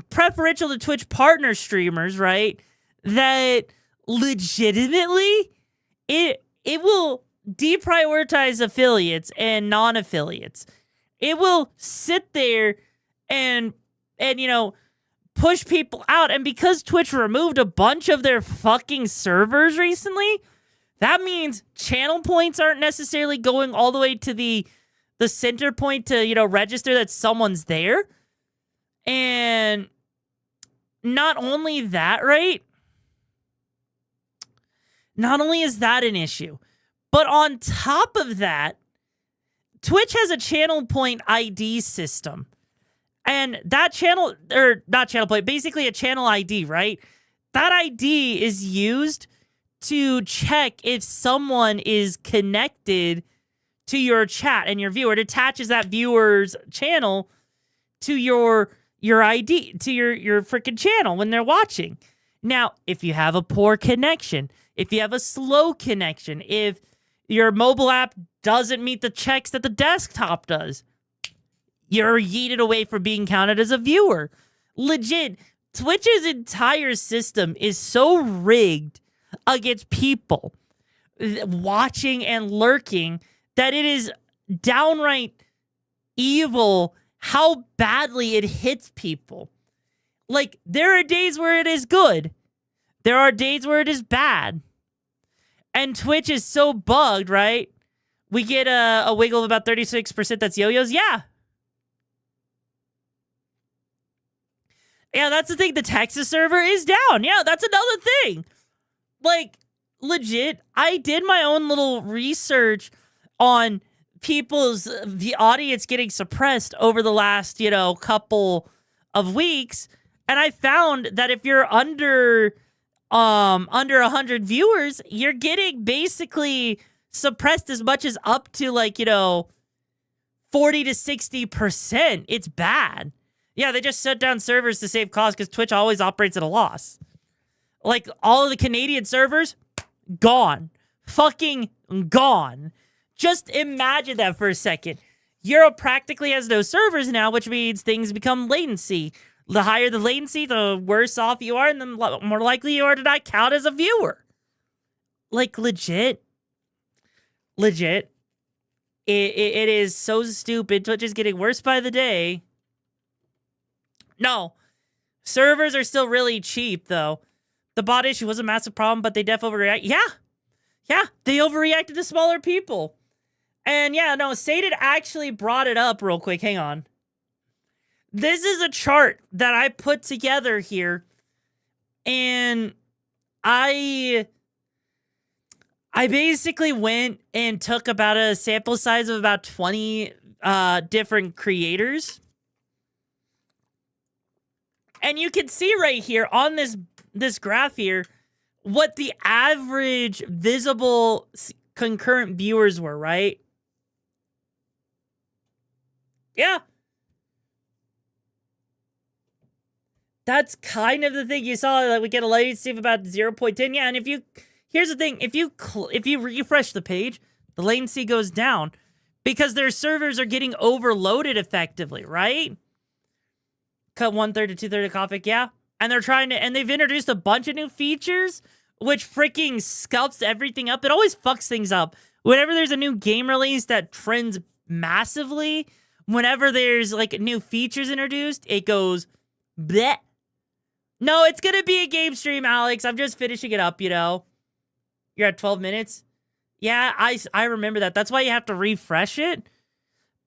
preferential to Twitch partner streamers, right? That legitimately it will deprioritize affiliates and non-affiliates. It will sit there and push people out. And because Twitch removed a bunch of their fucking servers recently, that means channel points aren't necessarily going all the way to the center point to, register that someone's there. And not only that, right? Not only is that an issue, but on top of that, Twitch has a channel point ID system. And that channel, or not channel point, basically a channel ID, right? That ID is used to check if someone is connected to your chat and your viewer. It attaches that viewer's channel to your ID, to your freaking channel when they're watching. Now, if you have a poor connection, if you have a slow connection, if your mobile app doesn't meet the checks that the desktop does, you're yeeted away from being counted as a viewer. Legit, Twitch's entire system is so rigged against people watching and lurking that it is downright evil how badly it hits people. Like, there are days where it is good. There are days where it is bad. And Twitch is so bugged, right? We get a wiggle of about 36% that's yo-yos. Yeah. Yeah, that's the thing. The Texas server is down. Yeah, that's another thing. Like, legit, I did my own little research on the audience getting suppressed over the last, couple of weeks. And I found that if you're under 100 viewers, you're getting basically suppressed as much as up to 40 to 60%. It's bad. Yeah, they just shut down servers to save costs because Twitch always operates at a loss. Like, all of the Canadian servers, gone. Fucking gone. Just imagine that for a second. Europe practically has no servers now, which means things become latency. The higher the latency, the worse off you are, and the more likely you are to not count as a viewer. Like, legit. Legit. It is so stupid. Twitch is getting worse by the day. No. Servers are still really cheap, though. The bot issue was a massive problem, but they definitely overreact. Yeah, they overreacted to smaller people. And yeah, no, Saded actually brought it up real quick. Hang on. This is a chart that I put together here. And I basically went and took about a sample size of about 20 different creators. And you can see right here on this graph here what the average visible concurrent viewers were, right? Yeah. That's kind of the thing you saw. Like, we get a latency of about 0.10. Yeah, and here's the thing. If you refresh the page, the latency goes down because their servers are getting overloaded effectively, right? Cut 1/3 to 2/3 of Coffee, yeah. And they've introduced a bunch of new features, which freaking sculpts everything up. It always fucks things up. Whenever there's a new game release that trends massively, whenever there's like new features introduced, it goes bleh. No, it's gonna be a game stream, Alex. I'm just finishing it up, you know. You're at 12 minutes. Yeah, I remember that. That's why you have to refresh it.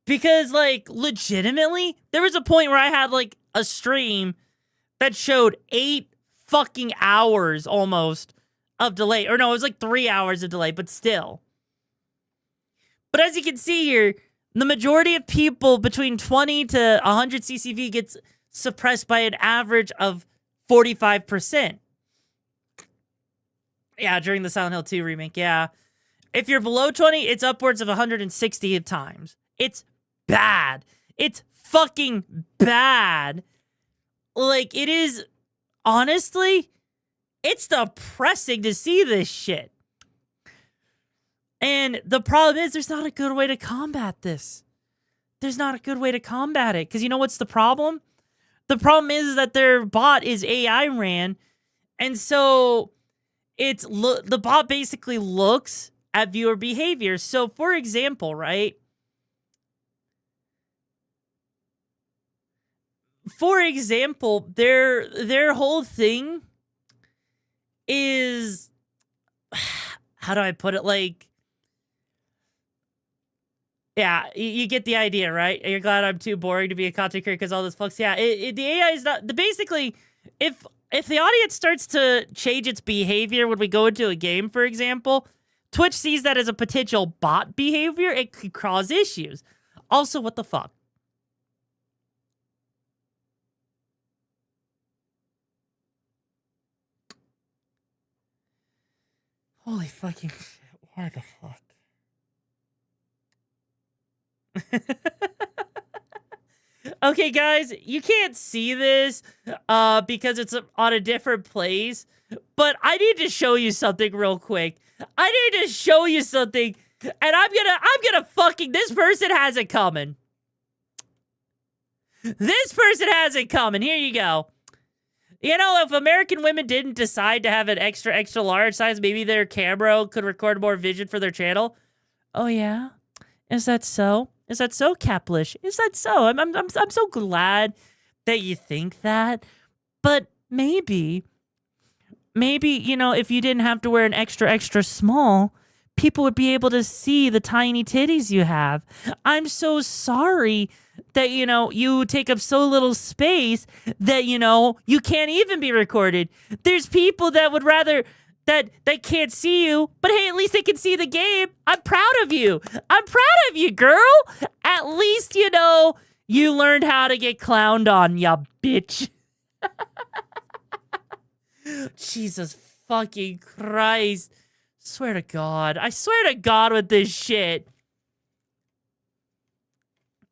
Because, like, legitimately, there was a point where I had, like, a stream that showed 8 fucking hours almost of delay. Or no, it was like 3 hours of delay, but still. But as you can see here, the majority of people between 20 to 100 CCV gets suppressed by an average of 45%. Yeah, during the Silent Hill 2 remake, yeah. If you're below 20, it's upwards of 160 at times. It's bad. It's fucking bad. Like, it is, honestly, it's depressing to see this shit. And the problem is there's not a good way to combat this. There's not a good way to combat it. Because you know what's the problem? The problem is that their bot is AI ran. And so the bot basically looks at viewer behavior. So, for example, right? For example, their whole thing is, how do I put it? Like, yeah, you get the idea, right? You're glad I'm too boring to be a content creator because all this fucks. Yeah, the AI is not, basically, if the audience starts to change its behavior when we go into a game, for example, Twitch sees that as a potential bot behavior. It could cause issues. Also, what the fuck? Holy fucking shit. Why the fuck? Okay, guys, you can't see this because it's on a different place, but I need to show you something real quick. I need to show you something, and I'm gonna fucking, this person has it coming. This person has it coming. Here you go. You know, if American women didn't decide to have an extra large size, maybe their camera could record more vision for their channel. Oh yeah? Is that so? Is that so, Caplish? Is that so? I'm so glad that you think that. But maybe, you know, if you didn't have to wear an extra small, people would be able to see the tiny titties you have. I'm so sorry that, you know, you take up so little space that, you know, you can't even be recorded. There's people that would rather that they can't see you, but hey, at least they can see the game. I'm proud of you. I'm proud of you, girl. At least, you know, you learned how to get clowned on, ya bitch. Jesus fucking Christ. Swear to God. I swear to God with this shit.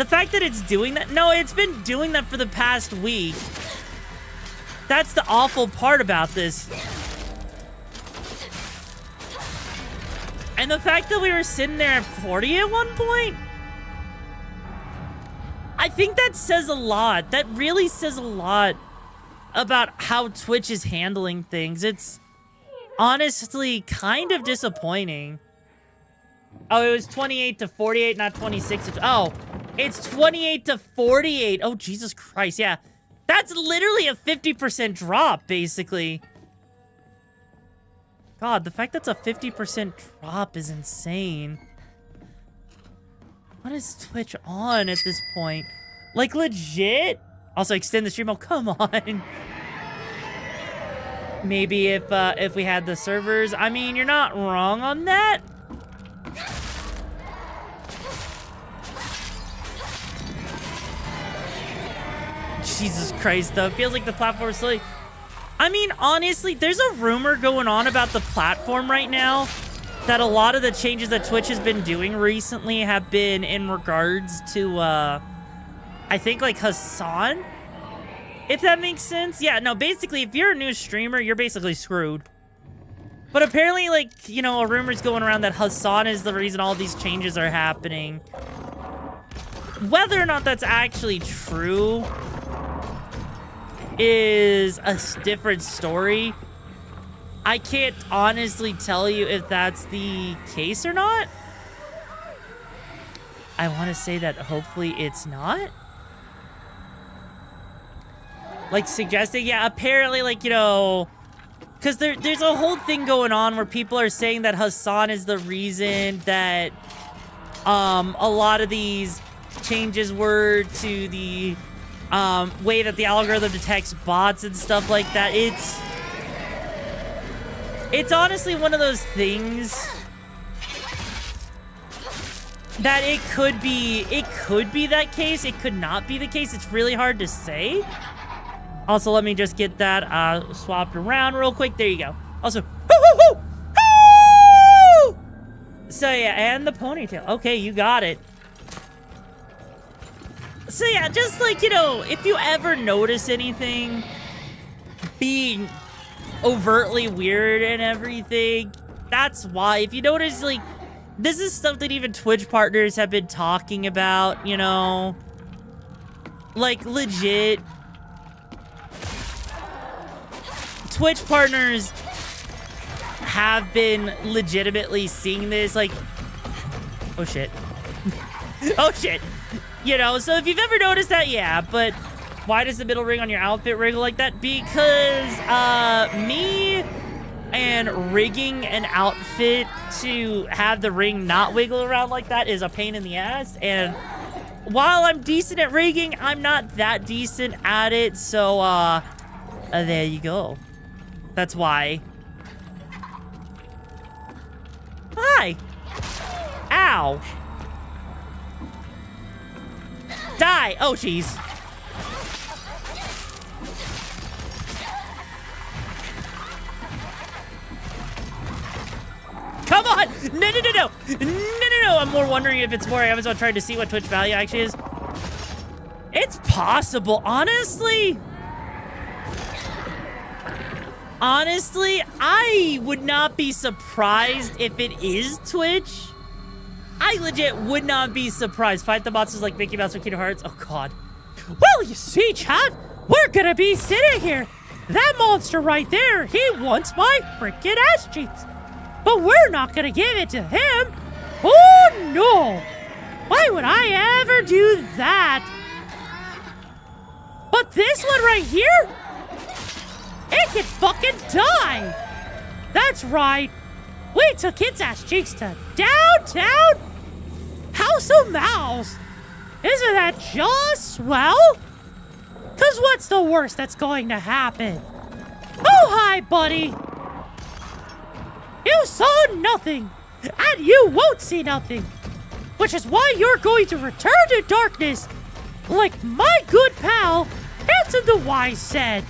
The fact that it's doing that, no, it's been doing that for the past week. That's the awful part about this. And the fact that we were sitting there at 40 at one point, I think that says a lot. That really says a lot about how Twitch is handling things. It's honestly kind of disappointing. Oh, it was 28 to 48, not 26 to... Oh, it's 28 to 48. Oh, Jesus Christ, yeah. That's literally a 50% drop, basically. God, the fact that's a 50% drop is insane. What is Twitch on at this point? Like, legit? Also, extend the stream. Oh, come on. Maybe if we had the servers. I mean, you're not wrong on that. Jesus Christ, though. It feels like the platform is slowly... I mean, honestly, there's a rumor going on about the platform right now that a lot of the changes that Twitch has been doing recently have been in regards to, I think, like, Hassan? If that makes sense? Yeah, no, basically, if you're a new streamer, you're basically screwed. But apparently, like, you know, a rumor's going around that Hassan is the reason all these changes are happening. Whether or not that's actually true is a different story. I can't honestly tell you if that's the case or not. I want to say that hopefully it's not. Like, suggesting, yeah, apparently, like, you know, because there's a whole thing going on where people are saying that Hassan is the reason that a lot of these changes were to the way that the algorithm detects bots and stuff like that. It's honestly one of those things that it could be that case. It could not be the case. It's really hard to say. Also, let me just get that swapped around real quick. There you go. Also, so yeah, and the ponytail. Okay, you got it. So yeah, just like, you know, if you ever notice anything being overtly weird and everything, that's why. If you notice, like, this is stuff that even Twitch partners have been talking about, you know, like, legit. Twitch partners have been legitimately seeing this, like, oh shit. Oh shit. You know, so if you've ever noticed that, yeah, but why does the middle ring on your outfit wriggle like that? Because, me and rigging an outfit to have the ring not wiggle around like that is a pain in the ass, and while I'm decent at rigging, I'm not that decent at it, so, there you go. That's why. Hi! Ow! Die! Oh, jeez. Come on! No, no, no, no! No, no, no! I'm more wondering if it's more Amazon trying to see what Twitch value actually is. It's possible, honestly. Honestly, I would not be surprised if it is Twitch. I legit would not be surprised. Fight the monsters like Mickey Mouse or Kingdom Hearts. Oh, God. Well, you see, Chad, we're gonna be sitting here. That monster right there, he wants my freaking ass cheeks. But we're not gonna give it to him. Oh, no. Why would I ever do that? But this one right here, it can fucking die. That's right. We took its ass cheeks to downtown House of Mouse. Isn't that just swell? Cause what's the worst that's going to happen? Oh, hi, buddy. You saw nothing, and you won't see nothing, which is why you're going to return to darkness, like my good pal, Handsome the Wise said.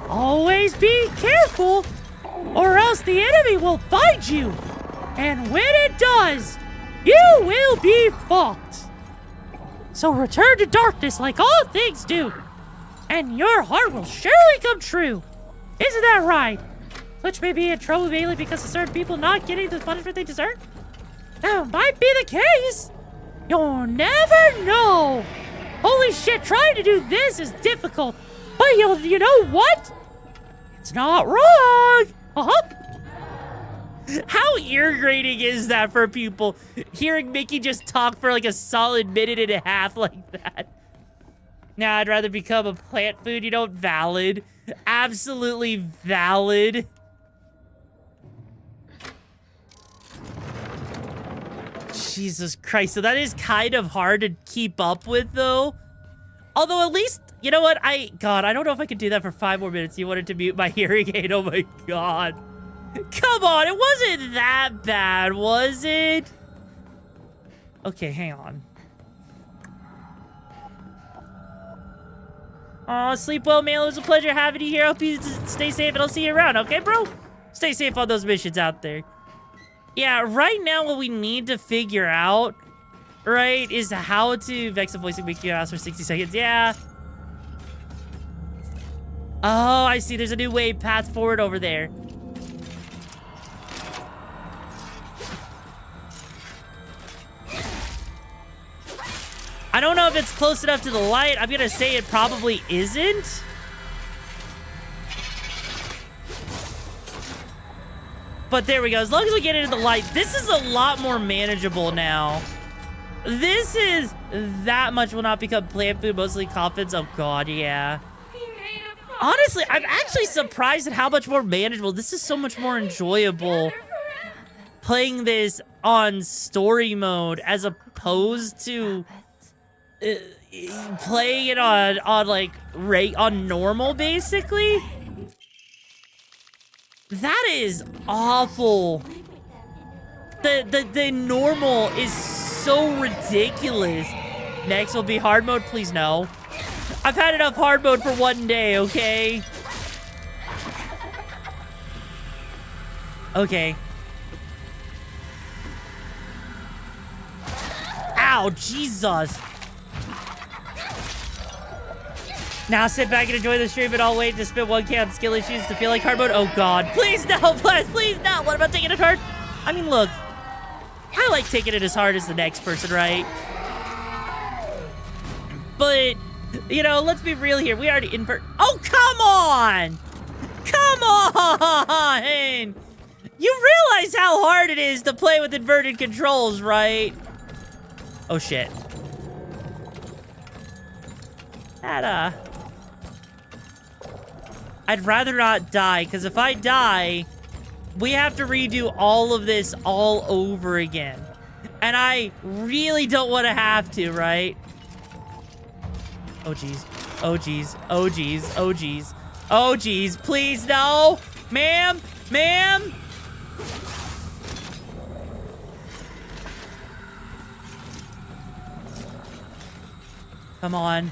Always be careful, or else the enemy will find you, and when it does, you will be fucked. So return to darkness like all things do, and your heart will surely come true. Isn't that right? Which may be in trouble mainly because of certain people not getting the punishment they deserve? That might be the case. You'll never know. Holy shit, trying to do this is difficult. But you know what? It's not wrong. How irritating is that for people? Hearing Mickey just talk for like a solid minute and a half like that. Nah, I'd rather become a plant food, you know, valid. Absolutely valid. Jesus Christ, so that is kind of hard to keep up with, though. Although at least, you know what? God, I don't know if I could do that for 5 more minutes. You wanted to mute my hearing aid? Oh my God. Come on, it wasn't that bad, was it? Okay, hang on. Aw, sleep well, man. It was a pleasure having you here. I hope you stay safe and I'll see you around, okay, bro? Stay safe on those missions out there. Yeah, right now what we need to figure out, right, is how to Vexa voicing Mickey Mouse for 60 seconds. Yeah. Oh, I see. There's a new way path forward over there. I don't know if it's close enough to the light. I'm gonna say it probably isn't. But there we go. As long as we get into the light, this is a lot more manageable now. This is that much will not become plant food, mostly coffins. Oh God, yeah. Honestly, I'm actually surprised at how much more manageable. This is so much more enjoyable playing this on story mode as opposed to playing it on like on normal, basically. That is awful. The normal is so ridiculous. Next will be hard mode. Please no. I've had enough hard mode for one day, okay? Okay. Ow, Jesus. Now sit back and enjoy the stream, and I'll wait to spit 1K on skill issues to feel like hard mode. Oh God, please no, please no. What about taking it hard? I mean, look, I like taking it as hard as the next person, right? But, you know, let's be real here. We already invert. Oh, come on! Come on! You realize how hard it is to play with inverted controls, right? Oh, shit. I'd rather not die, because if I die, we have to redo all of this all over again. And I really don't want to have to, right? Oh, jeez. Oh, jeez. Oh, jeez. Oh, jeez. Oh, jeez. Please, no. Ma'am. Ma'am. Come on.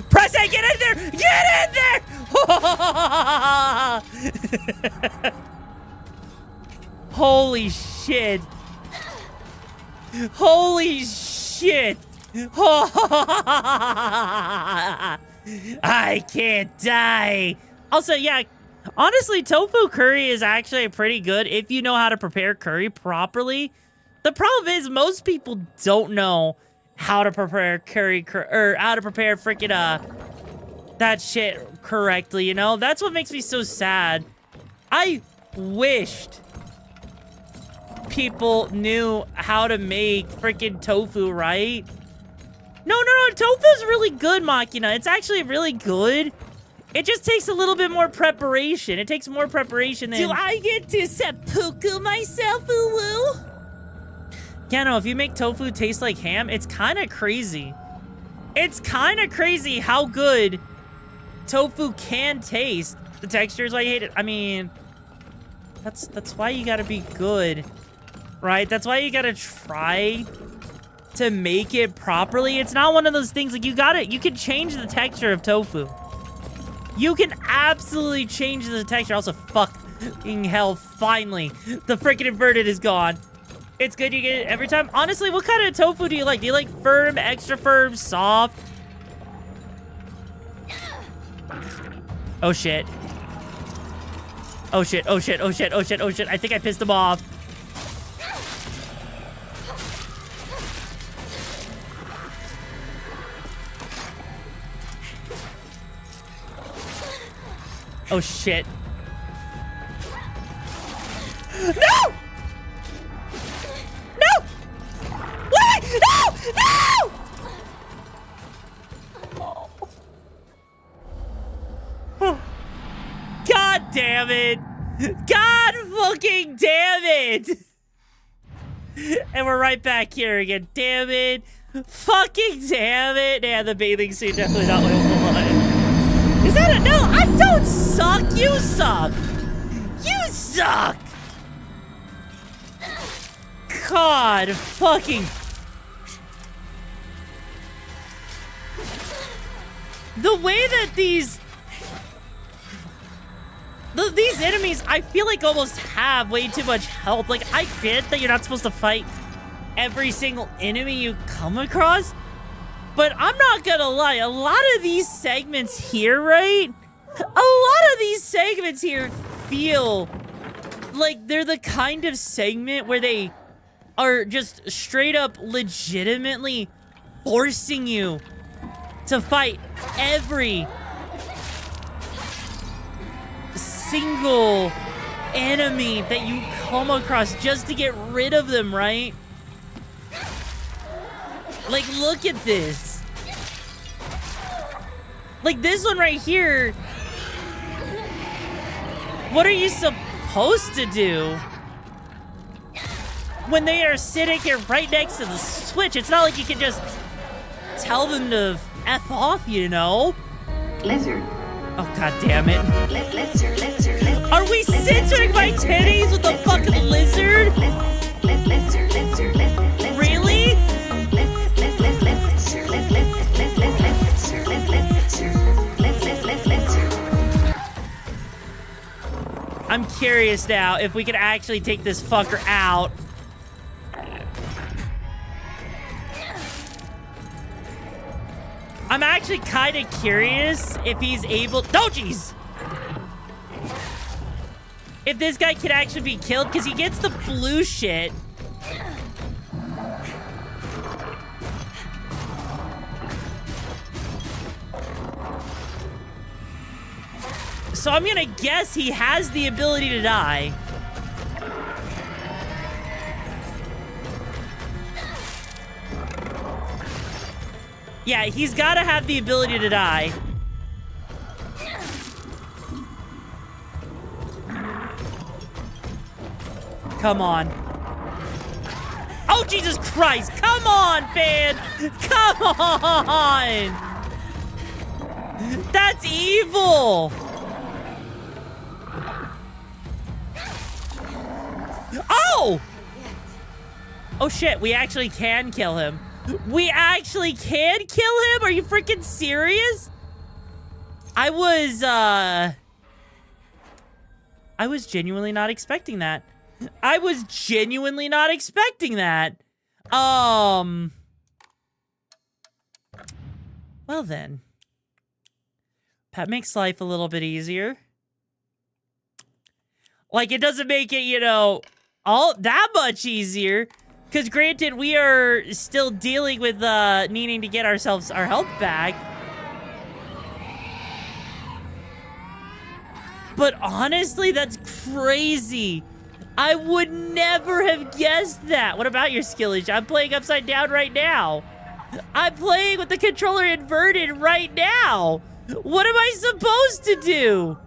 Press A, get in there! Get in there! Holy shit. Holy shit. I can't die. Also, yeah, honestly, tofu curry is actually pretty good if you know how to prepare curry properly. The problem is most people don't know how to prepare curry or how to prepare freaking that shit correctly, you know? That's what makes me so sad. I wished people knew how to make freaking tofu, right? No, tofu's really good, Machina. It's actually really good. It just takes a little bit more preparation. It takes more preparation than... Do I get to seppuku myself, Ulu? Yeah, no, if you make tofu taste like ham, it's kind of crazy. It's kind of crazy how good tofu can taste. The texture is why you hate it. I mean, that's why you gotta be good, right? That's why you gotta try to make it properly. It's not one of those things like you can change the texture of tofu. You can absolutely change the texture. Also, fucking hell, finally, the freaking inverted is gone. It's good you get it every time. Honestly, what kind of tofu do you like? Do you like firm, extra firm, soft? Oh shit. Oh shit, oh shit, oh shit, oh shit, oh shit. I think I pissed him off. Oh shit. No! No! Wait! No! No! Oh. God damn it! God fucking damn it! And we're right back here again. Damn it! Fucking damn it! Yeah, the bathing suit definitely not one. Is that a no? I don't suck. You suck. You suck. God fucking. The way that these enemies, I feel like almost have way too much health. Like, I get that you're not supposed to fight every single enemy you come across, but I'm not gonna lie, a lot of these segments here, right? A lot of these segments here feel like they're the kind of segment where they are just straight up legitimately forcing you to fight every single enemy that you come across just to get rid of them, right? Like, look at this. Like, this one right here. What are you supposed to do when they are sitting here right next to the switch? It's not like you can just tell them to F off, you know? Lizard. Oh, god damn it. Lizard. Are we censoring my titties with a fucking lizard? Really? I'm curious now if we can actually take this fucker out. I'm actually kind of curious if he's able... Oh, jeez! If this guy can actually be killed, because he gets the blue shit. So I'm gonna guess he has the ability to die. Yeah, he's gotta have the ability to die. Come on. Oh, Jesus Christ. Come on, fan. Come on. That's evil. Oh! Oh, shit. We actually can kill him. We actually can kill him? Are you freaking serious? I was genuinely not expecting that. I was genuinely not expecting that. Well then. That makes life a little bit easier. Like, it doesn't make it, you know, all that much easier. Because granted, we are still dealing with needing to get ourselves our health back. But honestly, that's crazy. I would never have guessed that. What about your skillage? I'm playing upside down right now. I'm playing with the controller inverted right now. What am I supposed to do?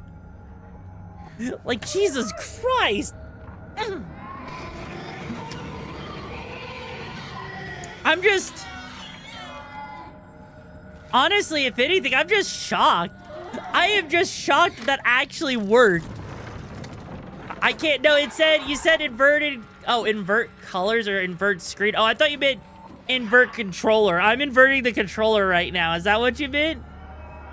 Like, Jesus Christ. I'm just... Honestly, if anything, I'm just shocked. I am just shocked that actually worked. I can't... No, it said... You said inverted... Oh, invert colors or invert screen. Oh, I thought you meant invert controller. I'm inverting the controller right now. Is that what you meant?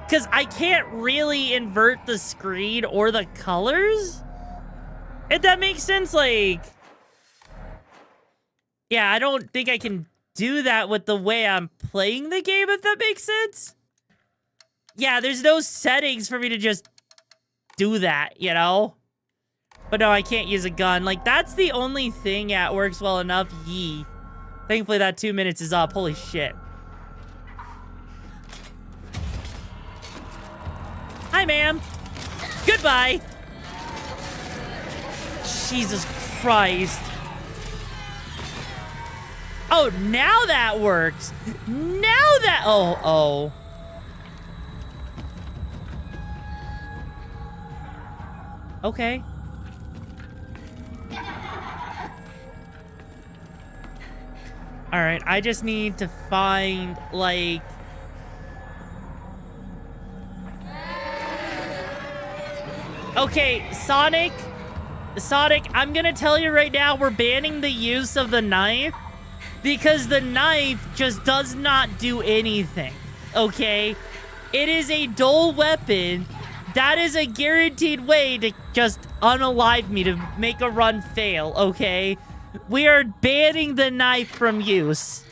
Because I can't really invert the screen or the colors? If that makes sense, like... Yeah, I don't think I can do that with the way I'm playing the game, if that makes sense. Yeah, there's no settings for me to just do that, you know? But no, I can't use a gun. Like, that's the only thing, yeah, it works well enough. Yee. Thankfully, that 2 minutes is up. Holy shit. Hi, ma'am. Goodbye. Jesus Christ. Oh, now that works. Now that... Oh. Okay. Alright, I just need to find, like... Okay, Sonic, I'm gonna tell you right now, we're banning the use of the knife because the knife just does not do anything, okay? It is a dull weapon. That is a guaranteed way to just unalive me, to make a run fail, okay? We are banning the knife from use,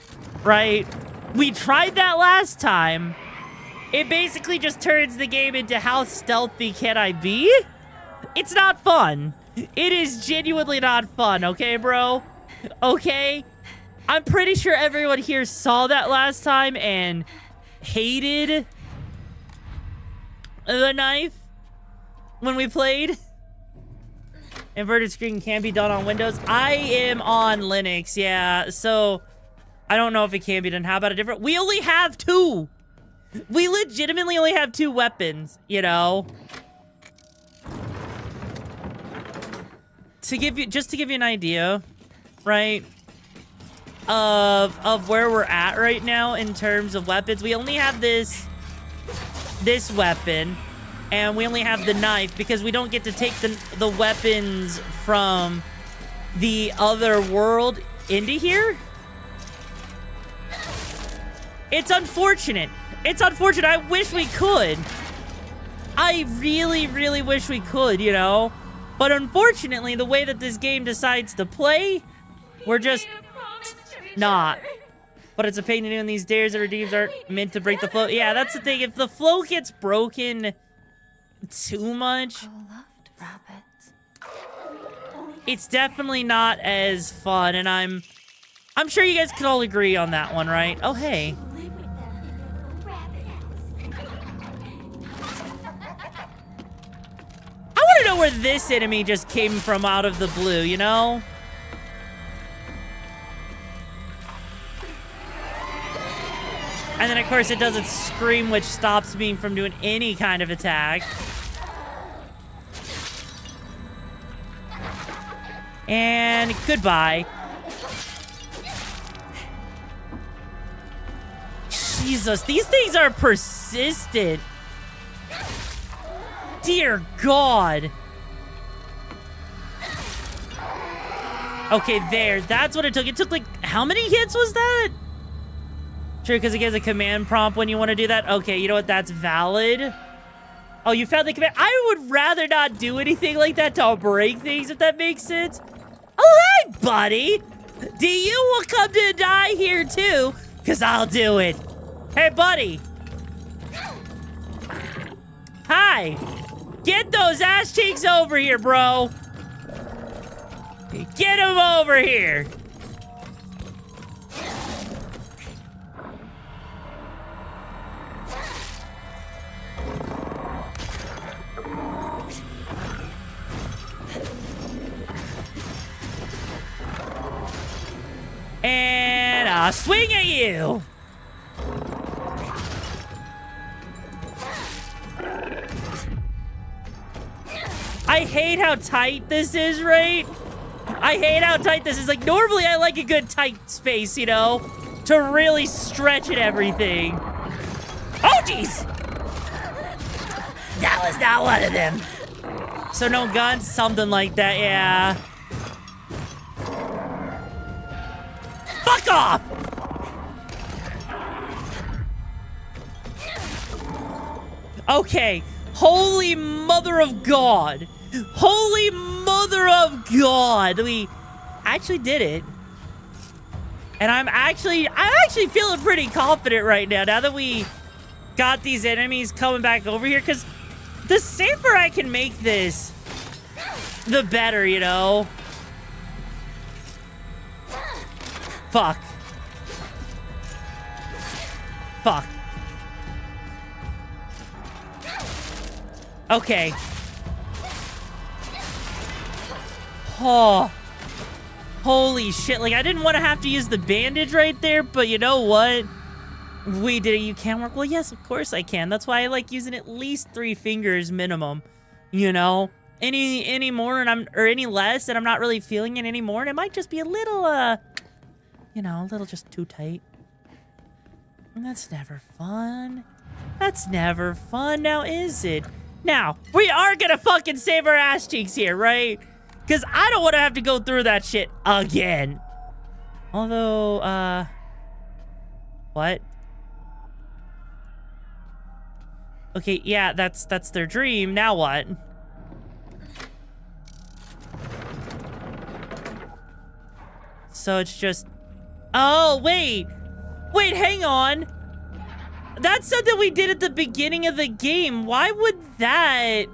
right? We tried that last time. It basically just turns the game into how stealthy can I be? It's not fun. It is genuinely not fun, okay, bro? Okay? I'm pretty sure everyone here saw that last time and hated the knife when we played. Inverted screen can be done on Windows. I am on Linux, yeah, so I don't know if it can be done. How about a different... We only have 2. We legitimately only have 2 weapons, you know? Just to give you an idea, right, of where we're at right now in terms of weapons. We only have this weapon, and we only have the knife because we don't get to take the weapons from the other world into here. It's unfortunate. It's unfortunate. I wish we could. I really, really wish we could, you know? But unfortunately, the way that this game decides to play, we're just not. But it's a pain to do, and these dares that redeems aren't meant to break the flow. Yeah, that's the thing. If the flow gets broken too much, it's definitely not as fun. And I'm sure you guys can all agree on that one, right? Oh, hey. I want to know where this enemy just came from out of the blue, you know? And then, of course, it does its scream, which stops me from doing any kind of attack. And goodbye. Jesus, these things are persistent. Dear God. Okay, there. That's what it took. It took, like, how many hits was that? True, because it gives a command prompt when you want to do that. Okay, you know what? That's valid. Oh, you found the command. I would rather not do anything like that to break things, if that makes sense. Oh, hey, buddy. Do you come to die here, too? Because I'll do it. Hey, buddy. Hi. Get those ass cheeks over here, bro. Get them over here. And I'll swing at you. I hate how tight this is, right? I hate how tight this is. Like, normally I like a good tight space, you know? To really stretch and everything. Oh, jeez! That was not one of them. So no guns? Something like that, yeah. Fuck off! Okay. Holy mother of God. Holy mother of God. We actually did it. And I'm actually feeling pretty confident right now that we got these enemies coming back over here, because the safer I can make this, the better, you know? Fuck. Fuck. Okay. Oh. Holy shit. Like, I didn't want to have to use the bandage right there, but you know what? We did it. You can work? Well, yes, of course I can. That's why I like using at least 3 fingers minimum. You know? Any more and or any less and I'm not really feeling it anymore, and it might just be a little, you know, a little just too tight. And that's never fun. That's never fun, now is it? Now, we are gonna fucking save our ass cheeks here, right? Because I don't want to have to go through that shit again. Although, what? Okay, yeah, that's their dream. Now what? So it's just... Oh, wait. Wait, hang on. That's something we did at the beginning of the game. Why would that...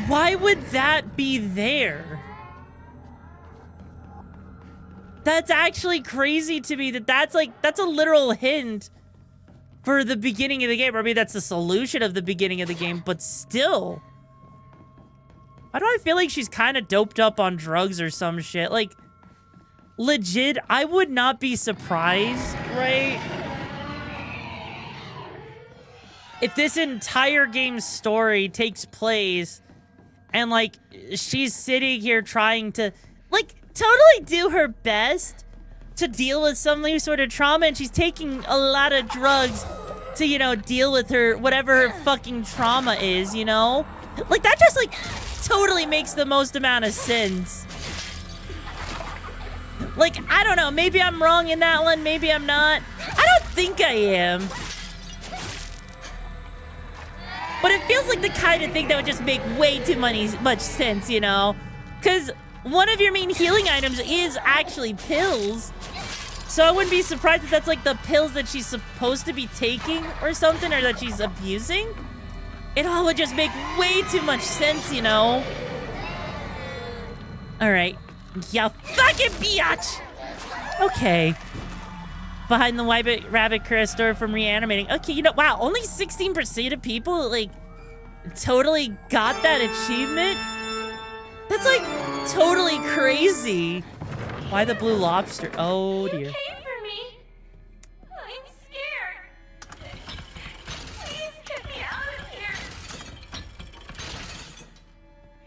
Why would that be there? That's actually crazy to me that's a literal hint for the beginning of the game. Or maybe that's the solution of the beginning of the game, but still. Why do I feel like she's kind of doped up on drugs or some shit? Like, legit, I would not be surprised, right? If this entire game's story takes place and, like, she's sitting here trying to, like, totally do her best to deal with some sort of trauma, and she's taking a lot of drugs to, you know, deal with her, whatever her fucking trauma is, you know? Like, that just, like, totally makes the most amount of sense. Like, I don't know, maybe I'm wrong in that one, maybe I'm not. I don't think I am. But it feels like the kind of thing that would just make way too much sense, you know? Because one of your main healing items is actually pills. So I wouldn't be surprised if that's like the pills that she's supposed to be taking or something, or that she's abusing. It all would just make way too much sense, you know? Alright. Yeah, fucking biatch! Okay. Behind the White Rabbit Crest store from reanimating. Okay, you know, wow, only 16% of people, like, totally got that achievement? That's, like, totally crazy. Why the blue lobster? Oh, dear. You came for me. I'm scared. Please get me out of here.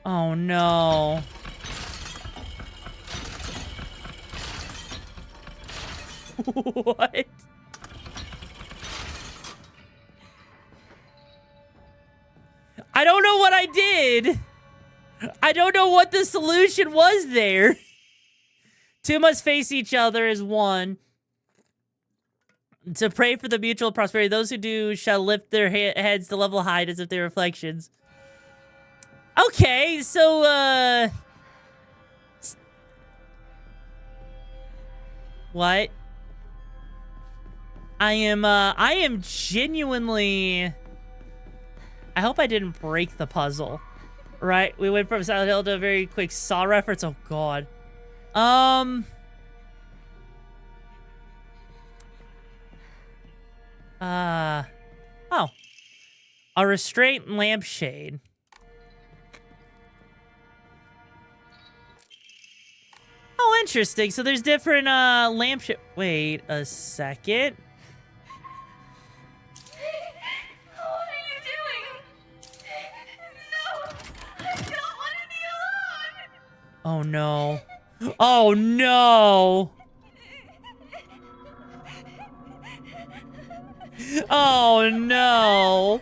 Oh, no. What? I don't know what I did. I don't know what the solution was there. Two must face each other as one to pray for the mutual prosperity. Those who do shall lift their heads to level height as if they're reflections. Okay, so, what? I am genuinely... I hope I didn't break the puzzle. Right? We went from Silent Hill to a very quick Saw reference. Oh, God. Oh. A restraint lampshade. Oh, interesting. So there's different, lampshade. Wait a second. What are you doing? No, I don't want to be alone. Oh, no. Oh, no. Oh, no.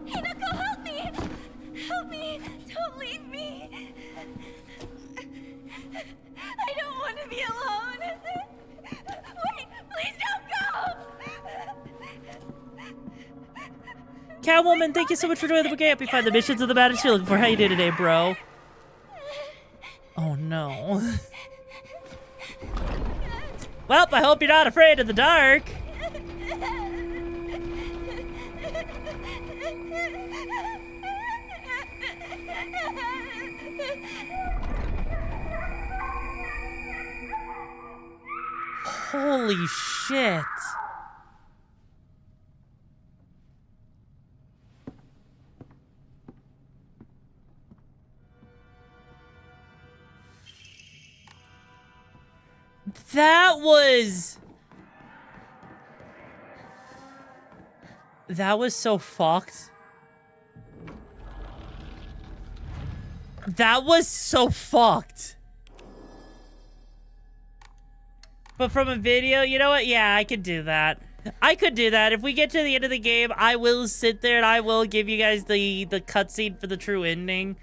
Hinako, help me! Help me! Don't leave me! I don't want to be alone! Wait! Please don't go! Catwoman, thank you so much for joining the book app. We find the missions of the baddest you're looking for. How you doing today, bro? Oh no. Well, I hope you're not afraid of the dark. Holy shit. That was so fucked. That was so fucked. But from a video, you know what? Yeah, I could do that. I could do that. If we get to the end of the game, I will sit there and I will give you guys the cutscene for the true ending.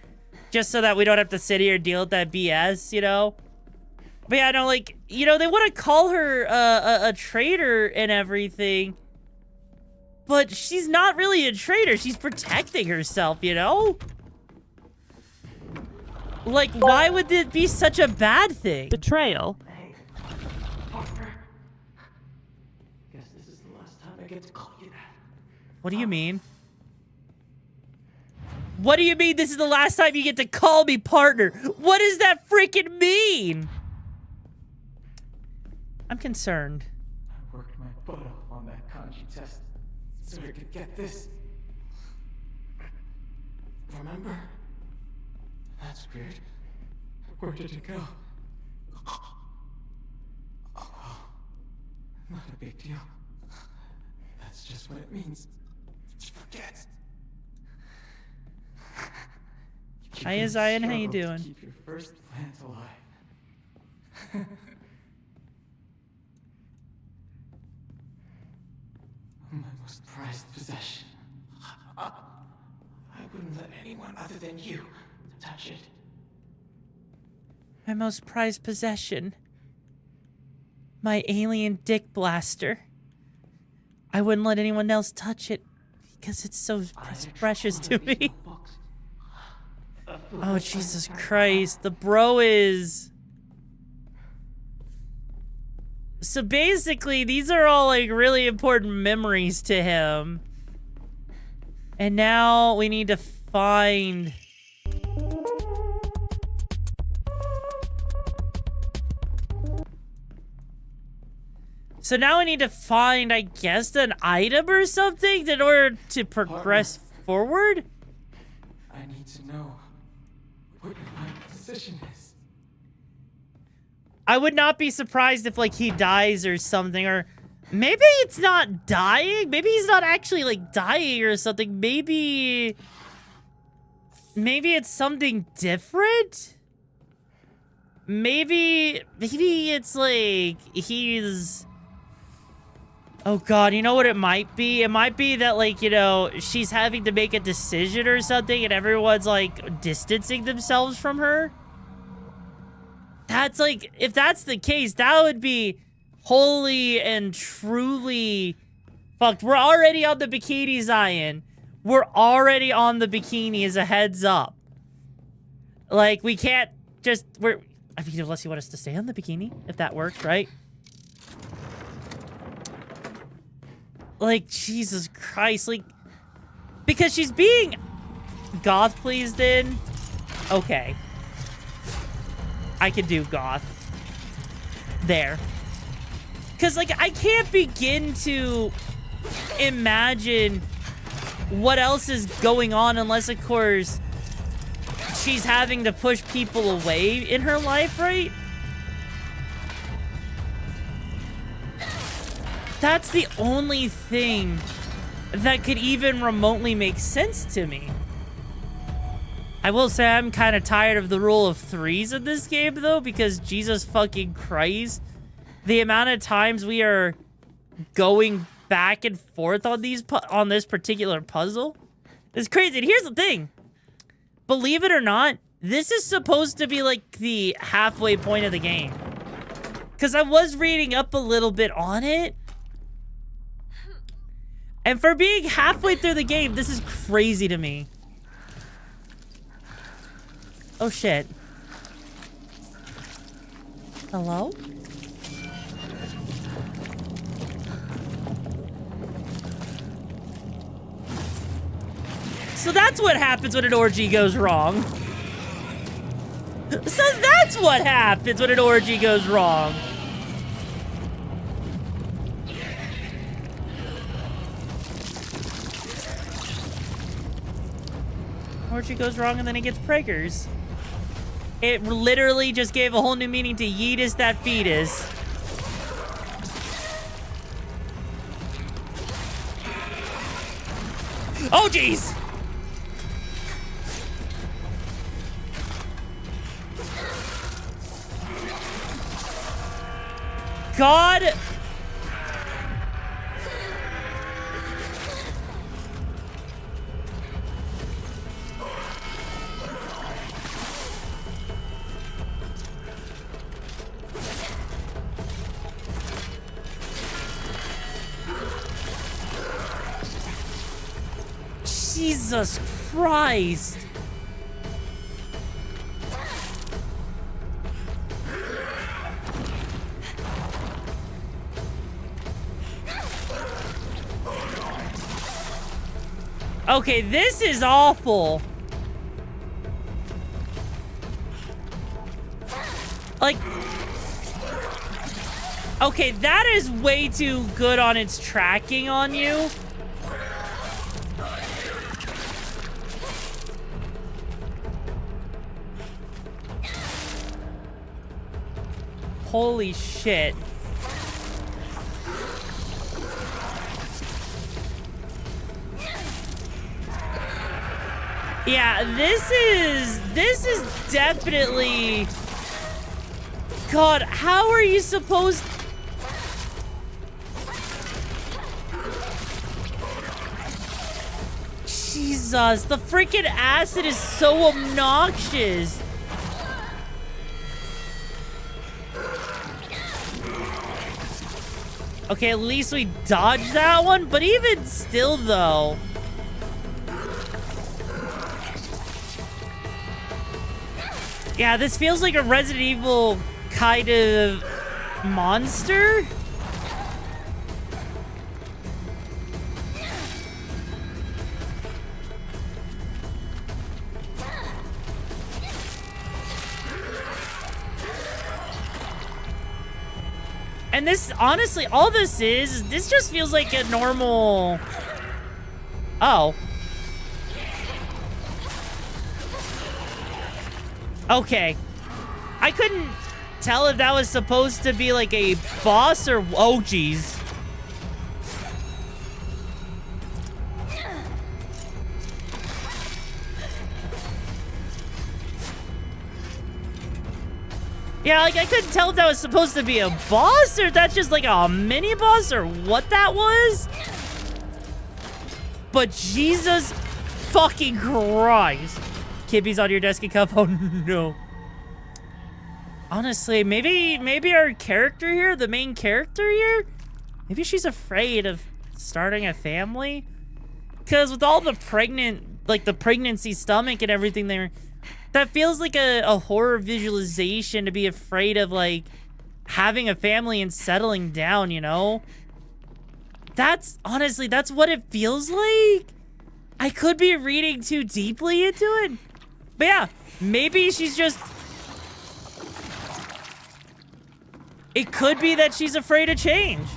Just so that we don't have to sit here and deal with that BS, you know? But yeah, no, like, you know, they want to call her a traitor and everything. But she's not really a traitor. She's protecting herself, you know? Like, why would it be such a bad thing? Betrayal. Hey, partner. Guess this is the last time I get to call you that. What do you mean? What do you mean this is the last time you get to call me partner? What does that freaking mean? I'm concerned. I worked my butt off on that kanji test so I could get this. Remember? That's weird. Where did it go? Oh, well, not a big deal. That's just what it means to forget. Hi, Zion. How you Struggle to doing? keep your first plant alive. My most prized possession. I wouldn't let anyone other than you touch it. My most prized possession. My alien dick blaster. I wouldn't let anyone else touch it because it's so precious to me. Oh, Jesus Christ. The bro is... So basically, these are all like really important memories to him. And now we need to find... So now we need to find, I guess, an item or something in order to progress forward? I need to know what my position is. I would not be surprised if, like, he dies or something, or maybe it's not dying. Maybe he's not actually, like, dying or something. Maybe it's something different? Maybe it's, like, he's... Oh, God, you know what it might be? It might be that, like, you know, she's having to make a decision or something, and everyone's, like, distancing themselves from her. That's like, if that's the case, that would be holy and truly fucked. We're already on the bikini, Zion. We're already on the bikini as a heads up. Like, we can't just, I mean, unless you want us to stay on the bikini, if that works, right? Like, Jesus Christ, like, because she's being goth pleased in. Okay. I can do goth. There. Because, like, I can't begin to imagine what else is going on unless, of course, she's having to push people away in her life, right? That's the only thing that could even remotely make sense to me. I will say I'm kind of tired of the rule of threes in this game, though, because Jesus fucking Christ, the amount of times we are going back and forth on this particular puzzle is crazy. And here's the thing. Believe it or not, this is supposed to be like the halfway point of the game. Because I was reading up a little bit on it. And for being halfway through the game, this is crazy to me. Oh, shit. Hello? So that's what happens when an orgy goes wrong. So that's what happens when an orgy goes wrong. Orgy goes wrong and then he gets preggers. It literally just gave a whole new meaning to yeetus that fetus. Oh, jeez! God! Jesus Christ! Okay, this is awful. Like, okay, that is way too good on its tracking on you. Holy shit. Yeah, this is definitely... God, how are you supposed... Jesus, the freaking acid is so obnoxious. Okay, at least we dodged that one, but even still, though... Yeah, this feels like a Resident Evil kind of monster. And this, honestly, all this this just feels like a normal... Oh. Okay. I couldn't tell if that was supposed to be like a boss or... Oh, jeez. Yeah, like, I couldn't tell if that was supposed to be a boss or if that's just like a mini boss or what that was. But Jesus fucking Christ. Kibby's on your desk and cup. Oh no. Honestly, maybe our character here, the main character here, maybe she's afraid of starting a family. Because with all the the pregnancy stomach and everything there, that feels like a horror visualization to be afraid of, like, having a family and settling down, you know? Honestly, that's what it feels like. I could be reading too deeply into it. But yeah, maybe she's just... It could be that she's afraid of change.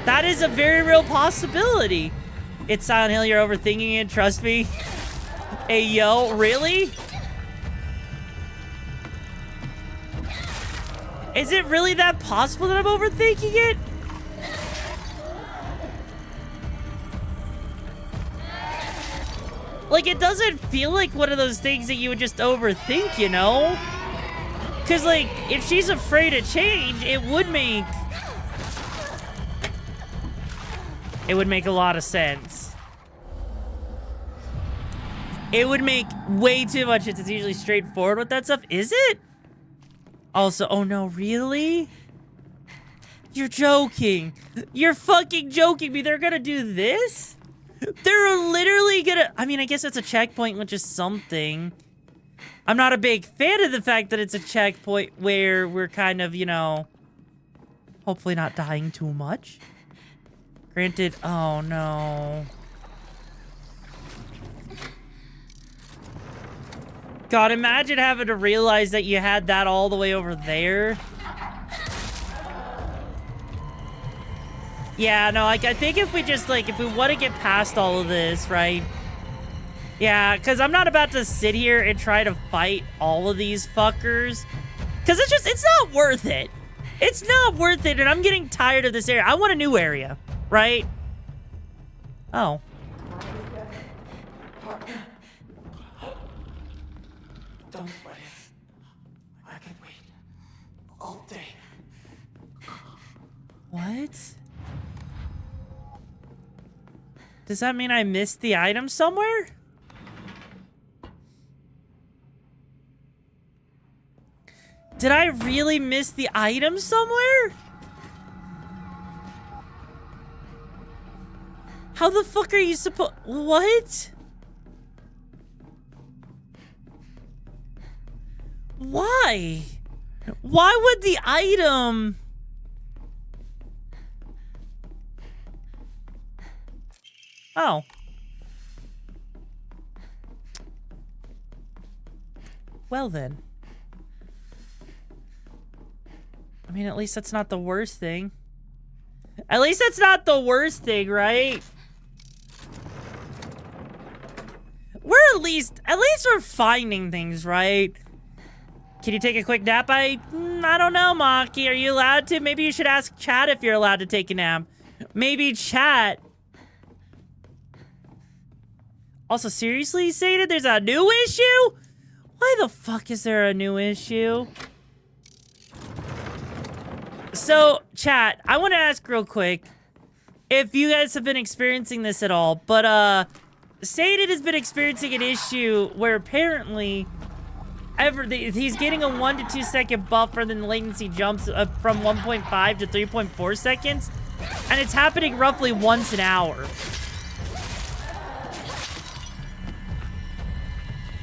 That is a very real possibility. It's Silent Hill, you're overthinking it, trust me. Hey, yo, really? Is it really that possible that I'm overthinking it? Like, it doesn't feel like one of those things that you would just overthink, you know? Because, like, if she's afraid of change, it would make a lot of sense. It would make way too much sense. It's usually straightforward with that stuff. Is it? Also, oh no, really? You're joking. You're fucking joking me. They're gonna do this? They're literally gonna... I mean, I guess it's a checkpoint, which is something. I'm not a big fan of the fact that it's a checkpoint where we're kind of, you know, hopefully not dying too much. Granted, oh no. God, imagine having to realize that you had that all the way over there. Yeah, no, like, I think if we just, like, if we want to get past all of this, right? Yeah, because I'm not about to sit here and try to fight all of these fuckers. Because it's just, it's not worth it. It's not worth it, and I'm getting tired of this area. I want a new area, right? Oh. Don't worry. I can wait all day. What? Does that mean I missed the item somewhere? Did I really miss the item somewhere? How the fuck are you supposed... What? Why? Why would the item... Oh. Well then. I mean, at least that's not the worst thing. At least that's not the worst thing, right? We're at least we're finding things, right? Can you take a quick nap? I don't know, Maki. Are you allowed to? Maybe you should ask chat if you're allowed to take a nap. Maybe chat. Also, seriously, Sadie, there's a new issue? Why the fuck is there a new issue? So, chat, I want to ask real quick if you guys have been experiencing this at all, but, Sadie has been experiencing an issue where apparently he's getting a 1 to 2 second buffer, then the latency jumps from 1.5 to 3.4 seconds, and it's happening roughly once an hour.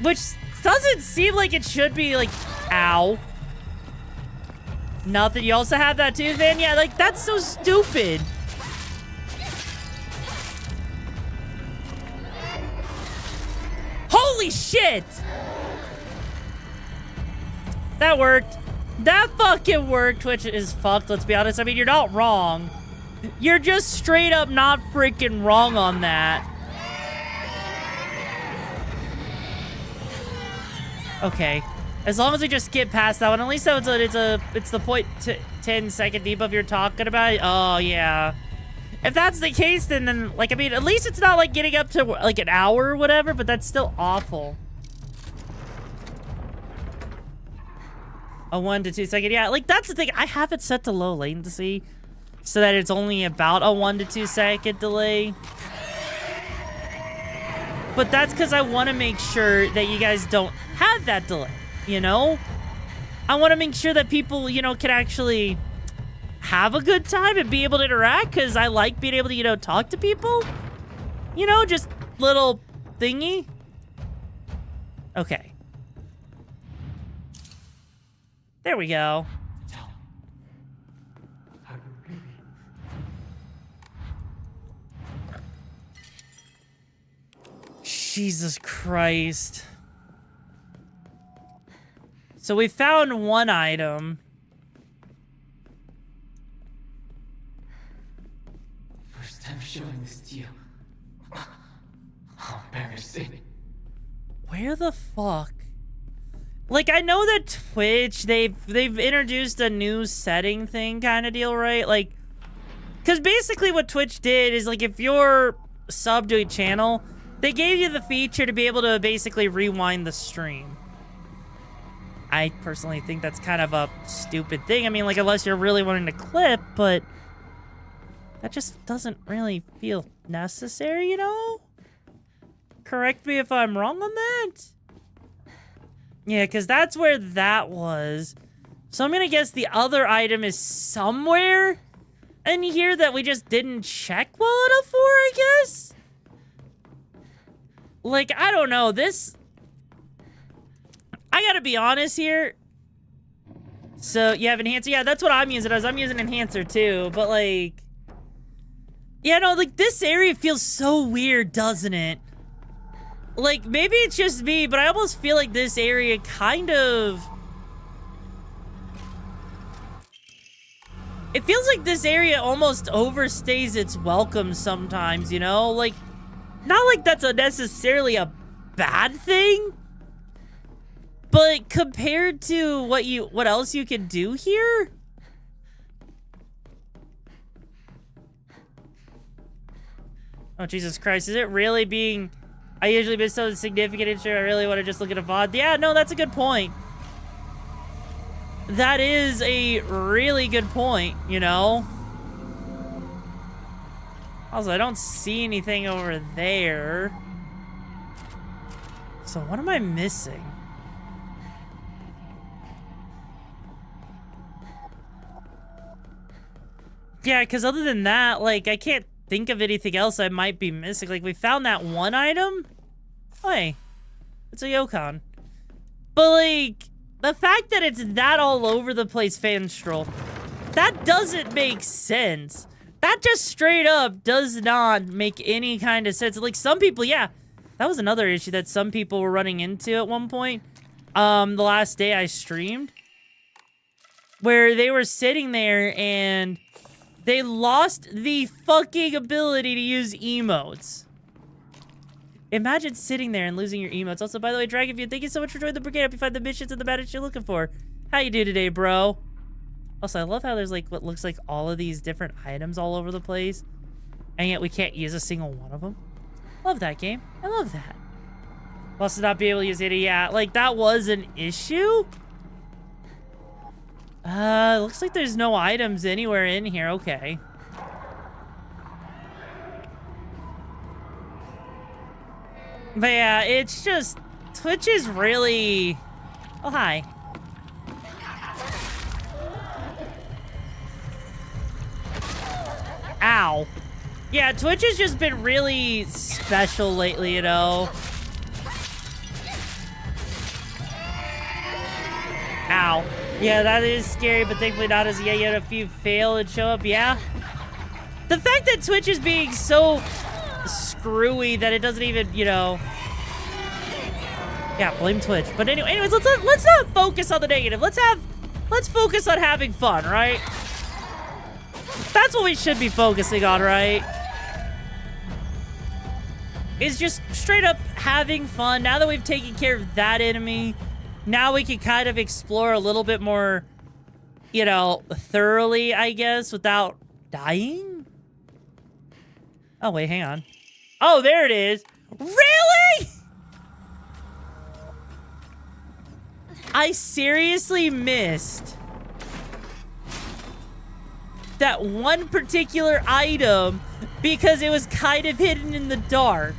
Which doesn't seem like it should be, like, ow. Nothing. You also have that too, Van? Yeah, like, that's so stupid. Holy shit! That worked. That fucking worked, which is fucked, let's be honest. I mean, you're not wrong. You're just straight up not freaking wrong on that. Okay. As long as we just skip past that one, at least that was it's the 0.10 second debuff you're talking about. Oh, yeah. If that's the case, then, like, I mean, at least it's not, like, getting up to, like, an hour or whatever, but that's still awful. A 1 to 2 second. Yeah, like, that's the thing. I have it set to low latency so that it's only about a 1 to 2 second delay. But that's because I want to make sure that you guys don't have that delay, you know? I want to make sure that people, you know, can actually have a good time and be able to interact, because I like being able to, you know, talk to people. You know, just little thingy. Okay. There we go. Jesus Christ. So we found one item. First time showing this to you. How embarrassing. Where the fuck? Like, I know that Twitch, they've introduced a new setting thing kind of deal, right? Like, because basically what Twitch did is, like, if you're sub to a channel, they gave you the feature to be able to basically rewind the stream. I personally think that's kind of a stupid thing. I mean, like, unless you're really wanting to clip, but that just doesn't really feel necessary, you know? Correct me if I'm wrong on that. Yeah, because that's where that was. So I'm going to guess the other item is somewhere in here that we just didn't check well enough for, I guess? Like, I don't know. This... I gotta be honest here. So, you have Enhancer? Yeah, that's what I'm using. I'm using Enhancer, too. But, like... Yeah, no, like, this area feels so weird, doesn't it? Like, maybe it's just me, but I almost feel like this area kind of... It feels like this area almost overstays its welcome sometimes, you know? Like, not like that's necessarily a bad thing. But compared to what else you can do here? Oh, Jesus Christ. Is it really being... I usually miss so significant and sure I really want to just look at a VOD. Yeah, no, that's a good point. That is a really good point, you know? Also, I don't see anything over there. So what am I missing? Yeah, because other than that, like, I can't think of anything else I might be missing. Like, we found that one item. Oh, hey, it's a Yokon. But, like, the fact that it's that all over the place fan stroll, that doesn't make sense. That just straight up does not make any kind of sense. Like, some people, yeah, that was another issue that some people were running into at one point. The last day I streamed, where they were sitting there and they lost the fucking ability to use emotes. Imagine sitting there and losing your emotes. Also, by the way, Dragonview, thank you so much for joining the brigade. Hope you find the missions and the baddest you're looking for. How you do today, bro? Also, I love how there's like what looks like all of these different items all over the place, and yet we can't use a single one of them. Love that game. I love that. Also, not be able to use it. Yeah, like that was an issue. Looks like there's no items anywhere in here. Okay. But yeah, it's just... Twitch is really... Oh, hi. Ow. Yeah, Twitch has just been really special lately, you know? Ow. Yeah, that is scary, but thankfully not as yet. Yet a few fail and show up, yeah? The fact that Twitch is being so screwy that it doesn't even, you know... Yeah, blame Twitch. But anyways, let's not focus on the negative. Let's focus on having fun, right? That's what we should be focusing on, right? Is just straight up having fun. Now that we've taken care of that enemy, now we can kind of explore a little bit more, you know, thoroughly, I guess, without dying. Oh, wait, hang on. Oh, there it is. Really? I seriously missed that one particular item because it was kind of hidden in the dark.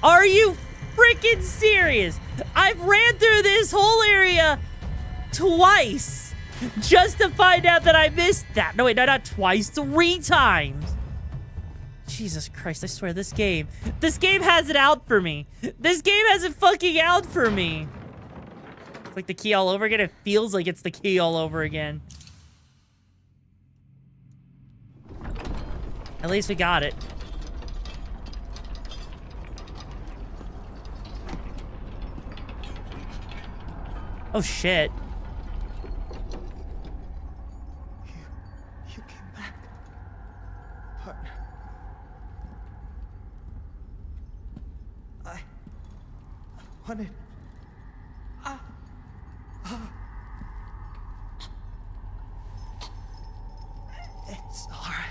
Are you freaking serious? I've ran through this whole area twice just to find out that I missed that. No, wait, no, not twice, 3 times. Jesus Christ, I swear, this game has it out for me. This game has it fucking out for me. It's like the key all over again. It feels like it's the key all over again. At least we got it. Oh, shit. You came back, partner. I wanted... It's all right.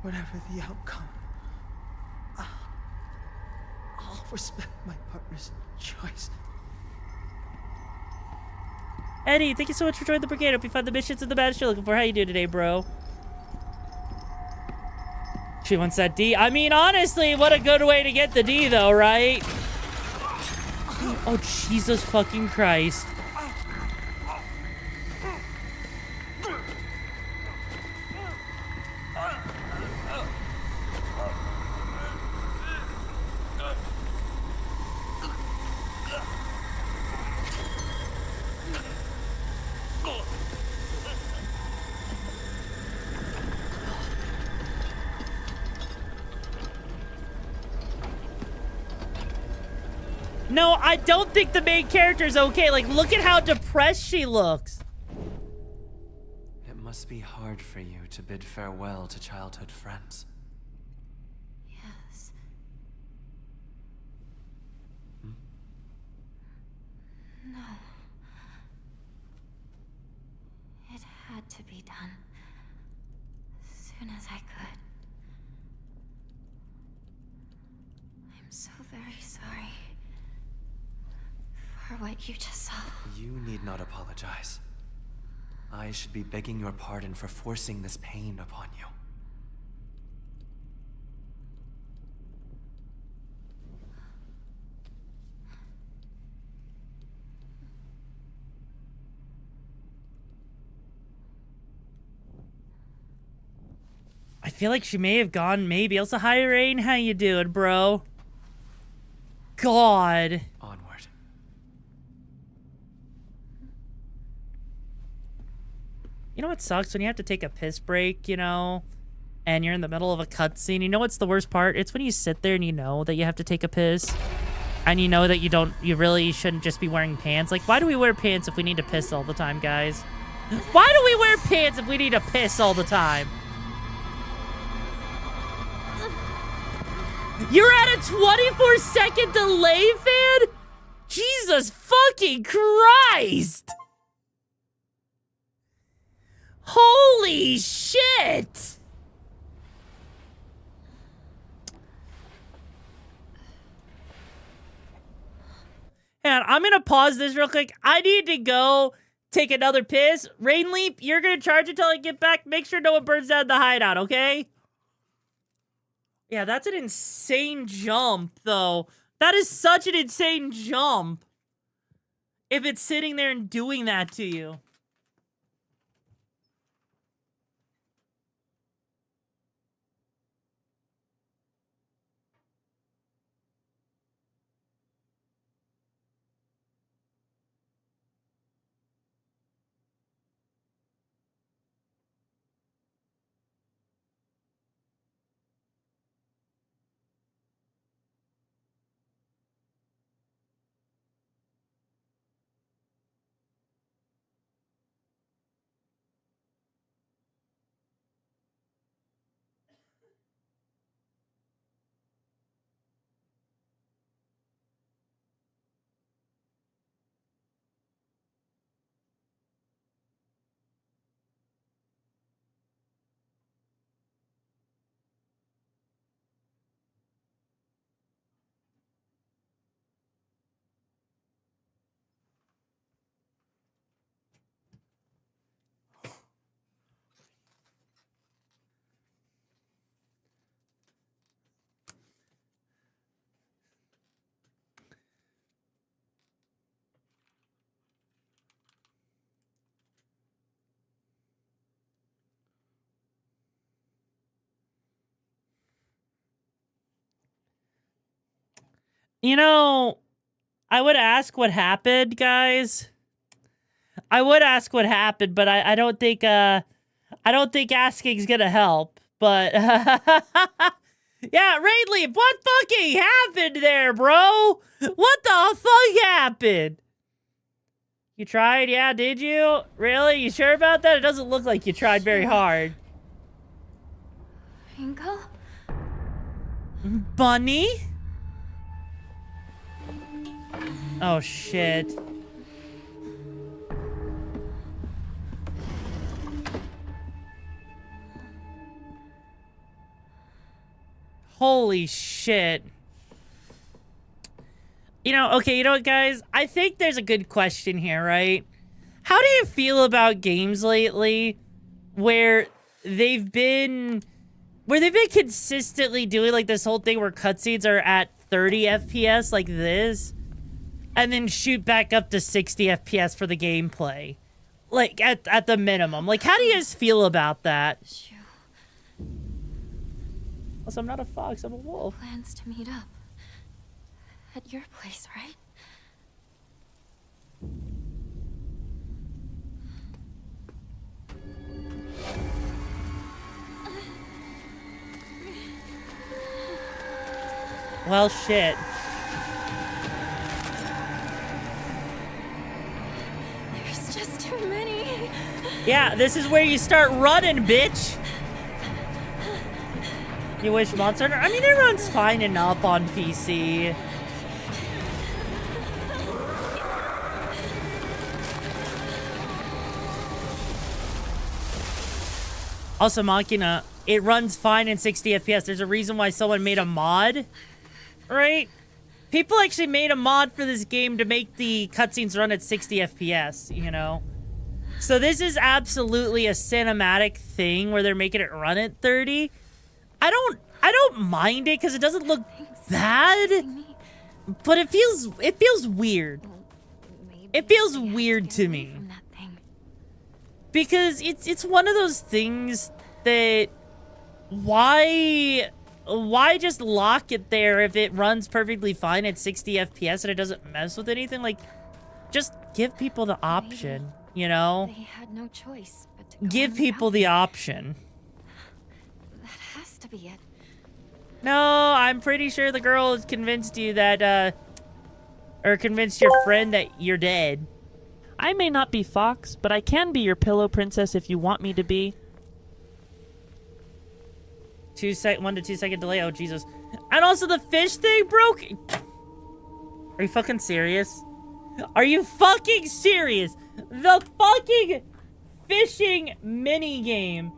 Whatever the outcome, I'll respect my partner's choice. Eddie, thank you so much for joining the brigade. Hope you find the missions and the baddest you're looking for. How you doing today, bro? She wants that D. I mean, honestly, what a good way to get the D, though, right? Oh, Jesus fucking Christ. No, I don't think the main character's okay. Like, look at how depressed she looks. It must be hard for you to bid farewell to childhood friends. Yes. No. It had to be done. As soon as I could. I'm so very sorry for what you just saw. You need not apologize. I should be begging your pardon for forcing this pain upon you. I feel like she may have gone maybe. Also, hi, Rain. How you doing, bro? God. Onward. You know what sucks? When you have to take a piss break, you know, and you're in the middle of a cutscene. You know what's the worst part? It's when you sit there and you know that you have to take a piss. And you know that you really shouldn't just be wearing pants. Like, why do we wear pants if we need to piss all the time, guys? Why do we wear pants if we need to piss all the time? You're at a 24-second delay, fan? Jesus fucking Christ! Holy shit! And I'm gonna pause this real quick. I need to go take another piss. Rainleaf, you're gonna charge until I get back. Make sure no one burns down the hideout, okay? Yeah, that's an insane jump, though. That is such an insane jump. If it's sitting there and doing that to you. You know, I would ask what happened, guys. I would ask what happened, but I don't think asking's gonna help. But yeah, Raidleaf, what fucking happened there, bro? What the fuck happened? You tried? Yeah, did you? Really? You sure about that? It doesn't look like you tried very hard. Ringo? Bunny? Oh, shit. Holy shit. You know, okay, you know what, guys? I think there's a good question here, right? How do you feel about games lately where they've been consistently doing like this whole thing where cutscenes are at 30 FPS like this and then shoot back up to 60 FPS for the gameplay? Like, at the minimum. Like, how do you guys feel about that? Also, I'm not a fox, I'm a wolf. Plans to meet up at your place, right? Well, shit. Yeah, this is where you start running, bitch. You wish Monster Hunter? I mean, it runs fine enough on PC. Also, Machina, it runs fine in 60 FPS. There's a reason why someone made a mod, right? People actually made a mod for this game to make the cutscenes run at 60 FPS, you know? So this is absolutely a cinematic thing where they're making it run at 30. I don't mind it because it doesn't look bad, but it feels weird. It feels weird to me. Because it's one of those things that why just lock it there if it runs perfectly fine at 60 FPS and it doesn't mess with anything? Like, just give people the option, you know? They had no choice but to go Give people the option. That has to be it. No, I'm pretty sure the girl has convinced you that, or convinced your friend that you're dead. I may not be Fox, but I can be your pillow princess if you want me to be. 1 to 2 second delay. Oh, Jesus. And also the fish thing broke. Are you fucking serious? Are you fucking serious? The fucking fishing minigame.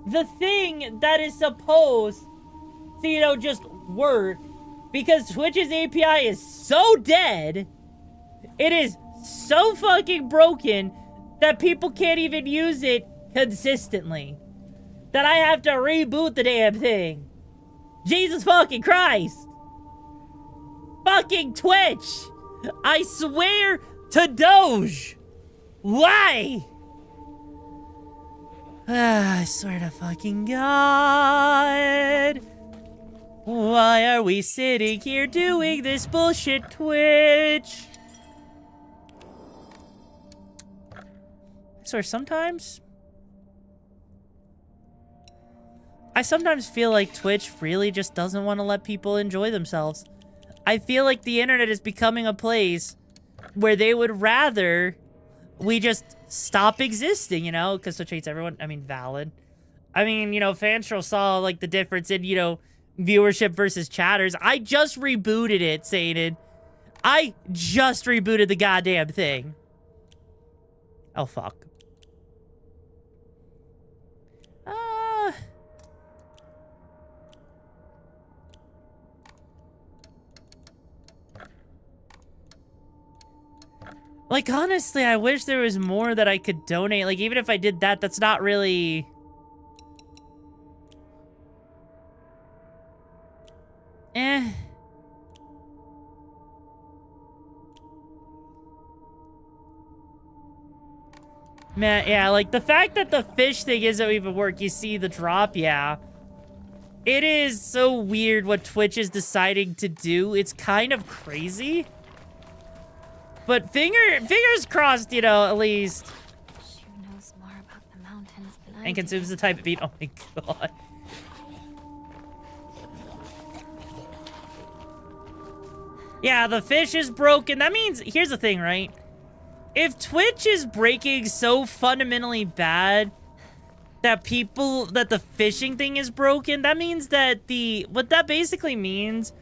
The thing that is supposed to, you know, just work because Twitch's API is so dead. It is so fucking broken that people can't even use it consistently. That I have to reboot the damn thing. Jesus fucking Christ. Fucking Twitch. I swear to Doge. Why? I swear to fucking God. Why are we sitting here doing this bullshit, Twitch? I swear I sometimes feel like Twitch really just doesn't want to let people enjoy themselves. I feel like the internet is becoming a place where they would rather we just stop existing, you know? Because Twitch hates everyone. I mean, valid. I mean, you know, Fanstro saw, like, the difference in, you know, viewership versus chatters. I just rebooted it, Saded. I just rebooted the goddamn thing. Oh, fuck. Like, honestly, I wish there was more that I could donate. Like, even if I did that, that's not really... Man, yeah, like, the fact that the fish thing isn't even work, you see the drop, yeah. It is so weird what Twitch is deciding to do. It's kind of crazy. But fingers crossed, you know, at least. She knows more about the mountains than I And consumes the type of beat. Oh my god. Yeah, the fish is broken. That means, here's the thing, right? If Twitch is breaking so fundamentally bad that the fishing thing is broken, that means that what that basically means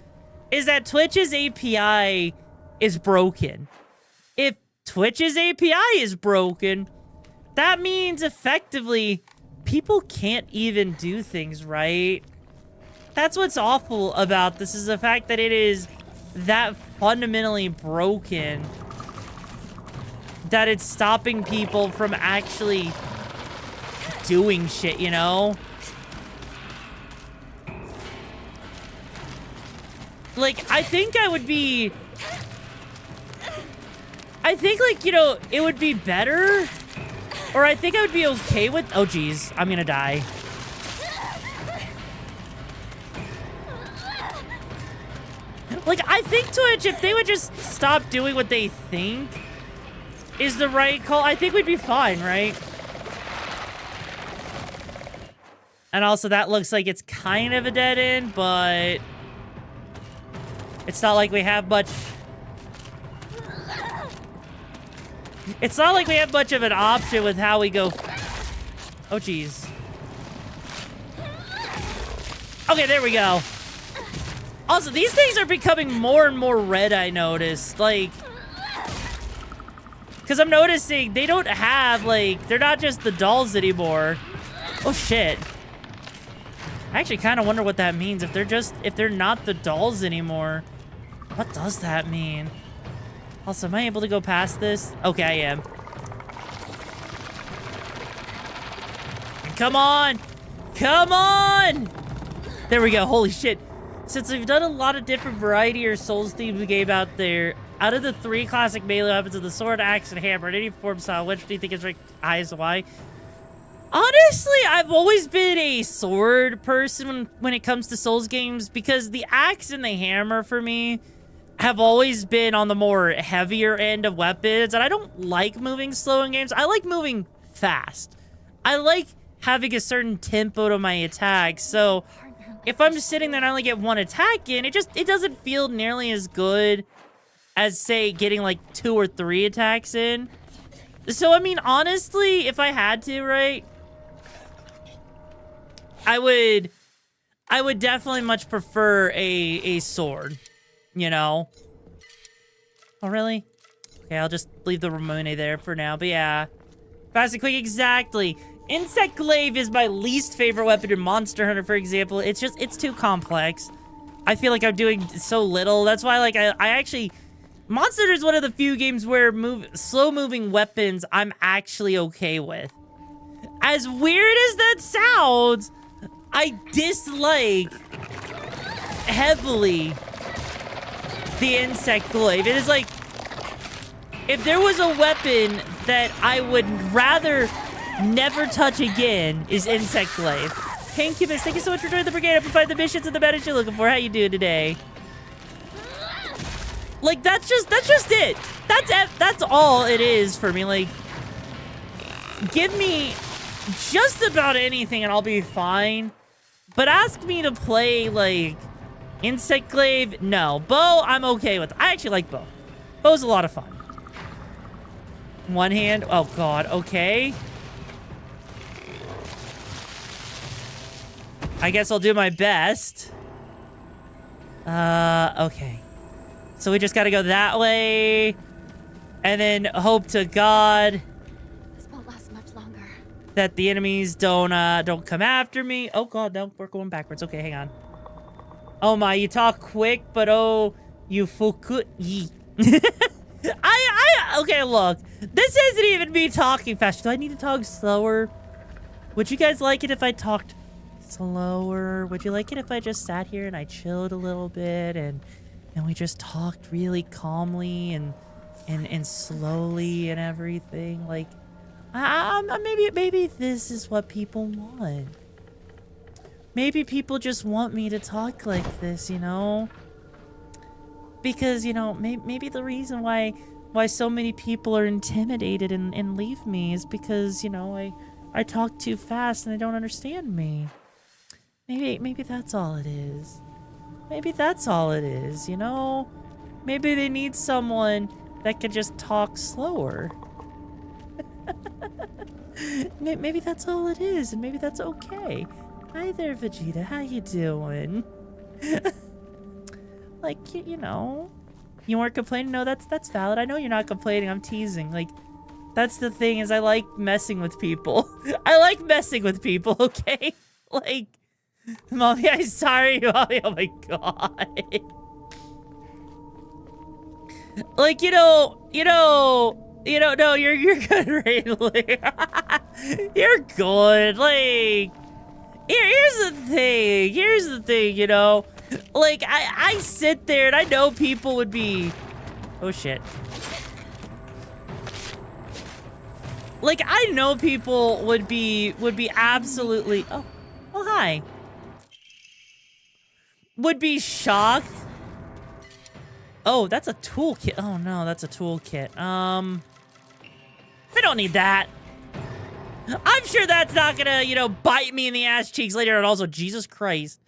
is that Twitch's API is broken. If Twitch's API is broken, that means effectively people can't even do things right. That's what's awful about this, is the fact that it is that fundamentally broken that it's stopping people from actually doing shit, you know? Like, I think, like, you know, it would be better, or I think I would be okay with... Oh, geez. I'm gonna die. Like, I think Twitch, if they would just stop doing what they think is the right call, I think we'd be fine, right? And also, that looks like it's kind of a dead end, but it's not like we have much... It's not like we have much of an option with how we go. Oh, jeez. Okay, there we go. Also, these things are becoming more and more red, I noticed. Like, because I'm noticing they don't have, like, they're not just the dolls anymore. Oh, shit. I actually kind of wonder what that means. If they're not the dolls anymore. What does that mean? Also, am I able to go past this? Okay, I am. Come on! Come on! There we go. Holy shit. Since we've done a lot of different variety or Souls-themed game out there, out of the 3 classic melee weapons of the sword, axe, and hammer, in any form style, which do you think is ranked highest? Why? Honestly, I've always been a sword person when it comes to Souls games, because the axe and the hammer for me have always been on the more heavier end of weapons, and I don't like moving slow in games. I like moving fast. I like having a certain tempo to my attacks, so if I'm just sitting there and I only get 1 attack in, it doesn't feel nearly as good as, say, getting like 2 or 3 attacks in. So, I mean, honestly, if I had to, right, I would definitely much prefer a sword, you know? Oh, really? Okay, I'll just leave the Ramone there for now, but yeah. Fast and quick, exactly. Insect Glaive is my least favorite weapon in Monster Hunter, for example. It's too complex. I feel like I'm doing so little. That's why, like, I actually... Monster Hunter is one of the few games where slow-moving weapons I'm actually okay with. As weird as that sounds, I dislike heavily the Insect Glaive. It is like, if there was a weapon that I would rather never touch again, is Insect Glaive. Hank Cubis, thank you so much for joining the brigade. I provide the missions and the medals you're looking for. How you doing today? Like, that's just it. That's all it is for me. Like, give me just about anything and I'll be fine. But ask me to play, like, Insect Glaive, no. Bow, I'm okay with. I actually like bow. Bow's a lot of fun. One hand, oh god, okay. I guess I'll do my best. Okay. So we just gotta go that way. And then hope to God This won't last much longer. that the enemies don't come after me. Oh god, no, we're going backwards. Okay, hang on. Oh my, you talk quick, but oh, you fuku ye. Okay, look. This isn't even me talking fast. Do I need to talk slower? Would you guys like it if I talked slower? Would you like it if I just sat here and I chilled a little bit and we just talked really calmly and slowly and everything? Like, maybe this is what people want. Maybe people just want me to talk like this, you know? Because, you know, maybe the reason why so many people are intimidated and leave me is because, you know, I talk too fast and they don't understand me. Maybe that's all it is. Maybe that's all it is, you know? Maybe they need someone that can just talk slower. Maybe that's all it is, and maybe that's okay. Hi there, Vegeta. How you doing? Like, you know, you weren't complaining? No, that's valid. I know you're not complaining. I'm teasing. Like, that's the thing, is I like messing with people. I like messing with people, okay? Like, Mommy, I'm sorry, Mommy. Oh my god. Like, no, you're good, Rayleigh. You're good. Like, here's the thing, you know? Like, I sit there and I know people would be... Oh, shit. Like, I know people would be absolutely... Oh, hi. Would be shocked. Oh, that's a toolkit. Oh, no, that's a toolkit. We don't need that. I'm sure that's not gonna, you know, bite me in the ass cheeks later. And also, Jesus Christ.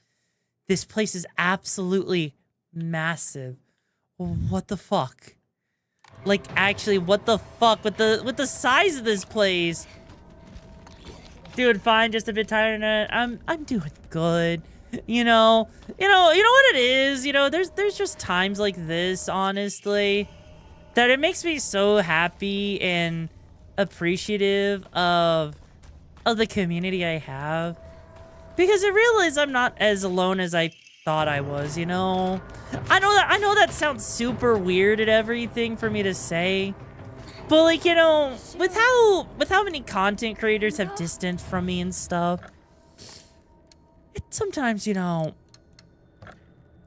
This place is absolutely massive. What the fuck? Like, actually, what the fuck with the size of this place? Doing fine, just a bit tired. I'm doing good. You know what it is. You know, there's just times like this, honestly, that it makes me so happy and appreciative of the community I have, because I realize I'm not as alone as I thought I was. You know, I know that sounds super weird and everything for me to say. But, like, you know, with how many content creators have distanced from me and stuff, it sometimes, you know,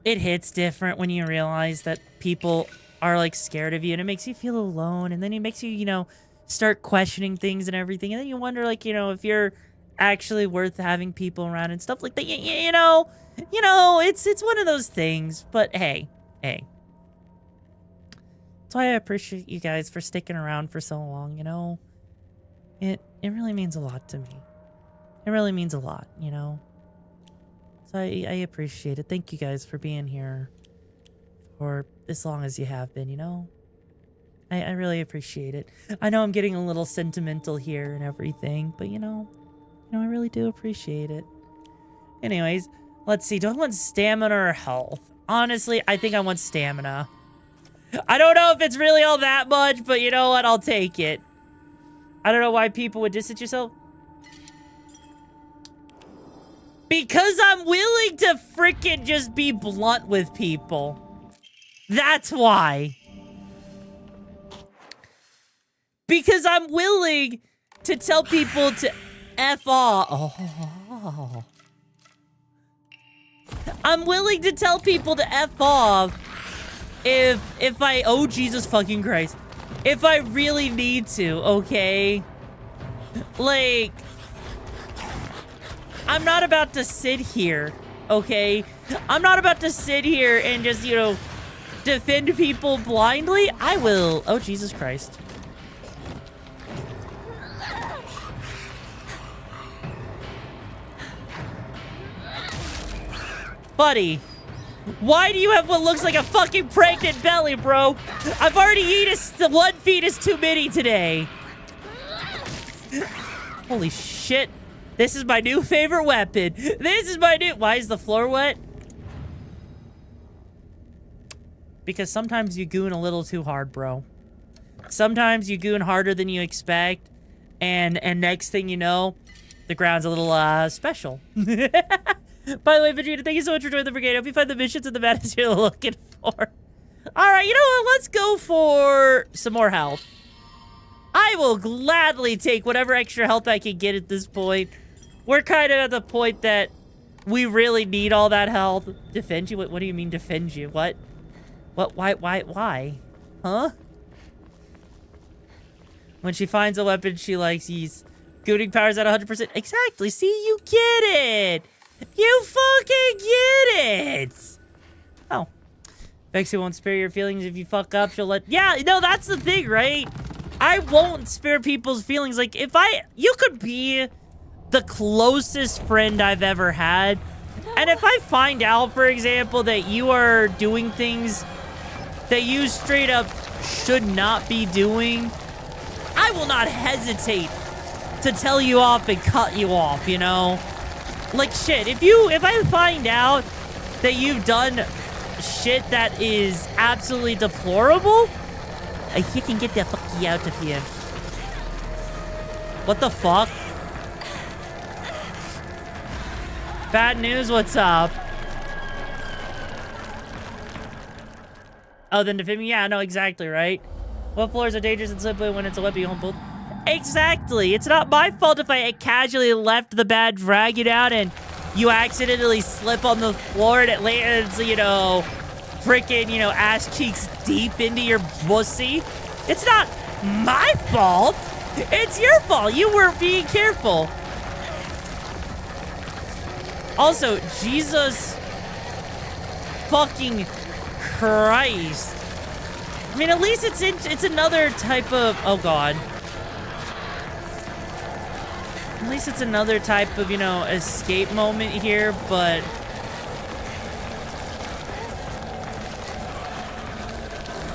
it hits different when you realize that people are, like, scared of you, and it makes you feel alone, and then it makes you, you know, start questioning things and everything, and then you wonder, like, you know, if you're actually worth having people around and stuff like that. You know, it's one of those things. But hey. That's why I appreciate you guys for sticking around for so long, you know? It really means a lot to me. It really means a lot, you know? So I appreciate it. Thank you guys for being here for as long as you have been, you know? I really appreciate it. I know I'm getting a little sentimental here and everything, but you know, I really do appreciate it. Anyways, let's see. Do I want stamina or health? Honestly, I think I want stamina. I don't know if it's really all that much, but you know what? I'll take it. I don't know why people would distance yourself. Because I'm willing to freaking just be blunt with people. That's why. Because I'm willing to tell people to F off. Oh. I'm willing to tell people to F off if I, oh Jesus fucking Christ, if I really need to, okay? Like, I'm not about to sit here, okay? I'm not about to sit here and just, you know, defend people blindly. I will, oh Jesus Christ. Buddy, why do you have what looks like a fucking pregnant belly, bro? I've already eaten one fetus too many today. Holy shit. This is my new favorite weapon. This is my new... Why is the floor wet? Because sometimes you goon a little too hard, bro. Sometimes you goon harder than you expect. And next thing you know, the ground's a little, special. By the way, Vegeta, thank you so much for joining the brigade. I hope you find the missions and the madness you're looking for. Alright, you know what? Let's go for some more health. I will gladly take whatever extra health I can get at this point. We're kind of at the point that we really need all that health. Defend you? What do you mean defend you? What? What? Why? Huh? When she finds a weapon she likes, he's gooning powers at 100%. Exactly. See, you get it. You fucking get it! Oh. Vexy won't spare your feelings if you fuck up. She'll let... Yeah, no, that's the thing, right? I won't spare people's feelings. Like, if you could be the closest friend I've ever had. And if I find out, for example, that you are doing things that you straight up should not be doing, I will not hesitate to tell you off and cut you off, you know? Like, shit, if I find out that you've done shit that is absolutely deplorable, you can get the fuck out of here. What the fuck? Bad news, what's up? Oh, then defend me? Yeah, no, exactly, right? What floors are dangerous and simply when it's a weapon you won't build? Exactly. It's not my fault if I casually left the bad dragon out and you accidentally slip on the floor and it lands, you know, freaking, you know, ass cheeks deep into your pussy. It's not my fault. It's your fault. You weren't being careful. Also, Jesus fucking Christ. I mean, at least it's another type of, oh God. At least it's another type of, you know, escape moment here, but...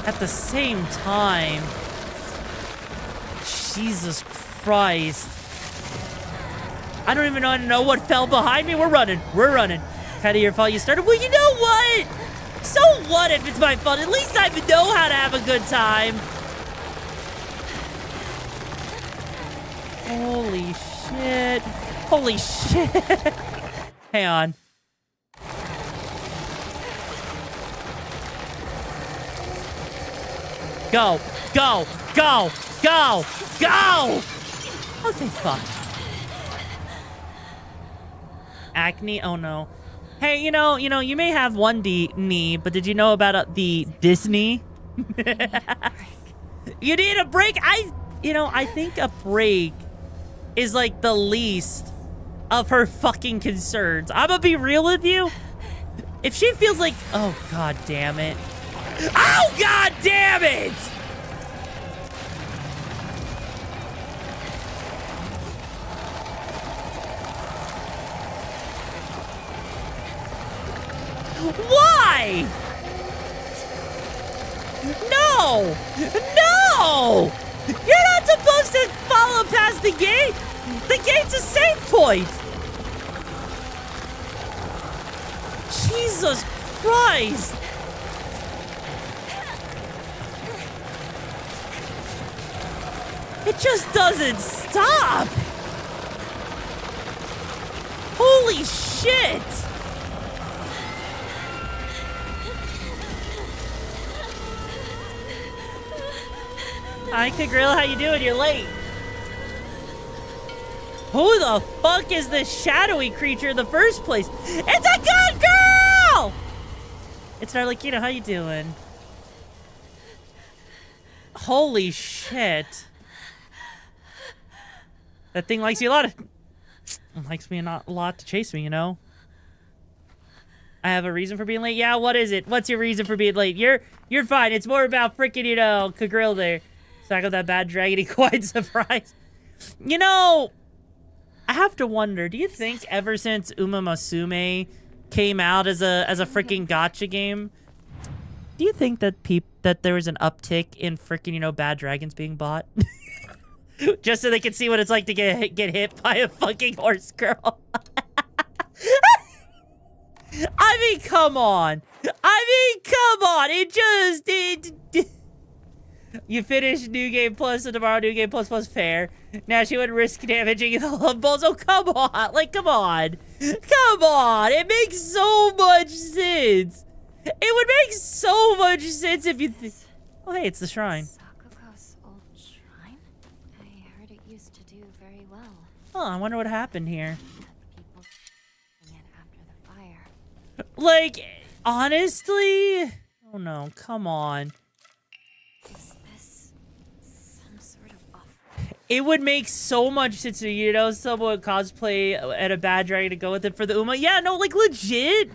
at the same time, Jesus Christ. I don't even know what fell behind me. We're running. We're running. Kind of your fault you started. Well, you know what? So what if it's my fault? At least I know how to have a good time. Holy shit. Holy shit. Hang on. Go. Go. Go. Go. Go. Oh, thank fuck. Acne? Oh, no. Hey, you know, you may have one knee, but did you know about the Disney? You need a break? I think a break is like the least of her fucking concerns. I'm gonna be real with you. If she feels like, oh, God damn it. Oh, God damn it! Why? No! No! You're not supposed to follow past the gate! The gate's a safe point! Jesus Christ! It just doesn't stop! Holy shit! Hi, Kagrilla, how you doing? You're late. Who the fuck is this shadowy creature in the first place? It's a good girl! It's Narlikino, how you doing? Holy shit. That thing likes you a lot. It likes me a lot to chase me, you know? I have a reason for being late? Yeah, what is it? What's your reason for being late? You're fine. It's more about freaking, you know, Kagrill there. So I got that bad dragony quite surprised. You know, I have to wonder, do you think ever since Uma Musume came out as a freaking gacha game, do you think that that there was an uptick in freaking, you know, bad dragons being bought? Just so they can see what it's like to get hit by a fucking horse girl. I mean, come on. You finished New Game Plus, so tomorrow New Game Plus fair. Now she wouldn't risk damaging the love balls. Oh, come on. Like, come on. Come on. It makes so much sense. It would make so much sense if you oh, hey, it's the shrine. Sakuko's old shrine? I heard it used to do very well. Oh, I wonder what happened here. People it after the fire. Like, honestly? Oh, no. Come on. Is this some sort of offer? It would make so much sense to, you know, someone cosplay at a bad dragon to go with it for the Uma. Yeah, no, like, legit.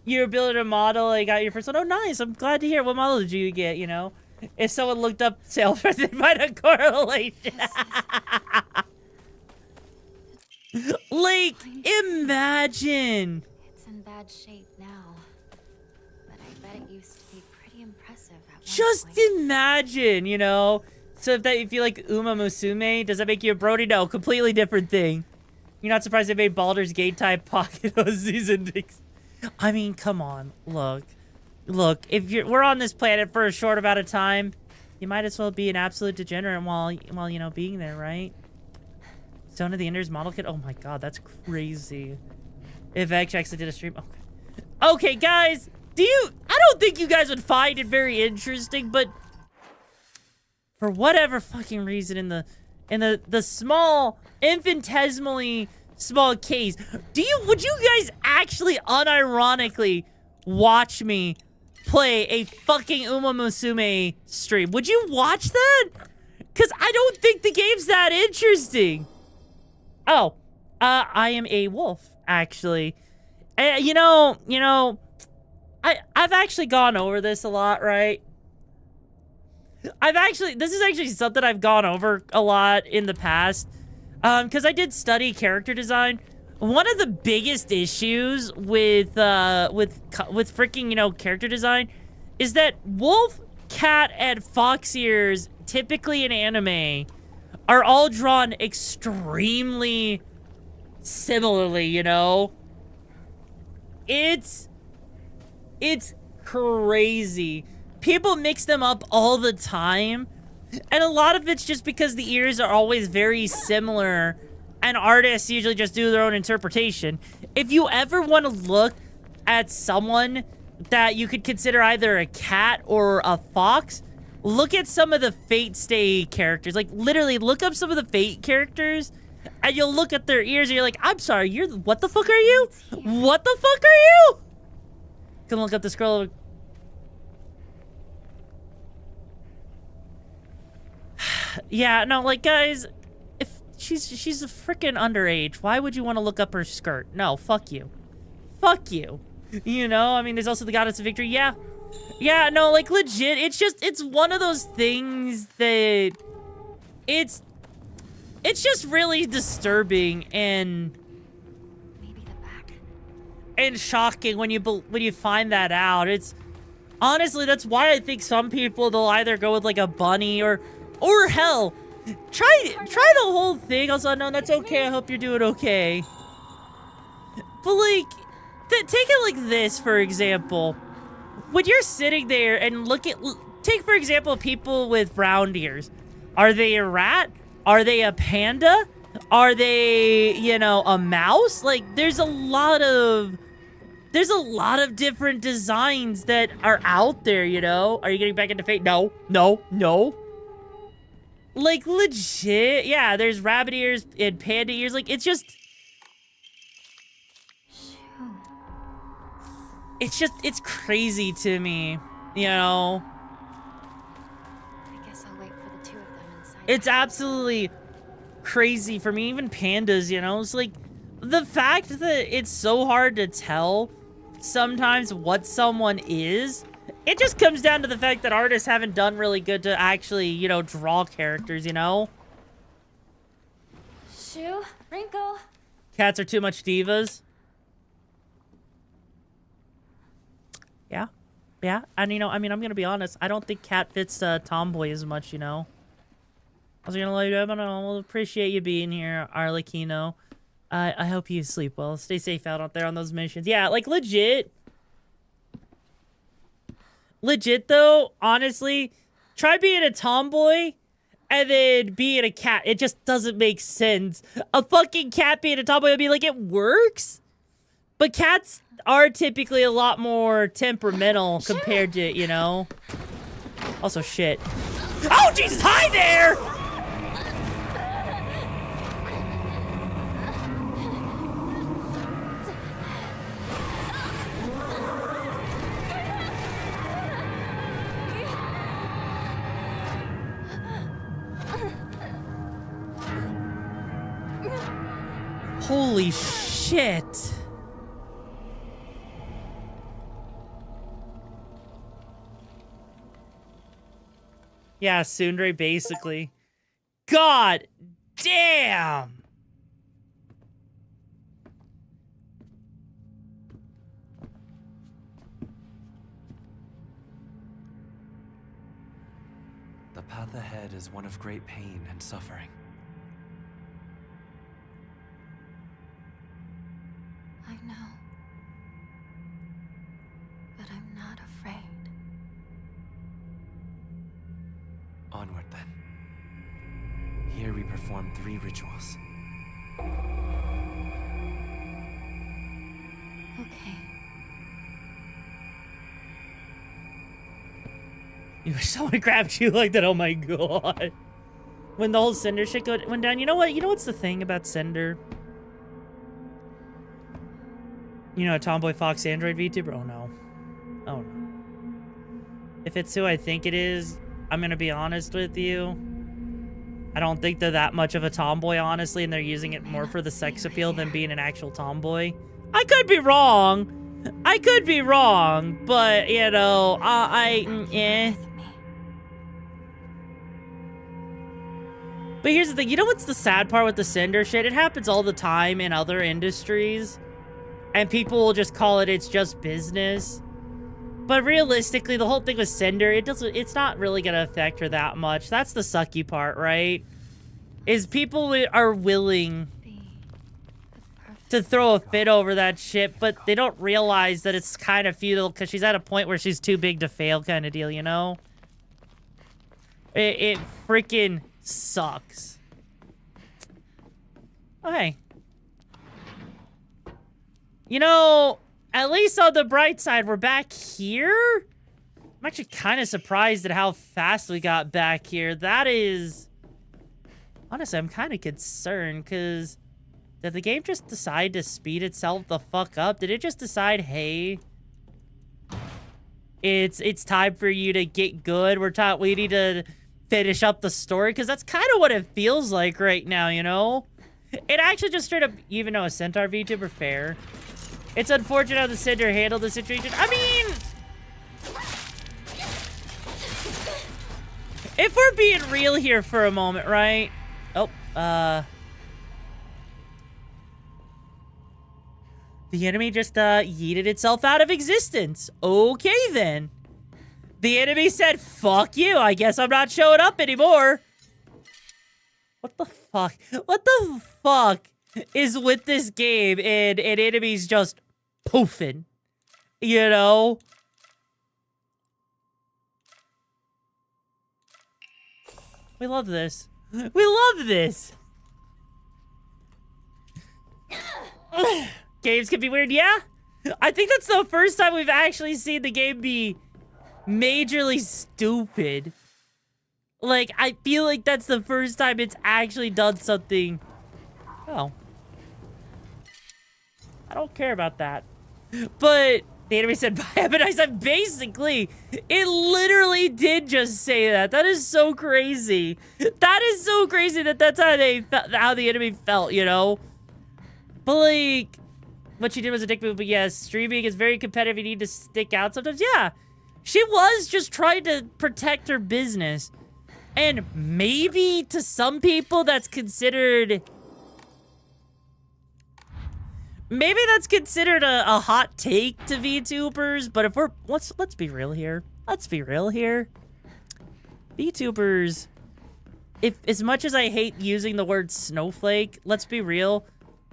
You're building a model, I got your first one. Oh, nice. I'm glad to hear. What model did you get, you know? If someone looked up sales price, they might have correlation. Like, imagine. It's in bad shape now, but I bet it used to be pretty impressive at one Just point. imagine, you know? So if you like Uma Musume, does that make you a Brody? No, completely different thing. You're not surprised they made Baldur's Gate type Pocket season 6. I mean, come on. Look, if we're on this planet for a short amount of time, you might as well be an absolute degenerate while you know, being there, right? Zone of the Enders model kit. Oh my god, that's crazy. If X actually did a stream. Okay, guys, I don't think you guys would find it very interesting, but for whatever fucking reason, in the small, infinitesimally small case, would you guys actually unironically watch me play a fucking Uma Musume stream? Would you watch that? Because I don't think the game's that interesting. Oh, I am a wolf, actually. You know, I've actually gone over this a lot, right? This is actually something I've gone over a lot in the past. Because I did study character design. One of the biggest issues with freaking, you know, character design is that Wolf cat and fox ears, typically in anime, are all drawn extremely similarly, you know? It's crazy. People mix them up all the time, and a lot of it's just because the ears are always very similar, and artists usually just do their own interpretation. If you ever want to look at someone that you could consider either a cat or a fox, look at some of the Fate Stay characters. Like, literally, look up some of the Fate characters, and you'll look at their ears, and you're like, I'm sorry, what the fuck are you? What the fuck are you? Can look up the scroll. Yeah, no, like, guys, if she's a freaking underage, why would you want to look up her skirt? No, fuck you. Fuck you. You know, I mean, there's also the Goddess of Victory. Yeah. Yeah, no, like, legit, it's one of those things that it's just really disturbing and shocking when you find that out. It's honestly, that's why I think some people, they'll either go with like a bunny or hell, try the whole thing. Also, no, that's okay. I hope you're doing okay. But like, take it like this, for example. When you're sitting there and take for example people with round ears. Are they a rat? Are they a panda? Are they, you know, a mouse? Like, there's a lot of different designs that are out there, you know? Are you getting back into Fate? No, no, no. Like, legit, yeah, there's rabbit ears and panda ears. Like, it's crazy to me, you know? I guess I'll wait for the two of them inside. It's absolutely crazy for me. Even pandas, you know? It's like, the fact that it's so hard to tell sometimes what someone is, it just comes down to the fact that artists haven't done really good to actually, you know, draw characters, you know? Shoe, wrinkle. Cats are too much divas. Yeah, and you know, I mean, I'm gonna be honest. I don't think Cat fits tomboy as much, you know. I was gonna let you know, but I'll appreciate you being here, Arlecchino. I hope you sleep well. Stay safe out there on those missions. Yeah, like legit though, honestly, try being a tomboy and then being a cat. It just doesn't make sense. A fucking cat being a tomboy would be like, it works, but cats are typically a lot more temperamental compared to, you know. Also, shit. Oh, Jesus, hi there! Holy shit. Yeah, Sundre, basically. God damn! The path ahead is one of great pain and suffering. I know. But I'm not afraid. Onward, then. Here we perform 3 rituals. Okay. You wish someone grabbed you like that, oh my god. When the whole Cinder shit went down, you know what? You know what's the thing about Cinder? You know, a tomboy fox android VTuber? Oh no. Oh no. If it's who I think it is, I'm gonna be honest with you. I don't think they're that much of a tomboy, honestly, and they're using it more for the sex appeal than being an actual tomboy. I could be wrong. I could be wrong, but, you know, But here's the thing. You know what's the sad part with the Cinder shit? It happens all the time in other industries. And people will just call it, it's just business. But realistically, the whole thing with Cinder, it's not really gonna affect her that much. That's the sucky part, right? Is people are willing to throw a fit over that shit, but they don't realize that it's kind of futile because she's at a point where she's too big to fail kind of deal, you know? It freaking sucks. Okay. You know, at least on the bright side, we're back here? I'm actually kind of surprised at how fast we got back here. That is... Honestly, I'm kind of concerned, because... Did the game just decide to speed itself the fuck up? Did it just decide, hey... It's time for you to get good. We need to finish up the story, because that's kind of what it feels like right now, you know? It actually just straight up... Even though a Centaur VTuber, fair... It's unfortunate how the Cinder handled the situation. I mean... If we're being real here for a moment, right? Oh, the enemy just, yeeted itself out of existence. Okay, then. The enemy said, fuck you. I guess I'm not showing up anymore. What the fuck? What the fuck is with this game and enemies just poofing? You know? We love this. We love this. Games can be weird, yeah? I think that's the first time we've actually seen the game be majorly stupid. Like, I feel like that's the first time it's actually done something. Oh. I don't care about that. But the enemy said, bye, have a nice time. Basically, it literally did just say that. That is so crazy. That is so crazy that that's how the enemy felt, you know? But, like, what she did was a dick move. But, yes, streaming is very competitive. You need to stick out sometimes. Yeah, she was just trying to protect her business. And maybe to some people that's considered... Maybe that's considered a hot take to VTubers, but if we're... Let's be real here. Let's be real here. VTubers... As much as I hate using the word snowflake, let's be real.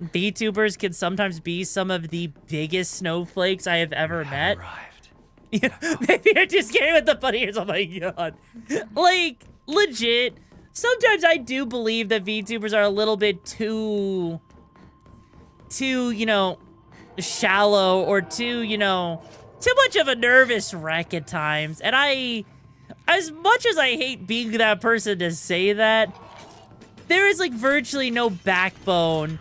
VTubers can sometimes be some of the biggest snowflakes I have ever met. Yeah, maybe I just came with the funny ears. Oh my god. Like, legit. Sometimes I do believe that VTubers are a little bit too, you know, shallow or too much of a nervous wreck at times. And as much as I hate being that person to say that, there is like virtually no backbone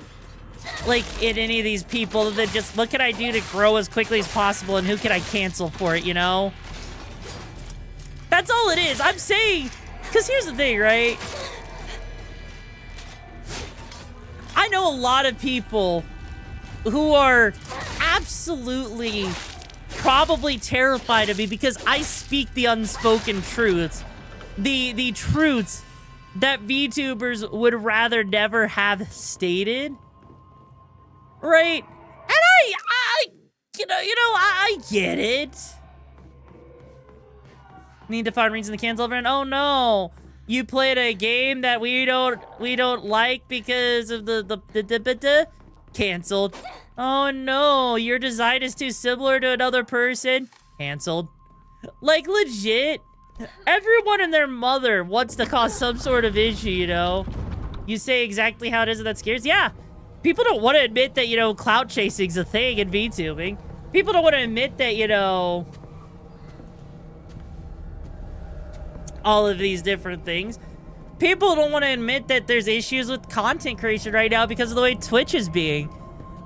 like in any of these people that just, what can I do to grow as quickly as possible and who can I cancel for it, you know? That's all it is. I'm saying, because here's the thing, right? I know a lot of people who are absolutely probably terrified of me because I speak the unspoken truths. The truths that VTubers would rather never have stated. Right? And I get it. Need to find reasons to cancel over, and oh no, you played a game that we don't like because of the canceled. Oh no, your design is too similar to another person. Canceled. Like legit, everyone and their mother wants to cause some sort of issue, you know? You say exactly how it is and that scares? Yeah. People don't want to admit that, you know, clout chasing's a thing in VTubing. People don't want to admit that, you know, all of these different things. People don't want to admit that there's issues with content creation right now because of the way Twitch is being.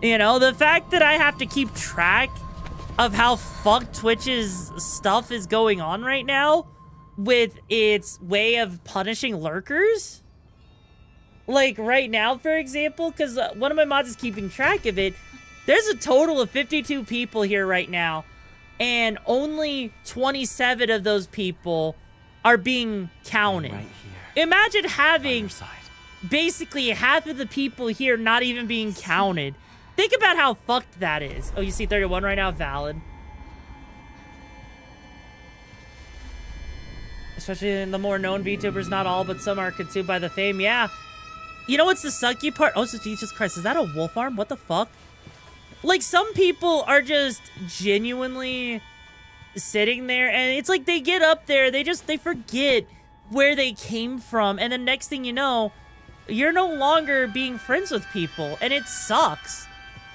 You know, the fact that I have to keep track of how fucked Twitch's stuff is going on right now with its way of punishing lurkers. Like, right now, for example, because one of my mods is keeping track of it, there's a total of 52 people here right now, and only 27 of those people are being counted. Right here. Imagine having basically half of the people here not even being counted. Think about how fucked that is. Oh, you see 31 right now? Valid. especially in the more known VTubers, not all, but some are consumed by the fame. Yeah. You know what's the sucky part? Oh, so Jesus Christ, is that a wolf arm? What the fuck? Like, some people are just genuinely sitting there, and it's like they get up there, they forget where they came from, and the next thing you know, you're no longer being friends with people, and it sucks.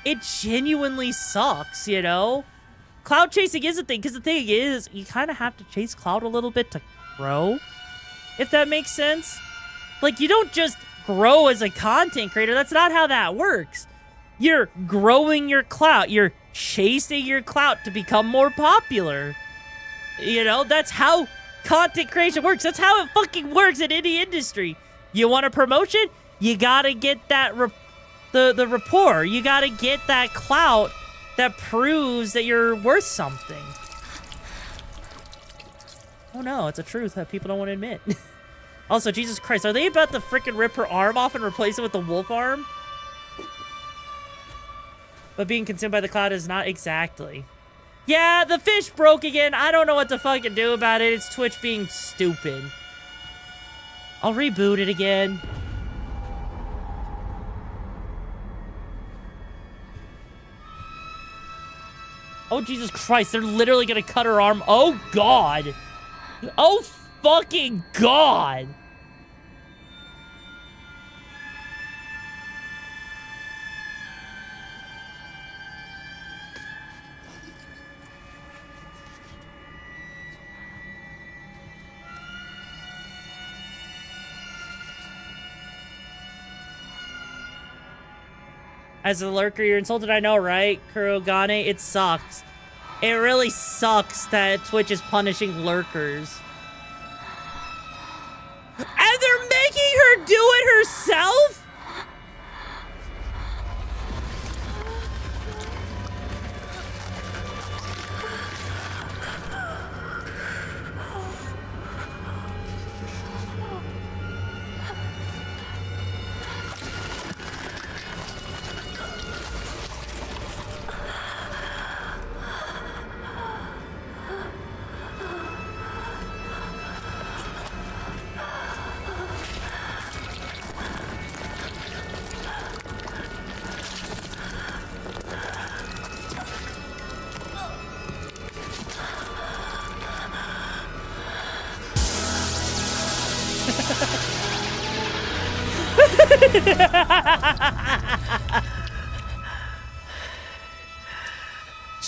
It genuinely sucks, you know? Cloud chasing is a thing, because the thing is, you kind of have to chase cloud a little bit to grow, if that makes sense. Like, you don't just grow as a content creator. That's not how that works. You're growing your clout. You're chasing your clout to become more popular. You know, that's how content creation works. That's how it fucking works in any industry. You want a promotion? You gotta get that the rapport. You gotta get that clout that proves that you're worth something. Oh no, it's a truth that people don't want to admit. Also, Jesus Christ, are they about to freaking rip her arm off and replace it with the wolf arm? But being consumed by the cloud is not exactly. Yeah, the fish broke again. I don't know what to fucking do about it. It's Twitch being stupid. I'll reboot it again. Oh, Jesus Christ. They're literally gonna cut her arm. Oh, God. Oh, fucking God. As a lurker, you're insulted, I know, right? Kurogane, it sucks. It really sucks that Twitch is punishing lurkers. And they're making her do it herself?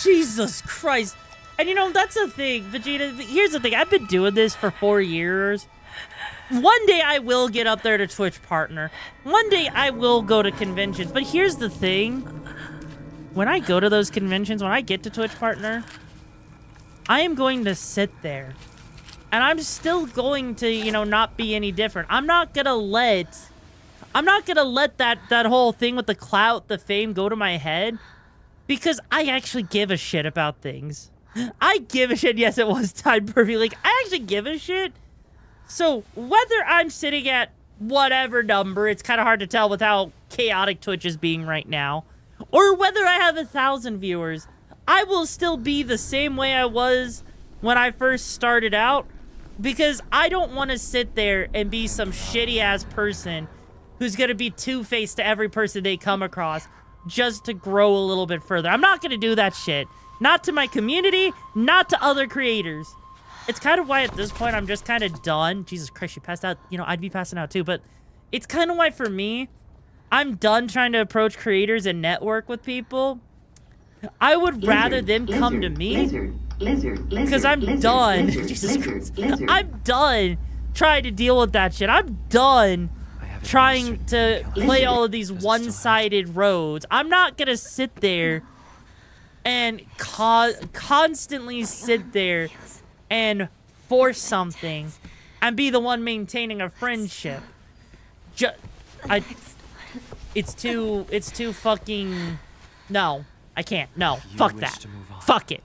Jesus Christ. And you know, that's the thing, Vegeta. Here's the thing. I've been doing this for 4 years. One day I will get up there to Twitch partner. One day I will go to conventions. But here's the thing. When I go to those conventions, when I get to Twitch partner, I am going to sit there. And I'm still going to, you know, not be any different. I'm not gonna let that whole thing with the clout, the fame go to my head. Because I actually give a shit about things. I give a shit. Yes, it was timed perfectly. Like, I actually give a shit. So, whether I'm sitting at whatever number, it's kind of hard to tell with how chaotic Twitch is being right now, or whether I have 1,000 viewers, I will still be the same way I was when I first started out, because I don't want to sit there and be some shitty-ass person who's going to be two-faced to every person they come across just to grow a little bit further. I'm not going to do that shit. Not to my community, not to other creators. It's kind of why at this point I'm just kind of done. Jesus Christ, you passed out. You know, I'd be passing out too, but it's kind of why for me, I'm done trying to approach creators and network with people. I would rather them come to me because I'm done. Jesus Christ. I'm done trying to deal with that shit. I'm done trying to play all of these one-sided roads. I'm not gonna sit there and constantly sit there and force something and be the one maintaining a friendship. It's too fucking... No, I can't. No, fuck that. Fuck it.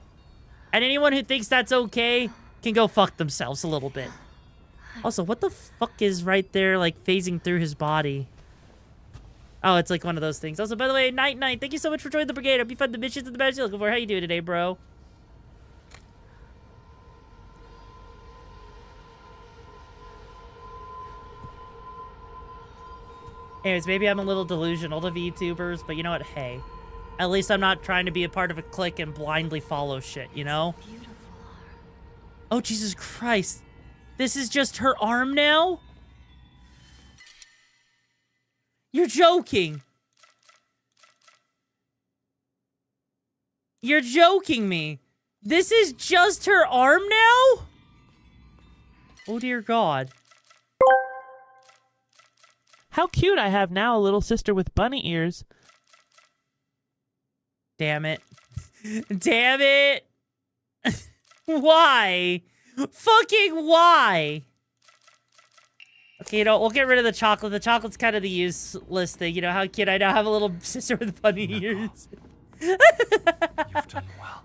And anyone who thinks that's okay can go fuck themselves a little bit. Also, what the fuck is right there, like, phasing through his body? Oh, it's like one of those things. Also, by the way, Night, thank you so much for joining the brigade. Hope you find the missions and the badges you're looking for. How you doing today, bro? Anyways, maybe I'm a little delusional to VTubers, but you know what? Hey, at least I'm not trying to be a part of a clique and blindly follow shit, you know? Oh, Jesus Christ. This is just her arm now? You're joking. You're joking me. This is just her arm now? Oh, dear God. How cute I have now a little sister with bunny ears. Damn it. Damn it. Why? Fucking why? Okay, you know, we'll get rid of the chocolate. The chocolate's kind of the useless thing. You know how cute I now have a little sister with bunny ears. You've done well.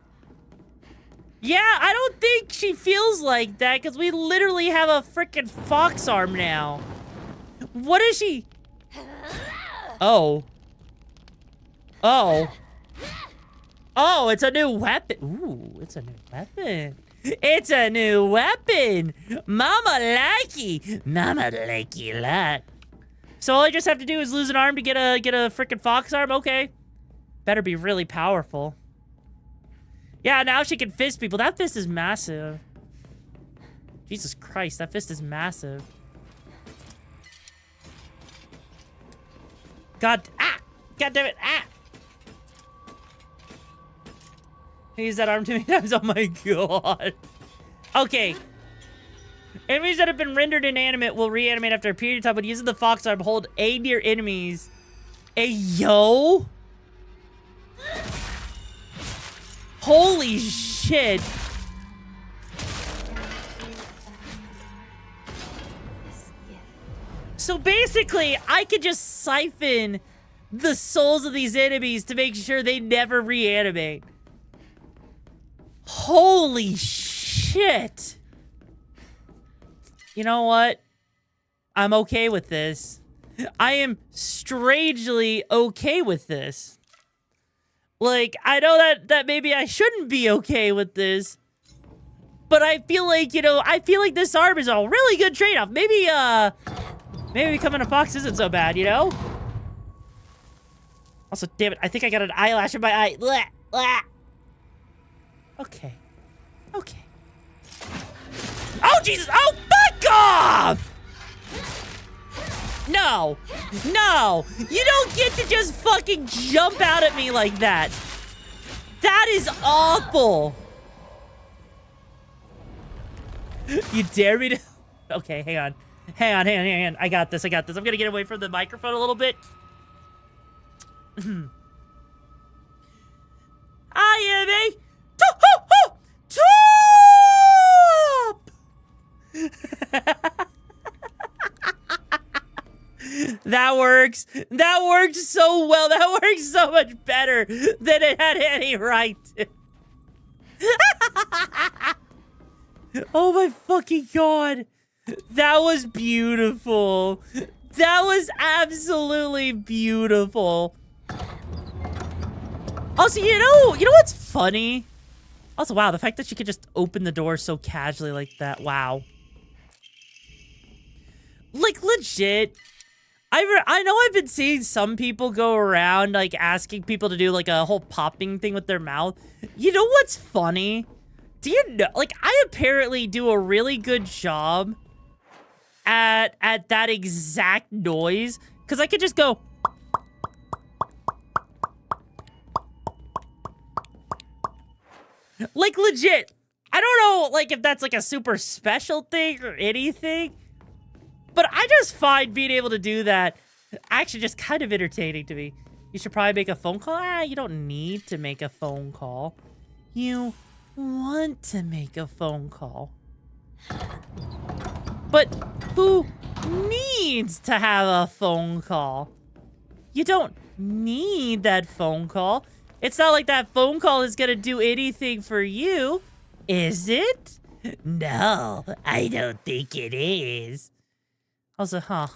Yeah, I don't think she feels like that because we literally have a freaking fox arm now. What is she? Oh. Oh. Oh, it's a new weapon. Ooh, it's a new weapon. It's a new weapon. Mama likey. Mama likey lot. So all I just have to do is lose an arm to get a freaking fox arm? Okay. Better be really powerful. Yeah, now she can fist people. That fist is massive. Jesus Christ, that fist is massive. God, ah! God damn it, ah! Use that arm too many times, oh my god. Okay. Enemies that have been rendered inanimate will reanimate after a period of time, but using the fox arm, hold A near enemies. Hey, yo! Holy shit! So basically, I could just siphon the souls of these enemies to make sure they never reanimate. Holy shit! You know what? I'm okay with this. I am strangely okay with this. Like, I know that maybe I shouldn't be okay with this. But I feel like, you know, I feel like this arm is a really good trade-off. Maybe becoming a fox isn't so bad, you know? Also, damn it, I think I got an eyelash in my eye. Blah, blah. Okay. Okay. Oh, Jesus! Oh, fuck off! No! No! You don't get to just fucking jump out at me like that! That is awful! You dare me to... Okay, hang on. Hang on. I got this. I'm gonna get away from the microphone a little bit. I am a... top! That works. That worked so well. That works so much better than it had any right to. Oh my fucking god. That was beautiful. That was absolutely beautiful. Also, you know what's funny? Also, wow, the fact that she could just open the door so casually like that. Wow. Like, legit. I know I've been seeing some people go around, like, asking people to do, like, a whole popping thing with their mouth. You know what's funny? Do you know, like, I apparently do a really good job at that exact noise. Because I could just go... Like, legit. I don't know, like, if that's, like, a super special thing or anything. But I just find being able to do that actually just kind of entertaining to me. You should probably make a phone call. Ah, you don't need to make a phone call. You want to make a phone call. But who needs to have a phone call? You don't need that phone call. It's not like that phone call is gonna do anything for you, is it? No, I don't think it is. Also, huh.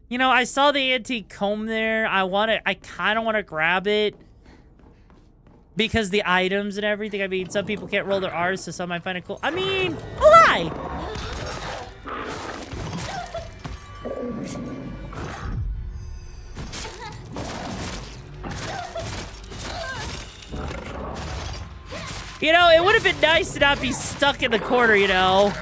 You know, I saw the antique comb there. I kind of want to grab it. Because the items and everything. I mean, some people can't roll their R's, so some might find it cool. I mean, oh, hi! You know, it would have been nice to not be stuck in the corner, you know?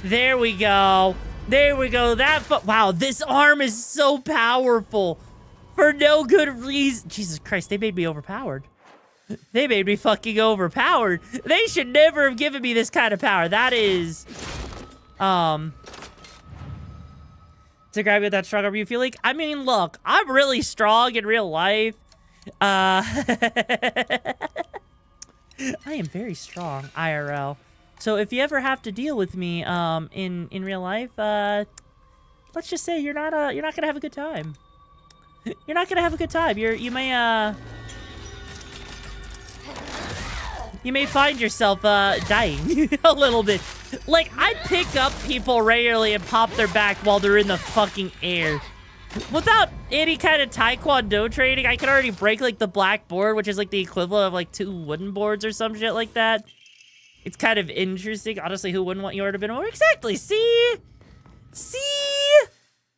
There we go. There we go. Wow, this arm is so powerful. For no good reason. Jesus Christ, they made me overpowered. They made me fucking overpowered. They should never have given me this kind of power. That is... To grab you with that strong arm, you feel like... I mean, look, I'm really strong in real life. I am very strong, IRL. So if you ever have to deal with me, in real life, let's just say you're not gonna have a good time. You're not gonna have a good time. You may find yourself, dying a little bit. Like, I pick up people regularly and pop their back while they're in the fucking air. Without any kind of taekwondo training, I can already break, like, the black board, which is, like, the equivalent of, like, 2 wooden boards or some shit like that. It's kind of interesting. Honestly, who wouldn't want Yoru to be more? Exactly, see? See?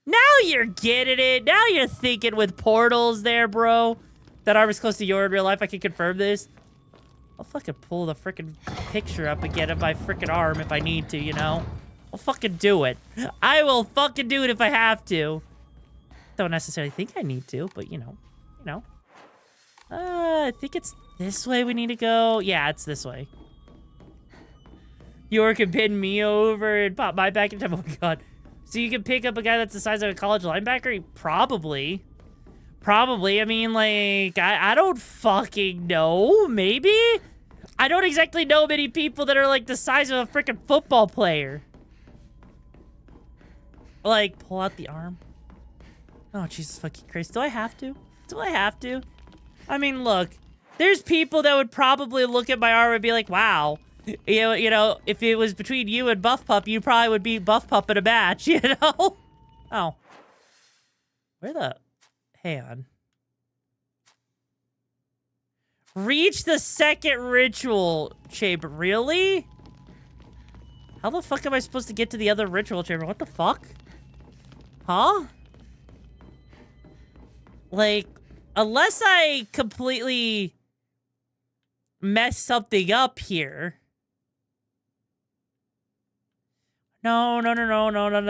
Now you're getting it. Now you're thinking with portals there, bro. That arm is close to Yoru in real life. I can confirm this. I'll fucking pull the freaking picture up again of my freaking arm if I need to, you know? I'll fucking do it. I will fucking do it if I have to. Don't necessarily think I need to, but you know. I think it's this way we need to go. Yeah, it's this way. Yoru can pin me over and pop my back into... Oh my god. So you can pick up a guy that's the size of a college linebacker? Probably. Probably. I mean, like, I don't fucking know. Maybe? I don't exactly know many people that are, like, the size of a freaking football player. Like, pull out the arm. Oh, Jesus fucking Christ. Do I have to? Do I have to? I mean, look. There's people that would probably look at my arm and be like, wow. You know, if it was between you and Buff Pup, you probably would beat Buff Pup in a match, you know? Oh. Where the... Hang on. Reach the second ritual chamber. Really? How the fuck am I supposed to get to the other ritual chamber? What the fuck? Huh? Like, unless I completely mess something up here. No,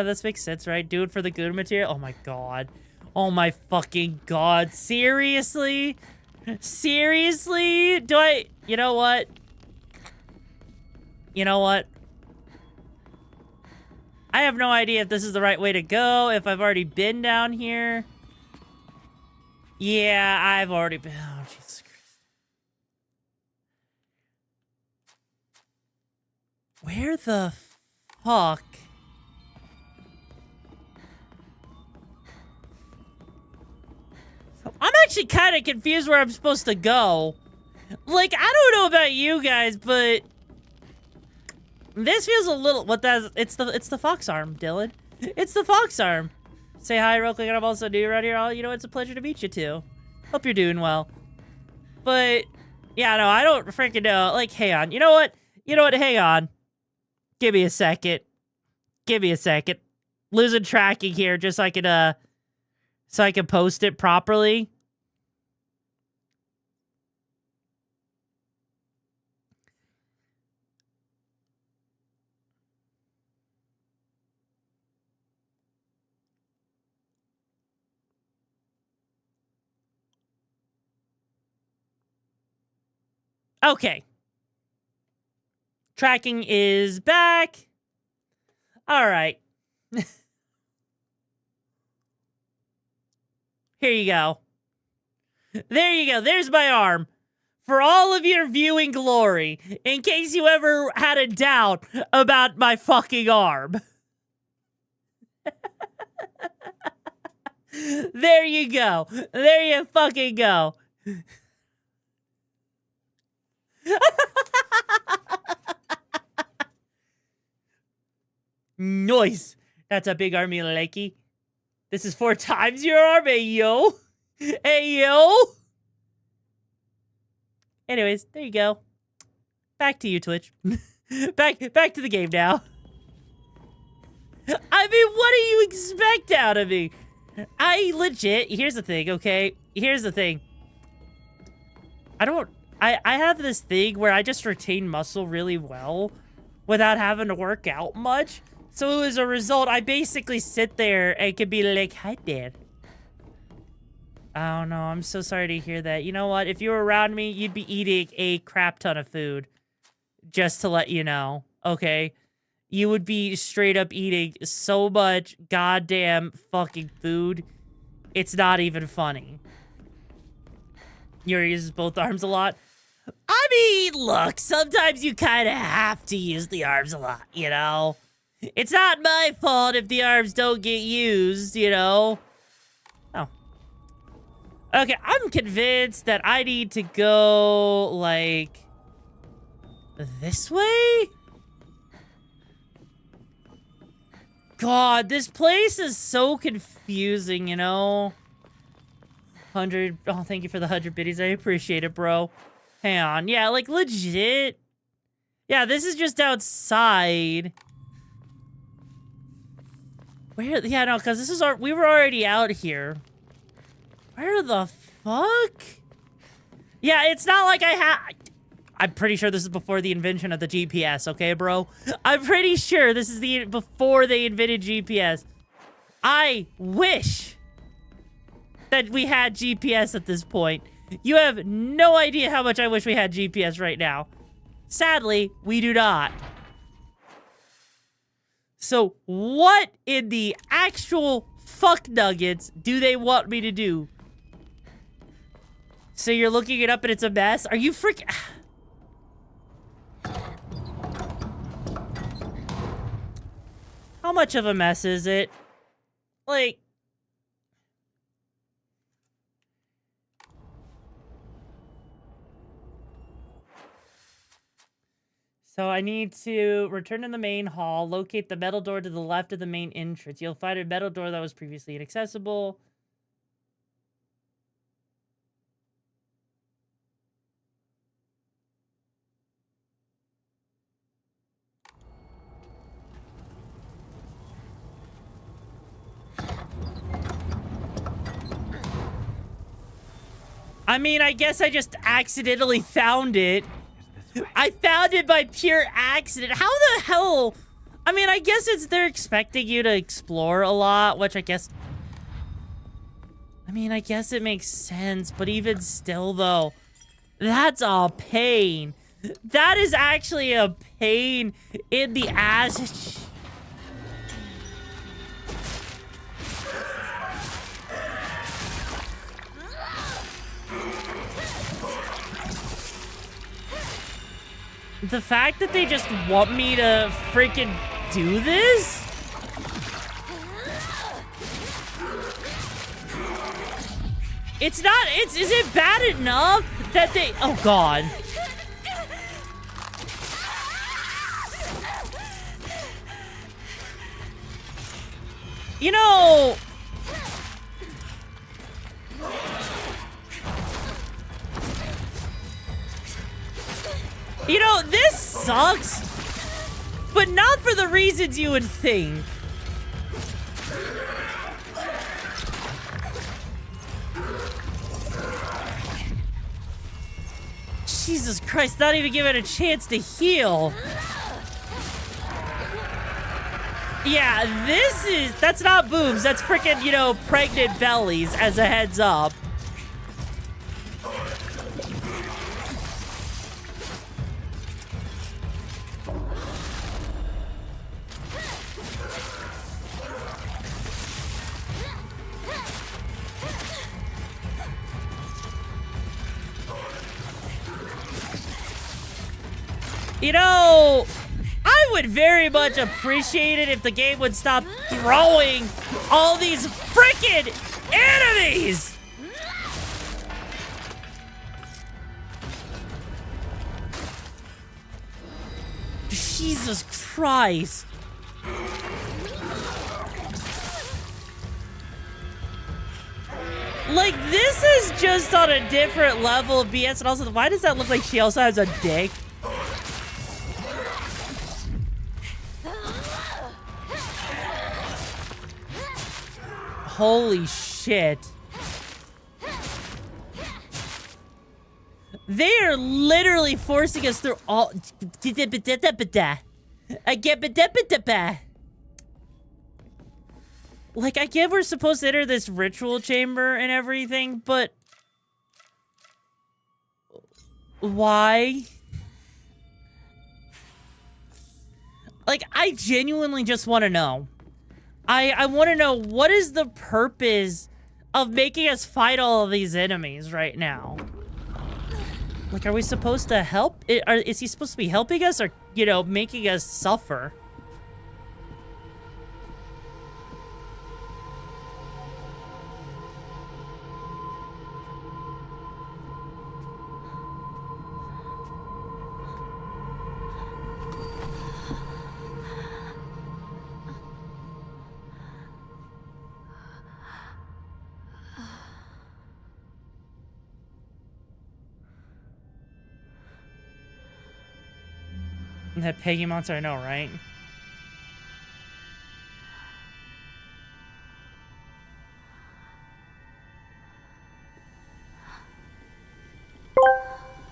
this makes sense, right? Do it for the good material. Oh my god. Oh my fucking god. Seriously? Seriously? Do I... You know what? You know what? I have no idea if this is the right way to go, if I've already been down here. Yeah, I've already been... Oh, Jesus Christ. Where the fuck? I'm actually kind of confused where I'm supposed to go. Like, I don't know about you guys, but this feels a little... It's the fox arm, Dylan. It's the fox arm. Say hi real quick, and I'm also new around here. Oh, you know, it's a pleasure to meet you too. Hope you're doing well. But yeah, no, I don't freaking know. Like, hang on. You know what? Hang on. Give me a second. Give me a second. Losing tracking here, just so I can post it properly. Okay. Tracking is back. All right. Here you go. There you go. There's my arm. For all of your viewing glory, in case you ever had a doubt about my fucking arm. There you go. There you fucking go. Nice. That's a big army, likey. This is 4 times your arm, hey yo. Hey yo. Anyways, there you go. Back to you, Twitch. back to the game now. I mean, what do you expect out of me? I legit, here's the thing, okay? Here's the thing. I have this thing where I just retain muscle really well without having to work out much. So as a result, I basically sit there and can be like, hi, Dad. Oh, no, I'm so sorry to hear that. You know what? If you were around me, you'd be eating a crap ton of food. Just to let you know, okay? You would be straight up eating so much goddamn fucking food. It's not even funny. Yuri uses both arms a lot. I mean, look, sometimes you kind of have to use the arms a lot, you know? It's not my fault if the arms don't get used, you know? Oh. Okay, I'm convinced that I need to go, like, this way? God, this place is so confusing, you know? 100, oh, thank you for the 100 biddies. I appreciate it, bro. Hang on. Yeah, like, legit. Yeah, this is just outside. Where? Yeah, no, because this is our... We were already out here. Where the fuck? Yeah, it's not like I have... I'm pretty sure this is before the invention of the GPS, okay, bro? I'm pretty sure this is the... Before they invented GPS. I wish that we had GPS at this point. You have no idea how much I wish we had GPS right now. Sadly, we do not. So, what in the actual fuck nuggets do they want me to do? So you're looking it up and it's a mess? Are you freaking... How much of a mess is it? Like... So I need to return to the main hall, locate the metal door to the left of the main entrance. You'll find a metal door that was previously inaccessible. I mean, I guess I just accidentally found it. I found it by pure accident. How the hell? I mean, I guess they're expecting you to explore a lot, which I guess... I mean, I guess it makes sense, but even still, though, that's a pain. That is actually a pain in the ass. The fact that they just want me to freaking do this? It's not, is it bad enough that they, oh God. You know, this sucks, but not for the reasons you would think. Jesus Christ, not even given a chance to heal. Yeah, that's not boobs, that's freaking, pregnant bellies, as a heads up. I would very much appreciate it if the game would stop throwing all these freaking enemies! Jesus Christ. Like, this is just on a different level of BS, and also, why does that look like she also has a dick? Holy shit. They are literally forcing us through all... Like, I get we're supposed to enter this ritual chamber and everything, but... why? Like, I genuinely just want to know. I want to know, what is the purpose of making us fight all of these enemies right now? Like, are we supposed to help? Is he supposed to be helping us or, you know, making us suffer? That Peggy monster, I know, right?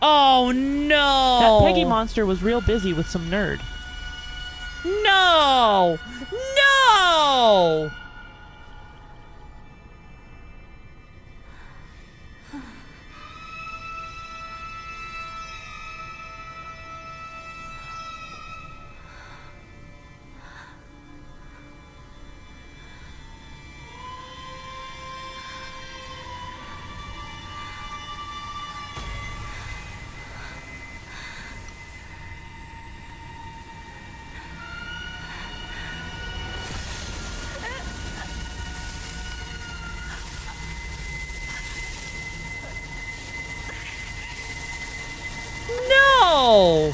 Oh, no! That Peggy monster was real busy with some nerd. No! No! No!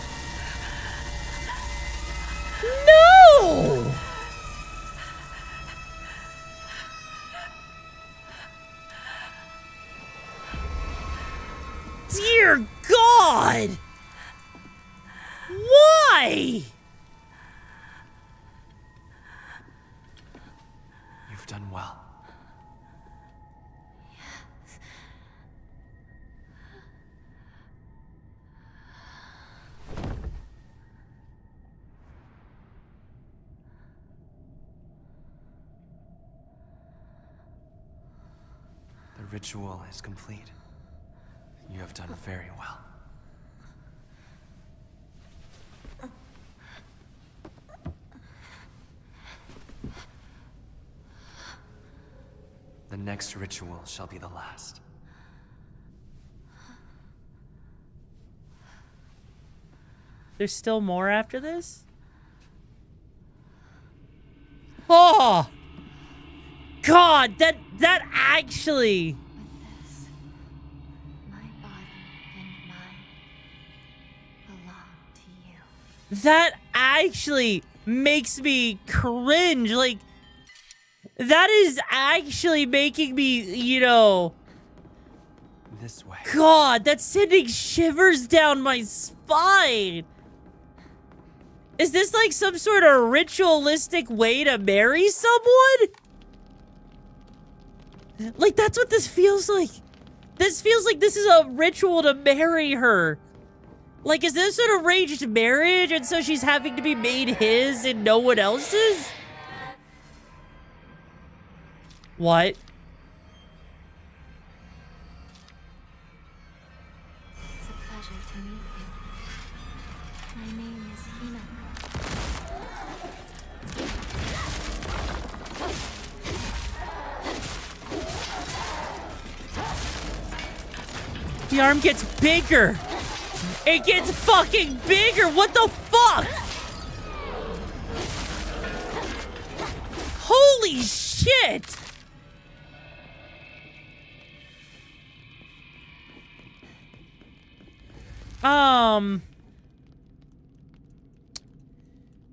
No! Dear God! Why? You've done well. The ritual is complete. You have done very well. The next ritual shall be the last. There's still more after this? Oh! God, that actually... That actually makes me cringe. Like, that is actually making me, you know... This way. God, that's sending shivers down my spine. Is this like some sort of ritualistic way to marry someone? Like, that's what this feels like. This feels like this is a ritual to marry her. Like, is this an arranged marriage and so she's having to be made his and no one else's? What? It's a pleasure to meet you. My name is Hina. The arm gets bigger. It gets fucking bigger. What the fuck? Holy shit.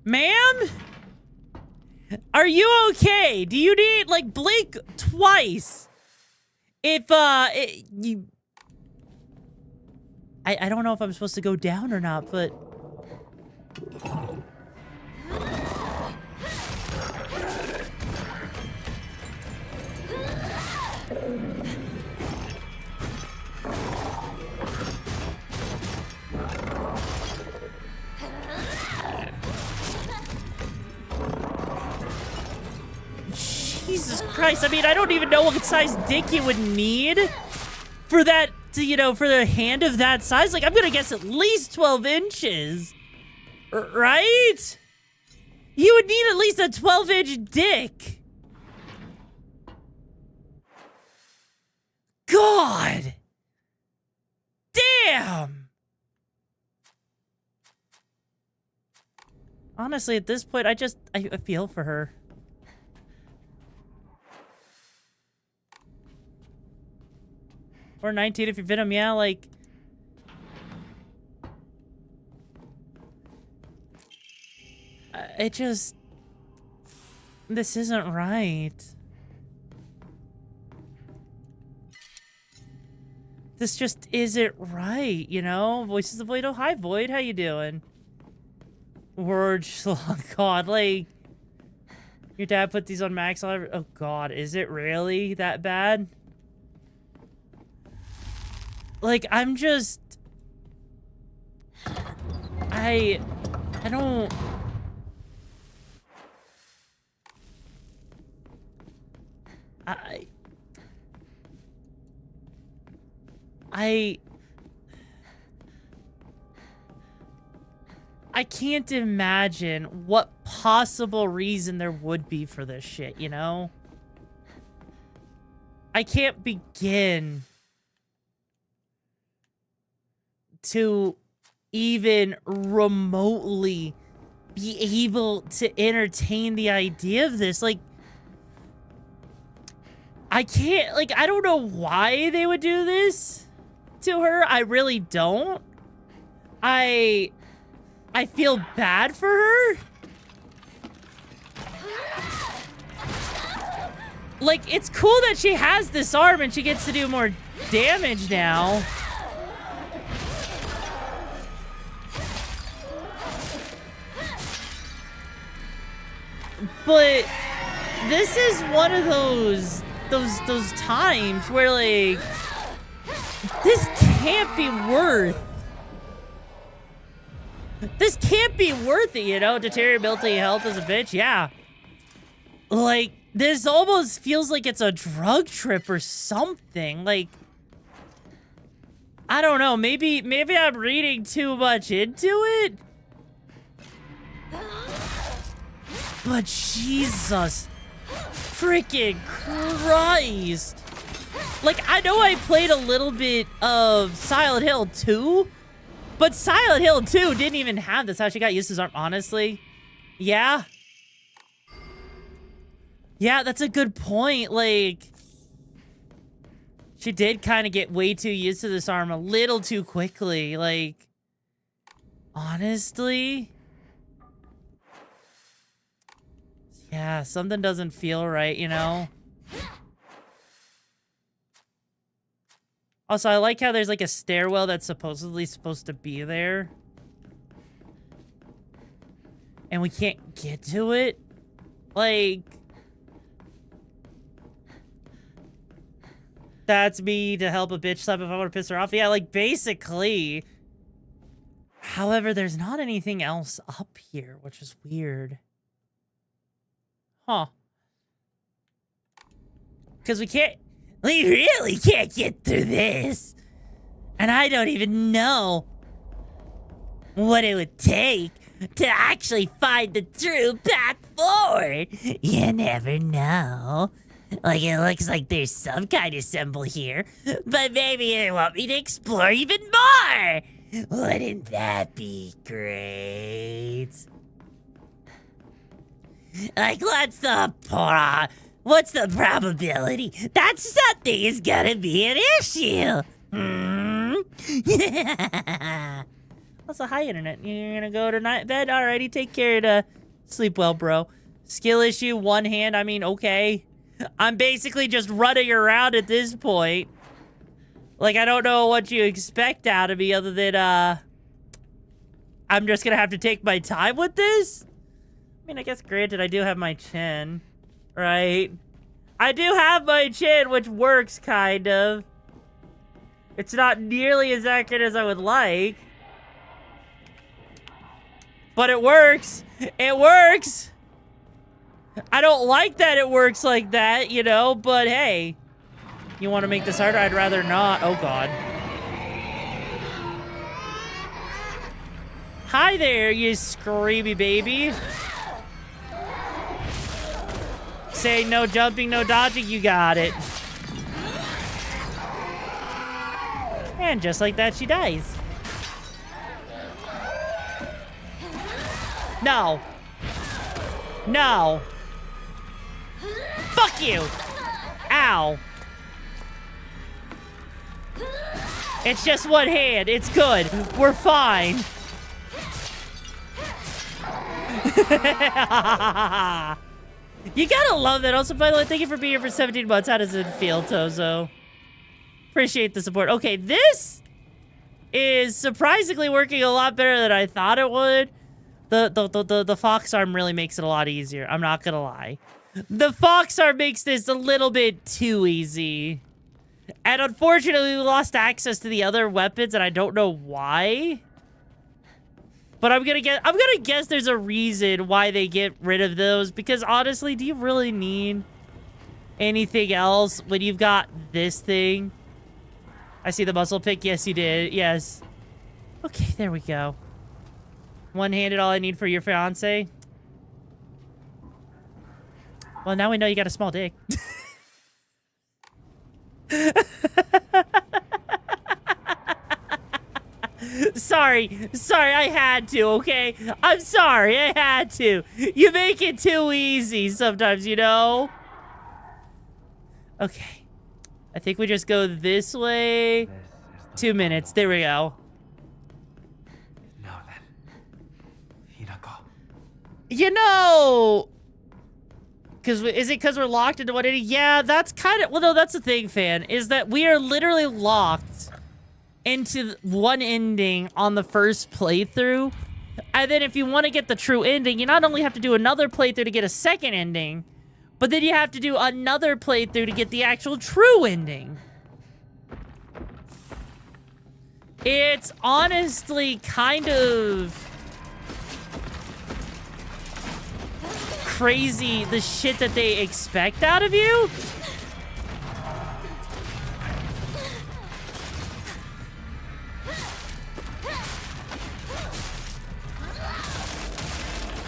Ma'am? Are you okay? Do you need, like, blink twice? If, you... I don't know if I'm supposed to go down or not, but... Jesus Christ. I mean, I don't even know what size dick you would need for that, you know, for the hand of that size. Like, I'm gonna guess at least 12 inches. Right? You would need at least a 12-inch dick. God. Damn. Honestly, at this point, I feel for her. Or 19 if you're Venom, yeah, like... It just... This isn't right. This just isn't right, you know? Voices of Void. Oh, hi, Void. How you doing? Word, oh, God, like... Your dad put these on max. Oh, God, is it really that bad? Like, I'm just... I don't... I can't imagine what possible reason there would be for this shit, you know? I can't begin to even remotely be able to entertain the idea of this. Like, I can't, like, I don't know why they would do this to her. I really don't. I feel bad for her. Like, it's cool that she has this arm and she gets to do more damage now. But this is one of those times where, like, this can't be worth it, you know? Deteriorability health as a bitch, yeah. Like, this almost feels like it's a drug trip or something. Like, I don't know, maybe I'm reading too much into it. But Jesus freaking Christ. Like, I know I played a little bit of Silent Hill 2, but Silent Hill 2 didn't even have this. How she got used to his arm, honestly. Yeah. Yeah, that's a good point. Like, she did kind of get way too used to this arm a little too quickly. Like, honestly. Yeah, something doesn't feel right, you know? Also, I like how there's like a stairwell that's supposedly supposed to be there. And we can't get to it. Like... That's me to help a bitch slap if I want to piss her off. Yeah, like, basically. However, there's not anything else up here, which is weird. Huh. Because we really can't get through this. And I don't even know what it would take to actually find the true path forward. You never know. Like, it looks like there's some kind of symbol here, but maybe they want me to explore even more. Wouldn't that be great? Like, what's the probability that something is gonna be an issue? Also, hi, internet. You're gonna go to bed? Alrighty, take care to sleep well, bro. Skill issue, one hand. I mean, okay. I'm basically just running around at this point. Like, I don't know what you expect out of me other than, I'm just gonna have to take my time with this? I mean, I guess granted, I do have my chin, right? I do have my chin, which works, kind of. It's not nearly as accurate as I would like. But it works. It works. I don't like that it works like that, you know, but hey. You want to make this harder? I'd rather not. Oh, God. Hi there, you screamy baby. Say no jumping, no dodging, you got it. And just like that, she dies. No. No. Fuck you. Ow. It's just one hand. It's good. We're fine. You gotta love that. Also, by the way, thank you for being here for 17 months. How does it feel, Tozo? Appreciate the support. Okay, this is surprisingly working a lot better than I thought it would. The fox arm really makes it a lot easier. I'm not gonna lie. The fox arm makes this a little bit too easy. And unfortunately, we lost access to the other weapons, and I don't know why. But I'm gonna guess there's a reason why they get rid of those. Because honestly, do you really need anything else when you've got this thing? I see the muscle pick. Yes, you did. Yes. Okay, there we go. One-handed, all I need for your fiance. Well, now we know you got a small dick. Sorry, I had to, okay? I'm sorry, I had to. You make it too easy sometimes, you know? Okay. I think we just go this way. 2 minutes, there we go. Now then, Hinako. You know... Is it because we're locked into 180? Yeah, that's kind of... Well, no, that's the thing, fan. Is that we are literally locked into one ending on the first playthrough. And then if you want to get the true ending, you not only have to do another playthrough to get a second ending, but then you have to do another playthrough to get the actual true ending. It's honestly kind of... crazy the shit that they expect out of you.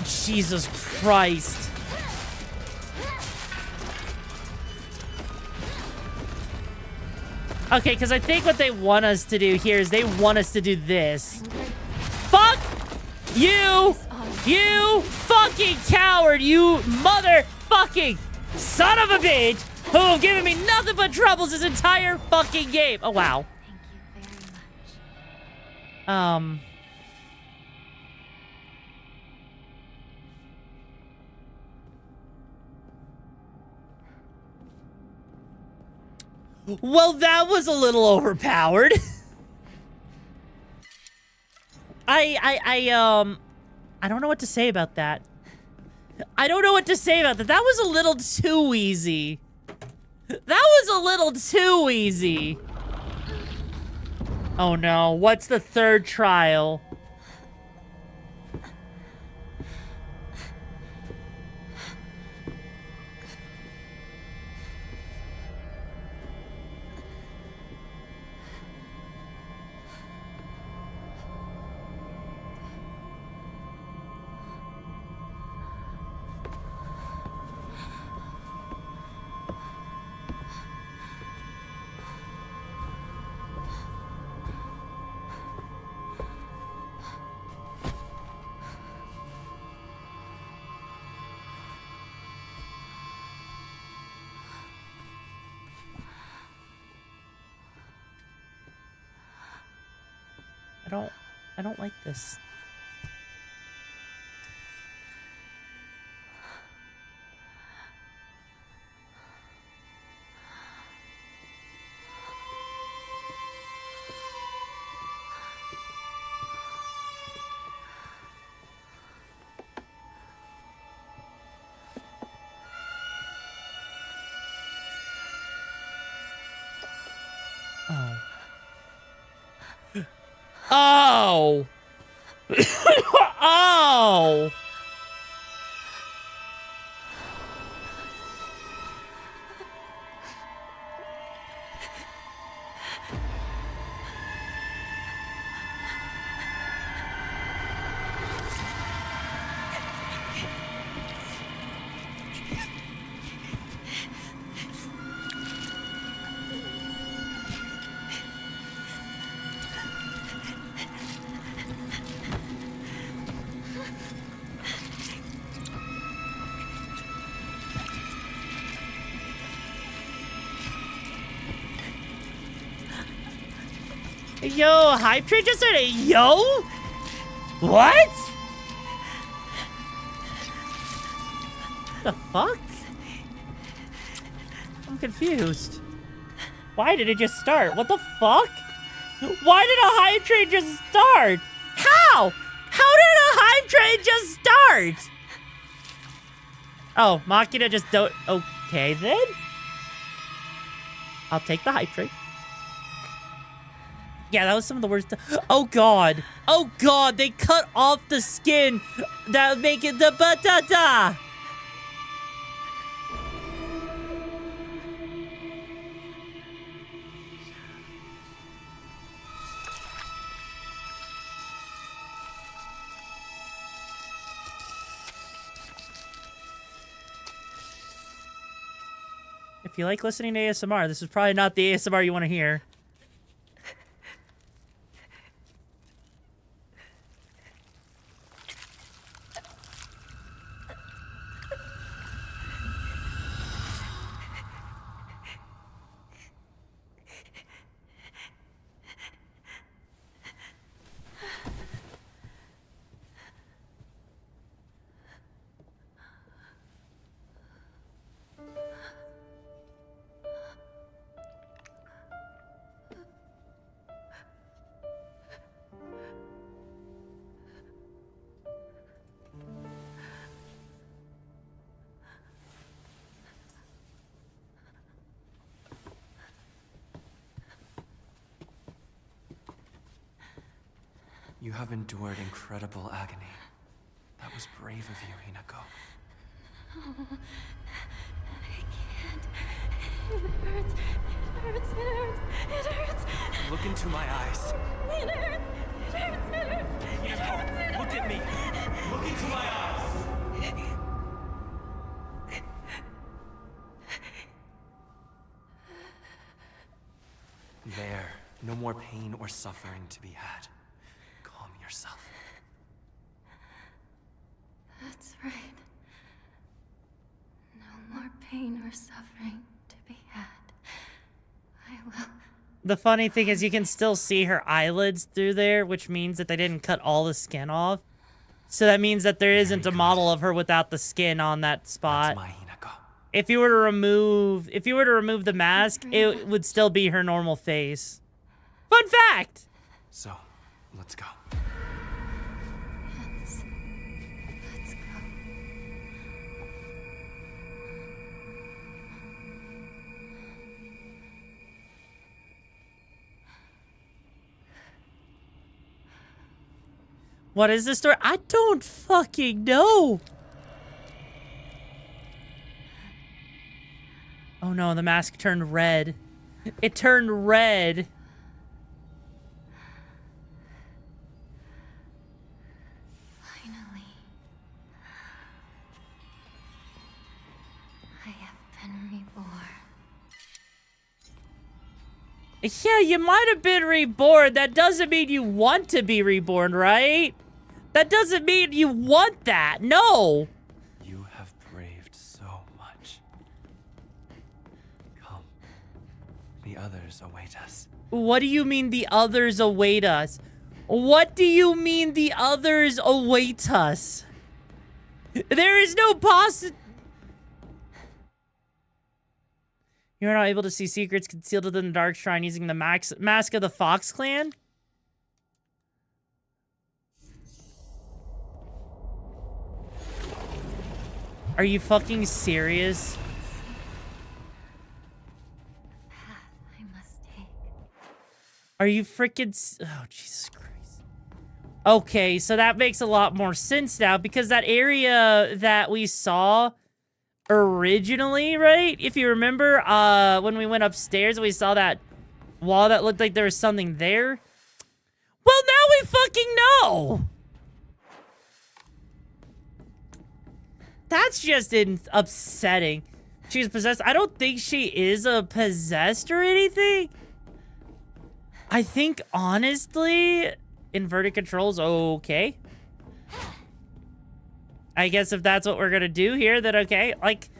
Jesus Christ. Okay, because I think what they want us to do here is they want us to do this. Fuck you! You fucking coward! You motherfucking son of a bitch! Who have given me nothing but troubles this entire fucking game! Oh, wow. Thank you very much. Well, that was a little overpowered. I don't know what to say about that. I don't know what to say about that. That was a little too easy. That was a little too easy. Oh no, what's the third trial? I don't like this. Oh. Oh. Yo, hype train just started. Yo? What? The fuck? I'm confused. Why did it just start? What the fuck? Why did a hype train just start? How? How did a hype train just start? Oh, Machina just don't. Okay, then. I'll take the hype train. Yeah, that was some of the worst. Oh, God. Oh, God. They cut off the skin that would make it the batata. If you like listening to ASMR, this is probably not the ASMR you want to hear. You have endured incredible agony. That was brave of you, Hinako. Oh, I can't. It hurts. It hurts. It hurts. It hurts. Look into my eyes. It hurts. It hurts. It hurts. It hurts. Look at me. Look into my eyes. There. No more pain or suffering to be had. Calm yourself. That's right. No more pain or suffering to be had. I will. The funny thing is you can still see her eyelids through there, which means that they didn't cut all the skin off. So that means that there isn't a model of her without the skin on that spot. That's my Hinako. If you were to remove the mask, it would still be her normal face. Fun fact! So, let's go. Yes. Let's go. What is this story? I don't fucking know. Oh no, the mask turned red. It turned red. Finally. I have been reborn. Yeah, you might have been reborn. That doesn't mean you want to be reborn, right? That doesn't mean you want that. No. You have braved so much. Come. The others await us. What do you mean the others await us? What do you mean the others await us? There is no You're not able to see secrets concealed within the Dark Shrine using the mask of the Fox Clan? Are you fucking serious? I must take. Are you freaking... Oh, Jesus Christ. Okay, so that makes a lot more sense now, because that area that we saw originally, right? If you remember, when we went upstairs, we saw that wall that looked like there was something there. Well, now we fucking know! That's just upsetting. She's possessed. I don't think she is a possessed or anything. I think, honestly, inverted controls, okay. I guess if that's what we're gonna do here, then okay. Like,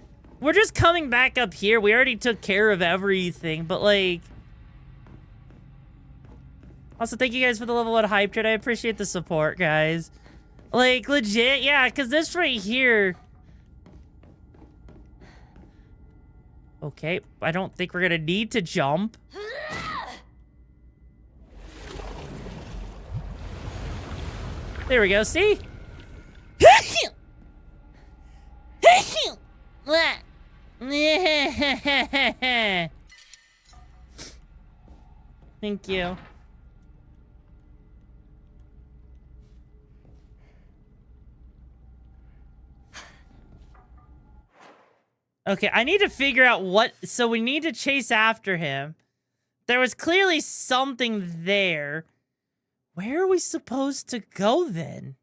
we're just coming back up here. We already took care of everything, but like... Also, thank you guys for the level 1 hype trade. I appreciate the support, guys. Like, legit, yeah, because this right here... Okay, I don't think we're gonna need to jump. There we go, see? Thank you. Okay, I need to figure out what... So we need to chase after him. There was clearly something there. Where are we supposed to go then?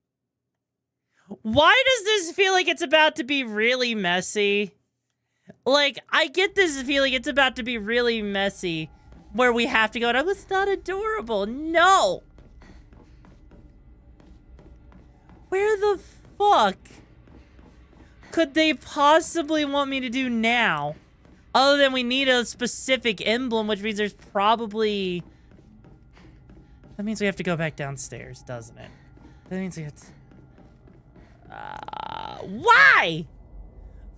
Why does this feel like it's about to be really messy? Like, I get this feeling it's about to be really messy. Where we have to go, and it's not adorable. No! Where the fuck could they possibly want me to do now? Other than we need a specific emblem, which means there's probably... That means we have to go back downstairs, doesn't it? That means we have to... Why?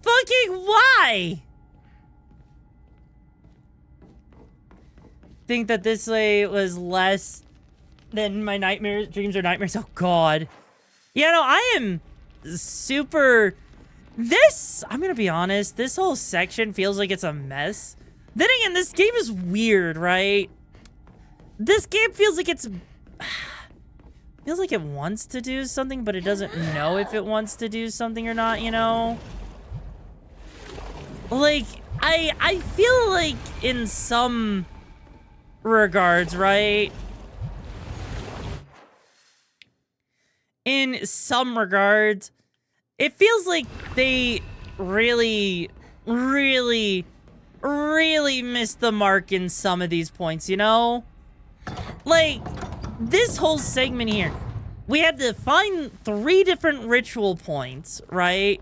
Fucking why? Think that this way was less than my nightmares, dreams or nightmares. Oh god. Yeah, no, I am super... I'm gonna be honest, this whole section feels like it's a mess. Then again, this game is weird, right? This game feels like it's... Feels like it wants to do something, but it doesn't know if it wants to do something or not, you know? Like, I feel like in some regards, right? In some regards, it feels like they really, really, really missed the mark in some of these points, you know? Like, this whole segment here, we had to find 3 different ritual points, right?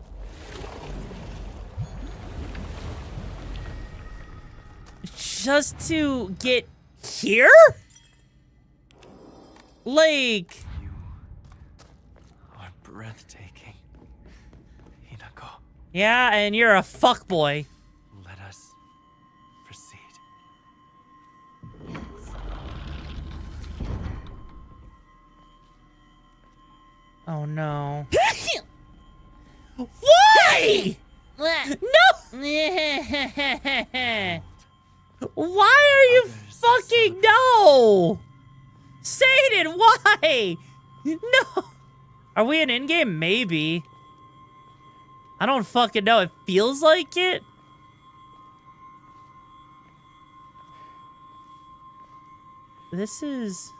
Just to get here? Like... Are breathtaking. Hinako. Yeah, and you're a fuckboy. Let us proceed. Oh no. Why? No! Why are you fucking no? Satan, why? No. Are we in in-game? Maybe. I don't fucking know. It feels like it. This is...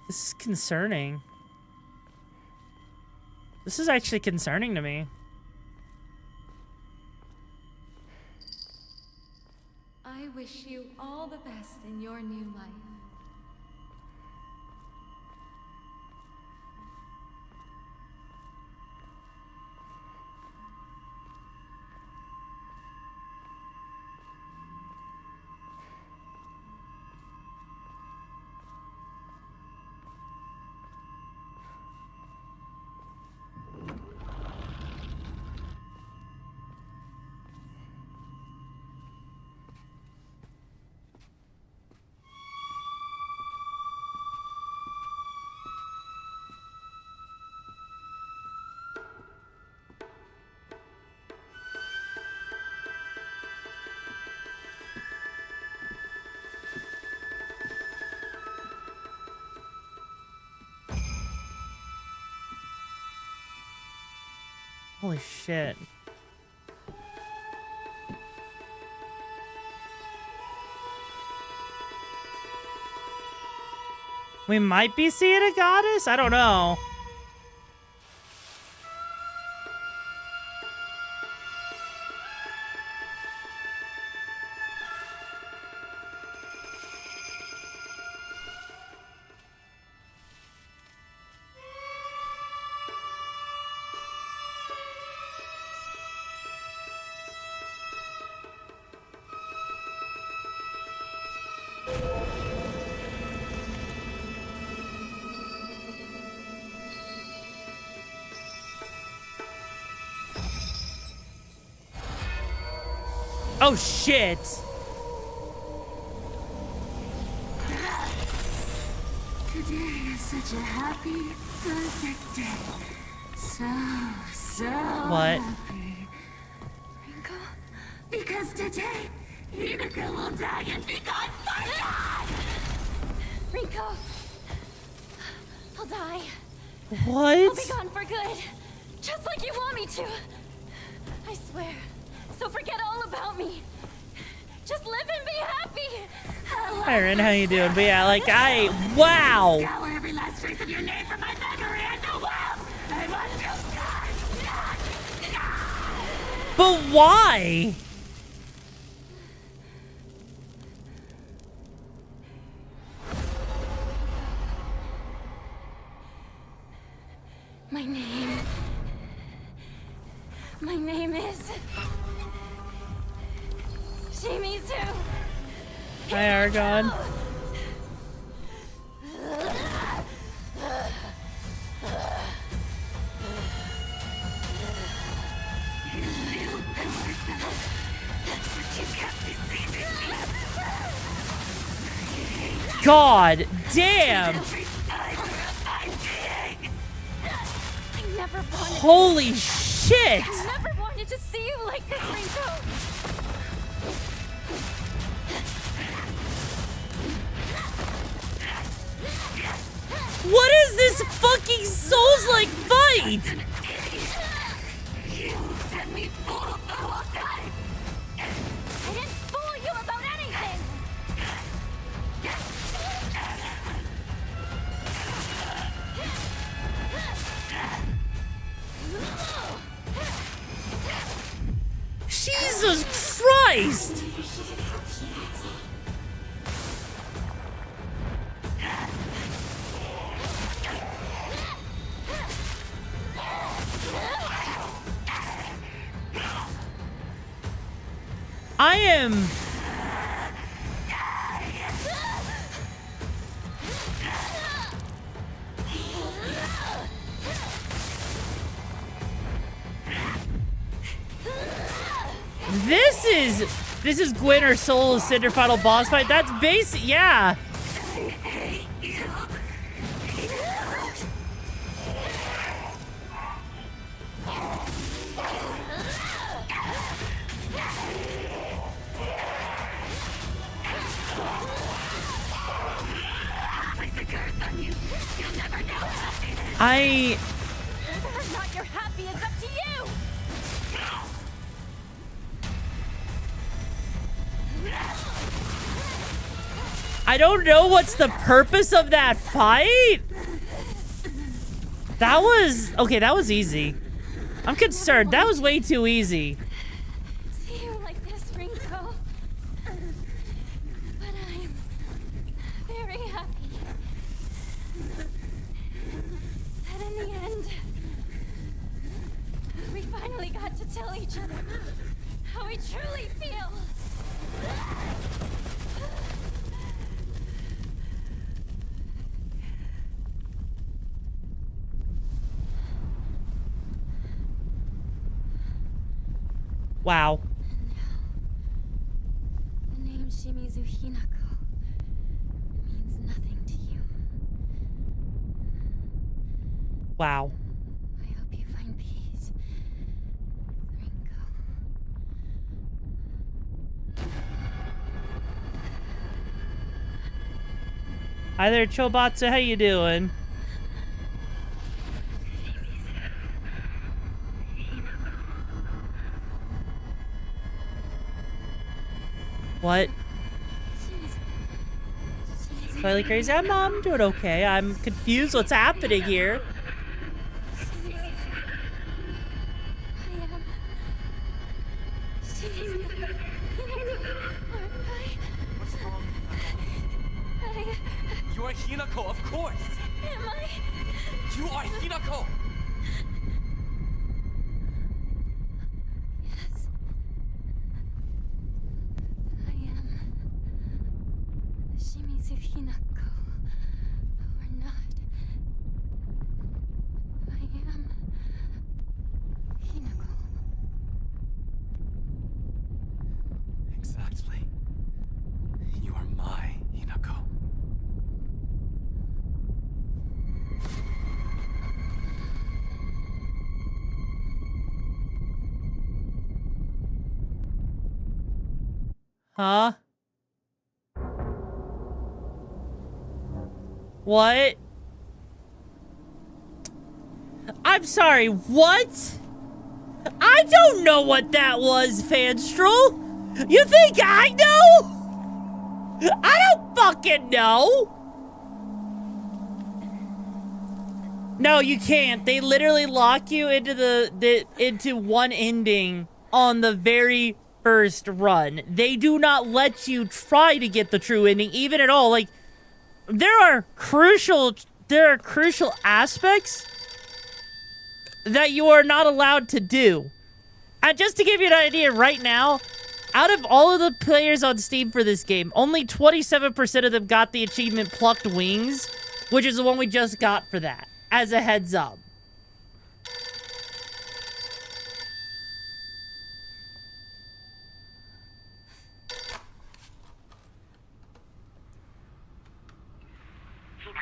This is concerning. This is actually concerning to me. I wish you all the best in your new life. Holy shit. We might be seeing a goddess? I don't know. Oh, shit. Today is such a happy, perfect day. So What? happy. Rinko? Because today, Hinako will die and be gone for good! Rinko! I'll die. What? I'll be gone for good. Just like you want me to. I swear. So forget all about me. Just live and be happy. Hi, Ren, how you doing? But yeah, like, wow. Scour every last trace of your name from my memory and the world! I want you gone! But why? My name is Shimizu. Hi, Argon. God damn! Holy shit! I never wanted to see you like this, Rinko. What is this fucking Souls-like fight? I didn't fool you about anything. Jesus Christ! I am... This is Gwen or Soul's Cinder final boss fight. That's basic, yeah. Whether or not you're happy is up to you. I don't know what's the purpose of that fight. That was easy. I'm concerned. That was way too easy. See you like this, Rinko. But I'm very happy that in the end, we finally got to tell each other how we truly feel. Wow. The name Shimizu Hinako means nothing to you. Wow. I hope you find peace, Rinko. Hi there, Chobatsu. How you doing? What? Slightly crazy. I'm doing okay. I'm confused. What's happening here? What's wrong? You are Hinako, of course! Am I? You are Hinako! Yes. I am Shimizu Hinako. Or not. I am Hinako. Huh? What? I'm sorry, what? I don't know what that was, Fanstrel. You think I know? I don't fucking know. No, you can't. They literally lock you into into one ending on the very first run. They do not let you try to get the true ending even at all. Like, there are crucial aspects that you are not allowed to do. And just to give you an idea right now, out of all of the players on Steam for this game, only 27% of them got the achievement Plucked Wings, which is the one we just got for that, as a heads up.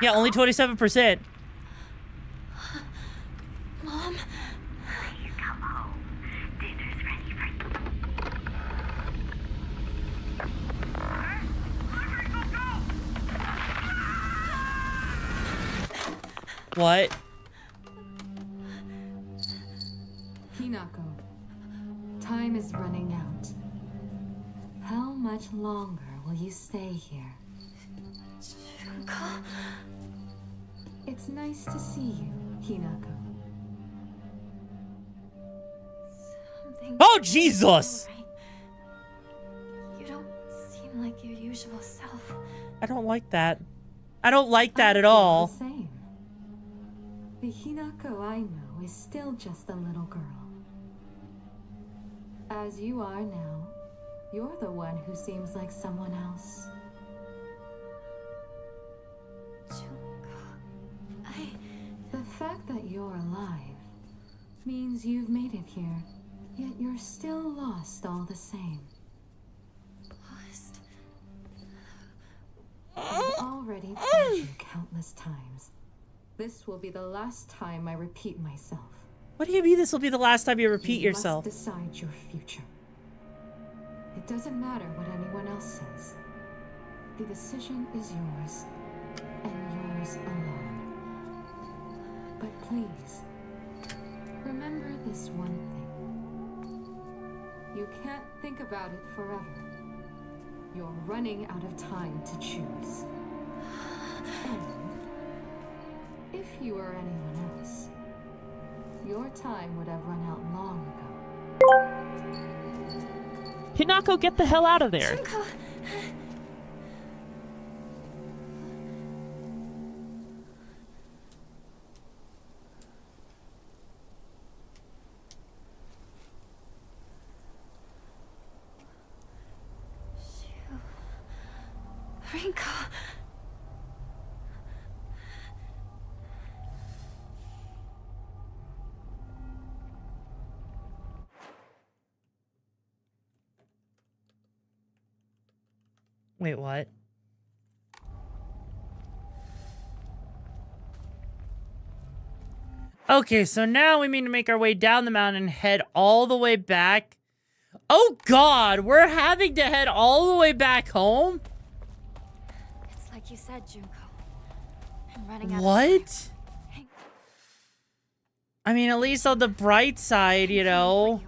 Yeah, only 27%. Mom? Please come home. Dinner's ready for you. What? Hinako, time is running out. How much longer will you stay here? Junko? It's nice to see you, Hinako. Oh, Jesus! You don't seem like your usual self. I don't like that. I don't like that at all. The same. The Hinako I know is still just a little girl. As you are now, you're the one who seems like someone else. The fact that you're alive means you've made it here, yet you're still lost all the same. Lost? I've already told you countless times. This will be the last time I repeat myself. What do you mean this will be the last time you repeat You yourself? must decide your future. It doesn't matter what anyone else says. The decision is yours, and yours alone. But please, remember this one thing. You can't think about it forever. You're running out of time to choose. And if you were anyone else, your time would have run out long ago. Hinako, get the hell out of there. Junko. Rinko. Wait, what? Okay, so now we mean to make our way down the mountain and head all the way back. Oh God, we're having to head all the way back home? It's like you said, Junko. I'm running out What? of time. I mean, at least on the bright side, you know.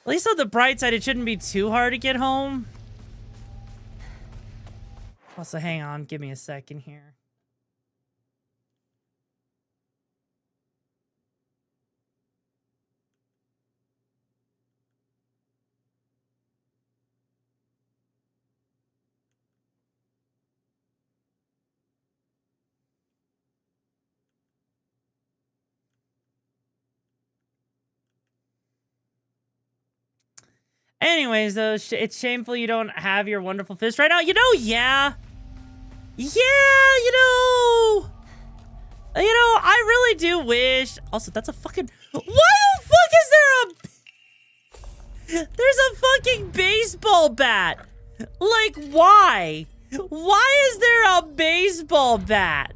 At least on the bright side, it shouldn't be too hard to get home. Also, hang on. Give me a second here. Anyways, though, it's shameful you don't have your wonderful fist right now. You know, yeah. Yeah, you know, I really do wish. Also, that's a fucking. Why the fuck is there a? There's a fucking baseball bat. Like, why? Why is there a baseball bat?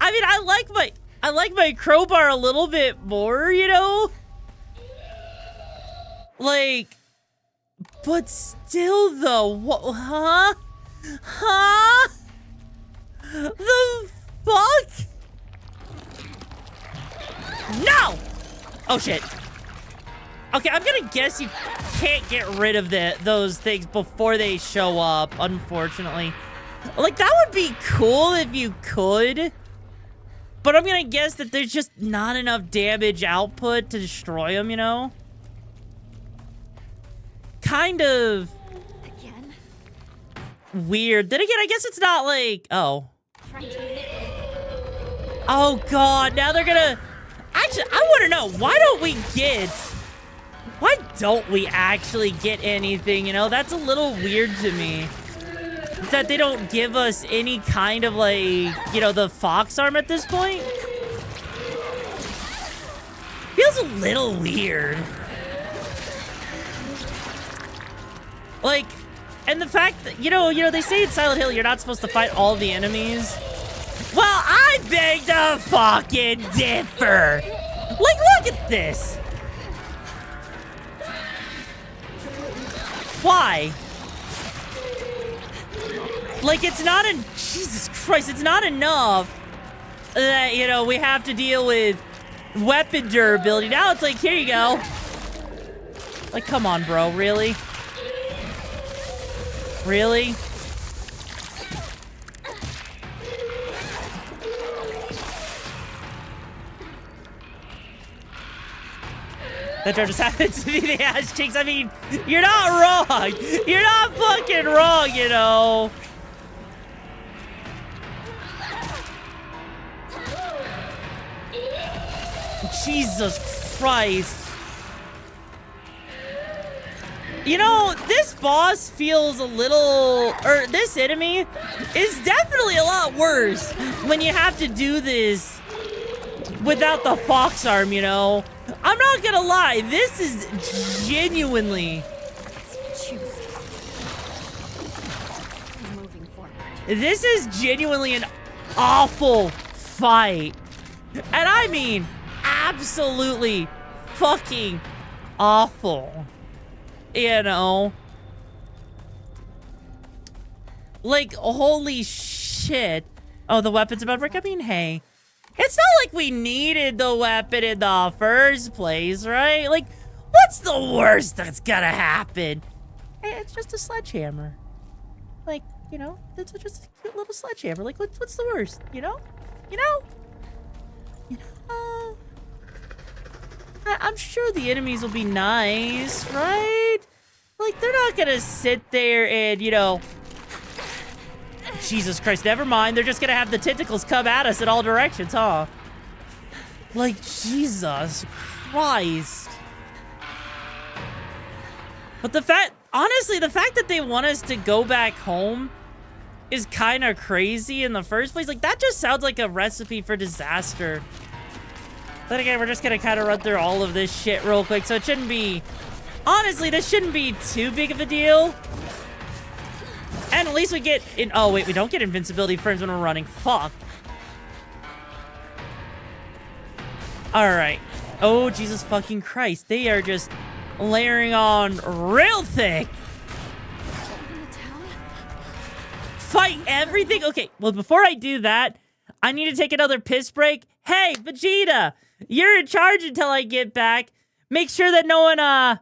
I mean, I like my crowbar a little bit more, you know. Like, but still though, what, huh? Huh? The fuck? No! Oh shit. Okay, I'm gonna guess you can't get rid of those things before they show up, unfortunately. Like, that would be cool if you could. But I'm gonna guess that there's just not enough damage output to destroy them, you know? Kind of weird. Then again, I guess it's not like, oh. Oh god, now they're gonna... Actually, I want to know, why don't we actually get anything, you know? That's a little weird to me. That they don't give us any kind of, like, you know, the fox arm at this point. Feels a little weird. Like, and the fact that, you know, they say in Silent Hill you're not supposed to fight all the enemies. Well, I beg to fucking differ. Like, look at this. Why? Like, it's not Jesus Christ, it's not enough that, you know, we have to deal with weapon durability. Now it's like, here you go. Like, come on, bro, really? Really? That just happens to be the ass cheeks. I mean, you're not wrong. You're not fucking wrong, you know. Jesus Christ. You know, this boss feels a little, or this enemy is definitely a lot worse when you have to do this without the fox arm, you know? I'm not gonna lie, this is genuinely... This is genuinely an awful fight. And I mean, absolutely fucking awful. You know? Like, holy shit. Oh, the weapon's about to break? I mean, hey. It's not like we needed the weapon in the first place, right? Like, what's the worst that's gonna happen? Hey, it's just a sledgehammer. Like, you know, it's just a cute little sledgehammer. Like, what's the worst, you know? You know? You know? I'm sure the enemies will be nice, right? Like, they're not gonna sit there and, you know... Jesus Christ, never mind. They're just gonna have the tentacles come at us in all directions, huh? Like, Jesus Christ. But the fact... Honestly, the fact that they want us to go back home is kind of crazy in the first place. Like, that just sounds like a recipe for disaster. Then again, we're just gonna kind of run through all of this shit real quick, so it shouldn't be... Honestly, this shouldn't be too big of a deal. And at least we get... Oh, wait, we don't get invincibility frames when we're running. Fuck. Alright. Oh, Jesus fucking Christ. They are just layering on real thick. Fight everything? Okay, well, before I do that, I need to take another piss break. Hey, Vegeta! You're in charge until I get back. Make sure that no one,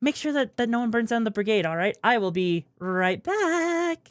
Make sure that no one burns down the brigade, all right? I will be right back.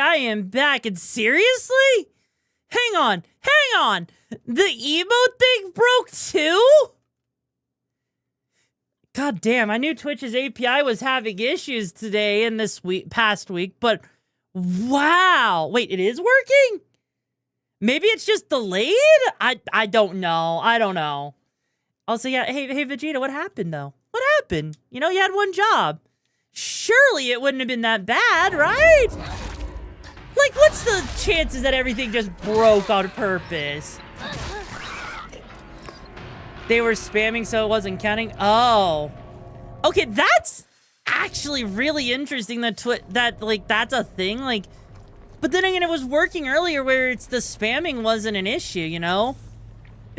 I am back. And seriously? Hang on. The emote thing broke too? God damn, I knew Twitch's API was having issues today and this past week, but wow. Wait, it is working? Maybe it's just delayed? I don't know. Also, yeah, hey Vegeta, what happened though? What happened? You know, you had one job. Surely it wouldn't have been that bad, right? Like, what's the chances that everything just broke on purpose? They were spamming, so it wasn't counting. Oh, okay, that's actually really interesting. That's a thing. Like, but then again, it was working earlier where it's the spamming wasn't an issue, you know.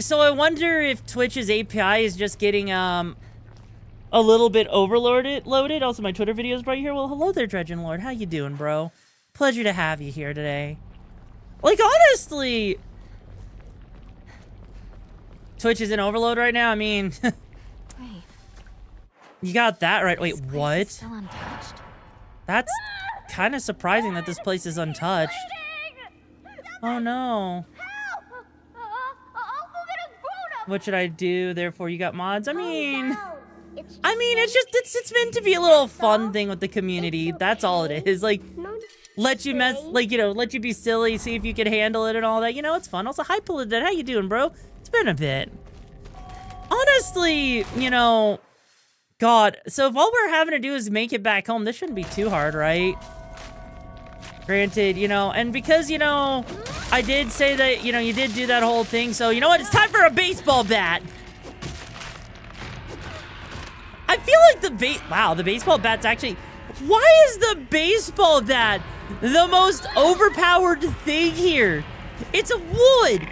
So I wonder if Twitch's API is just getting a little bit loaded. Also, my Twitter video is right here. Well, hello there, Dredgen Lord. How you doing, bro? Pleasure to have you here today. Like, honestly, Twitch is in overload right now. I mean, you got that right. Wait, what? Still untouched. That's kind of surprising that this place is untouched. Oh no. What should I do? Therefore, you got mods. I mean, it's meant to be a little fun thing with the community. That's all it is. Like, let you let you be silly, see if you can handle it and all that. You know, it's fun. Also, hi, Polydent. How you doing, bro? It's been a bit. Honestly, you know, God. So if all we're having to do is make it back home, this shouldn't be too hard, right? Granted, you know, and because, you know, I did say that, you know, you did do that whole thing. So, you know what? It's time for a baseball bat. I feel like the baseball bat's actually... Why is the baseball bat the most overpowered thing here? It's a wood.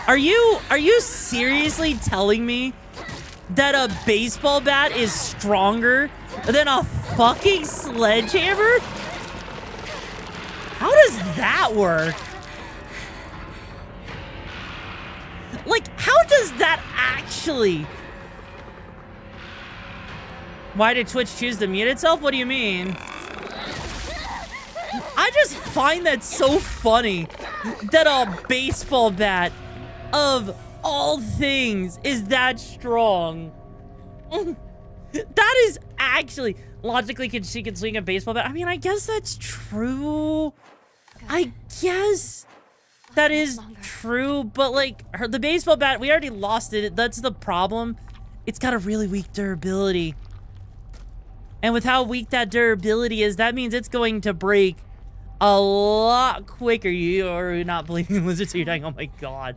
Are you seriously telling me that a baseball bat is stronger than a fucking sledgehammer? How does that work? Like, how does that actually... Why did Twitch choose to mute itself? What do you mean? I just find that so funny that a baseball bat, of all things, is that strong. That is actually... Logically, she can swing a baseball bat. I mean, I guess that's true. I guess that is true, but like, the baseball bat, we already lost it. That's the problem. It's got a really weak durability. And with how weak that durability is, that means it's going to break a lot quicker. You are not believing lizards, so you're dying. Oh my god.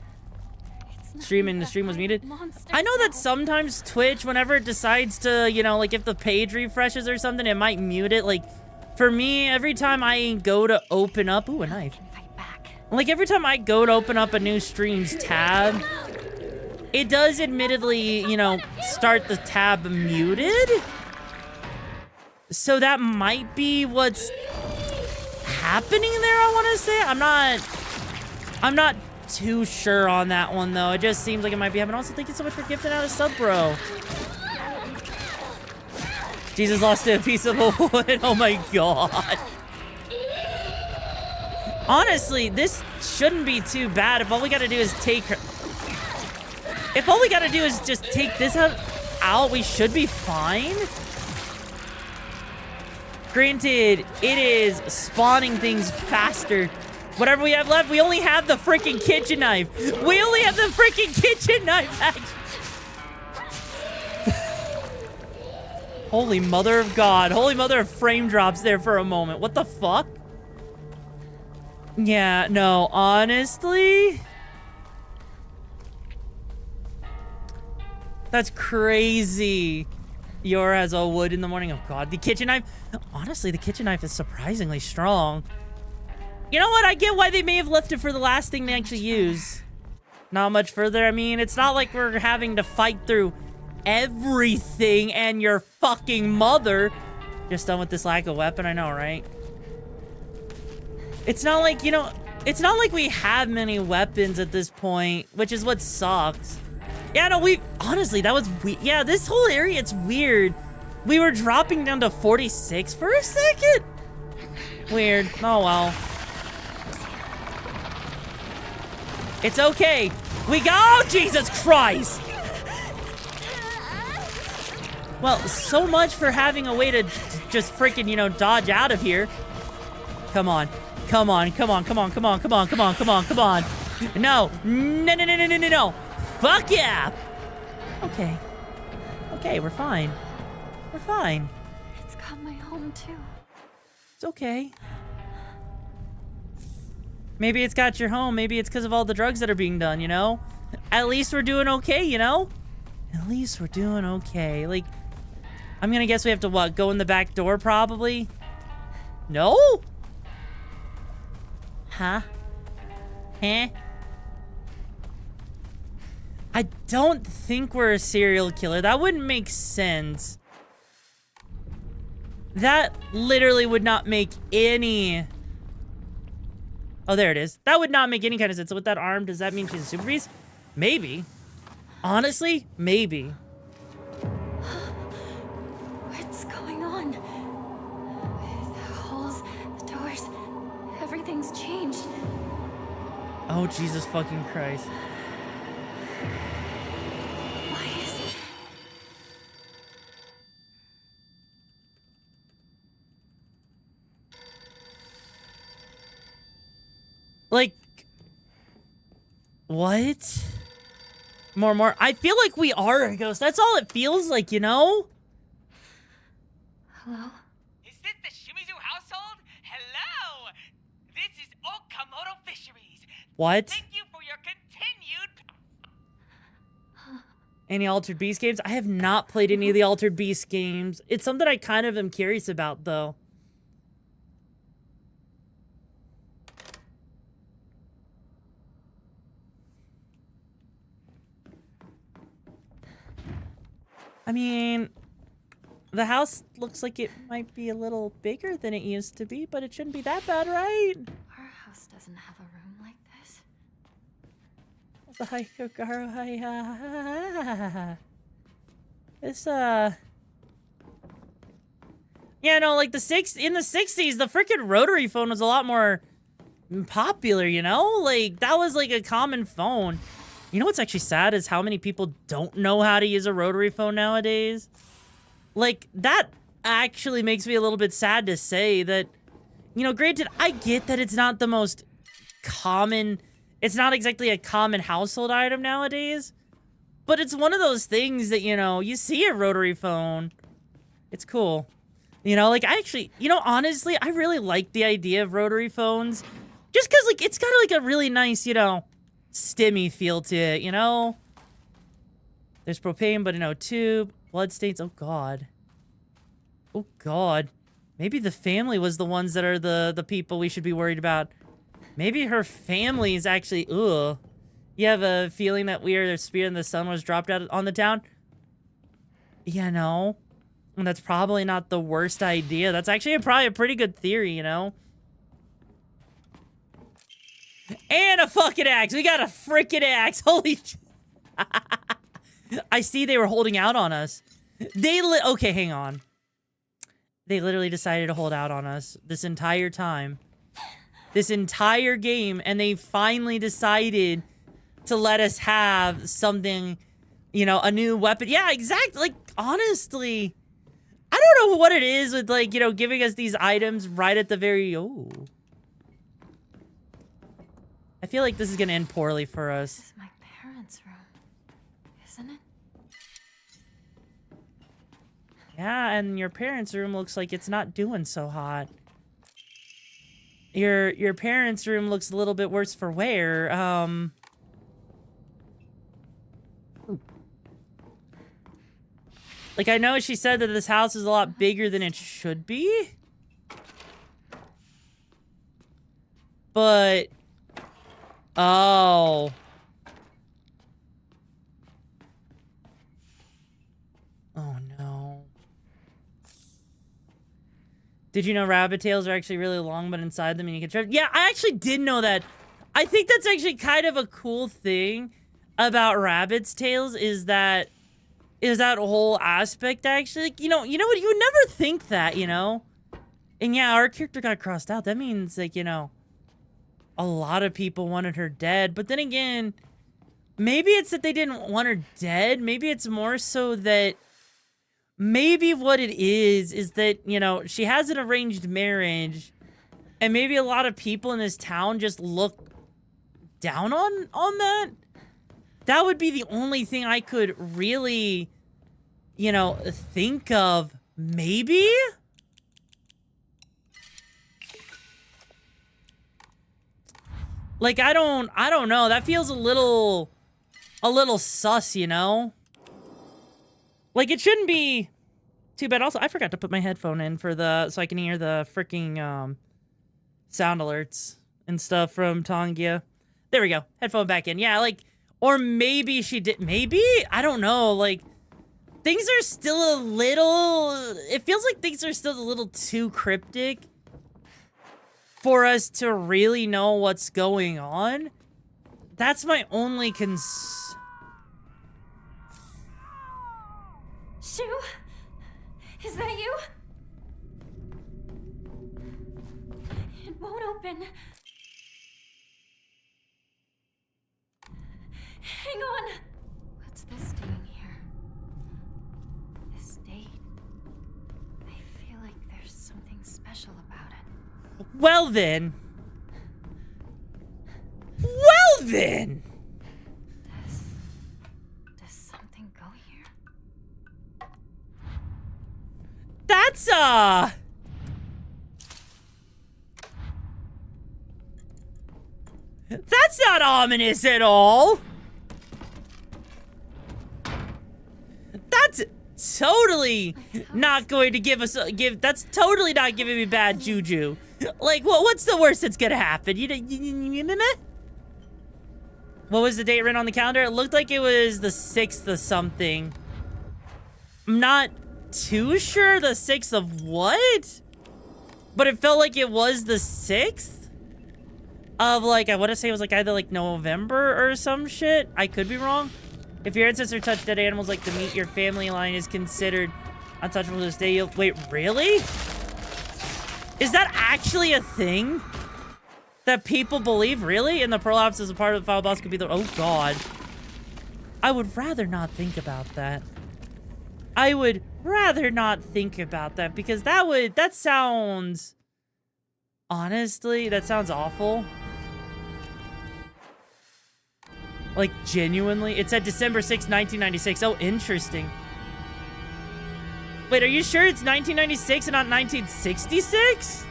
The stream was muted. I know that sometimes Twitch, whenever it decides to, you know, like if the page refreshes or something, it might mute it. Like, for me, every time I go to open up... Ooh, a knife. Like, every time I go to open up a new stream's tab, it does admittedly, you know, start the tab muted. So that might be what's happening there, I want to say. I'm not too sure on that one, though. It just seems like it might be happening. Also, thank you so much for gifting out a sub, bro. Jesus lost a piece of wood. Oh my god. Honestly, this shouldn't be too bad. If all we gotta do is just take this out, we should be fine. Granted, it is spawning things faster. Whatever we have left, we only have the freaking kitchen knife. We only have the freaking kitchen knife, actually. Holy mother of God. Holy mother of frame drops there for a moment. What the fuck? Yeah, no, honestly. That's crazy. Yor has a wood in the morning. Oh god, the kitchen knife. Honestly, the kitchen knife is surprisingly strong. You know what? I get why they may have left it for the last thing they actually use. Not much further. I mean, it's not like we're having to fight through everything and your fucking mother. Just done with this lack of weapon, I know, right? It's not like, you know, it's not like we have many weapons at this point, which is what sucks. Yeah, no, honestly, that was weird. Yeah, this whole area, it's weird. We were dropping down to 46 for a second. Weird. Oh, well. It's okay. We go. Oh, Jesus Christ. Well, so much for having a way to just freaking, you know, dodge out of here. Come on. Come on. Come on. Come on. Come on. Come on. Come on. Come on. Come on. No. No, no, no, no, no, no, no. Fuck yeah. Okay. Okay, we're fine. We're fine. It's got my home too. It's okay. Maybe it's got your home. Maybe it's because of all the drugs that are being done, you know? At least we're doing okay, you know? At least we're doing okay. Like, I'm gonna guess we have to, what, go in the back door probably? No? Huh? Huh? I don't think we're a serial killer. That wouldn't make sense. That literally would not make any... Oh, there it is. That would not make any kind of sense. So with that arm, does that mean she's a super beast? Maybe. Honestly, maybe. What's going on? The holes, the doors, everything's changed. Oh, Jesus fucking Christ. Why is it? Like, what? More. I feel like we are a ghost. That's all it feels like, you know? Hello? Is this the Shimizu household? Hello! This is Okamoto Fisheries. What? Thank you for your continued... Any Altered Beast games? I have not played any of the Altered Beast games. It's something I kind of am curious about, though. I mean, the house looks like it might be a little bigger than it used to be, but it shouldn't be that bad, right? Our house doesn't have a room like this. It's, yeah, no, like in the 60s, the freaking rotary phone was a lot more popular, you know? Like, that was like a common phone. You know what's actually sad is how many people don't know how to use a rotary phone nowadays? Like, that actually makes me a little bit sad to say that, you know, granted, I get that it's not the most common, it's not exactly a common household item nowadays, but it's one of those things that, you know, you see a rotary phone, it's cool. You know, like, I actually, you know, honestly, I really like the idea of rotary phones, just because, like, it's got, like, a really nice, you know, stimmy feel to it, you know? There's propane, but no tube. Bloodstains. Oh, God. Oh, God. Maybe the family was the ones that are the people we should be worried about. Maybe her family is actually... Ugh. You have a feeling that weird spear in the sun was dropped out on the town? Yeah, no. And that's probably not the worst idea. That's actually probably a pretty good theory, you know? And a fucking axe. We got a freaking axe. Holy shit. I see they were holding out on us. Okay, hang on. They literally decided to hold out on us this entire time. This entire game. And they finally decided to let us have something, you know, a new weapon. Yeah, exactly. Like, honestly, I don't know what it is with, like, you know, giving us these items right at the very... Oh. I feel like this is gonna end poorly for us. This is my parents' room, isn't it? Yeah, and your parents' room looks like it's not doing so hot. Your parents' room looks a little bit worse for wear. Like, I know she said that this house is a lot bigger than it should be. But... Oh. Oh, no. Did you know rabbit tails are actually really long, but inside them you can travel? Yeah, I actually did know that. I think that's actually kind of a cool thing about rabbit's tails is that whole aspect actually. Like, you know what? You would never think that, you know? And yeah, our character got crossed out. That means, like, you know, a lot of people wanted her dead. But then again, maybe it's that they didn't want her dead. Maybe it's more so that maybe what it is that, you know, she has an arranged marriage. And maybe a lot of people in this town just look down on that. That would be the only thing I could really, you know, think of. Maybe? Like, I don't know. That feels a little sus, you know? Like, it shouldn't be too bad. Also, I forgot to put my headphone in for so I can hear the freaking, sound alerts and stuff from Tongia. There we go. Headphone back in. Yeah, like, or maybe she did. Maybe? I don't know. Like, things are still a little... It feels like things are still a little too cryptic for us to really know what's going on. That's my only Shu? Is that you? It won't open. Hang on. What's this doing here? This date. I feel like there's something special about it. Well then. Well then. Does something go here? That's not ominous at all. That's totally not going to give us that's totally not giving me bad juju. Like, what's the worst that's gonna happen? What was the date written on the calendar? It looked like it was the 6th of something. I'm not too sure the 6th of what? But it felt like it was the 6th of, like, I want to say it was like either like November or some shit. I could be wrong. If your ancestor touched dead animals like the meat, your family line is considered untouchable to this day. Wait, really? Is that actually a thing that people believe? Really? And the prolapse is a part of the final boss could be the... Oh, God. I would rather not think about that. I would rather not think about that because that sounds... Honestly, that sounds awful. Like, genuinely. It said December 6, 1996. Oh, interesting. Wait, are you sure it's 1996 and not 1966?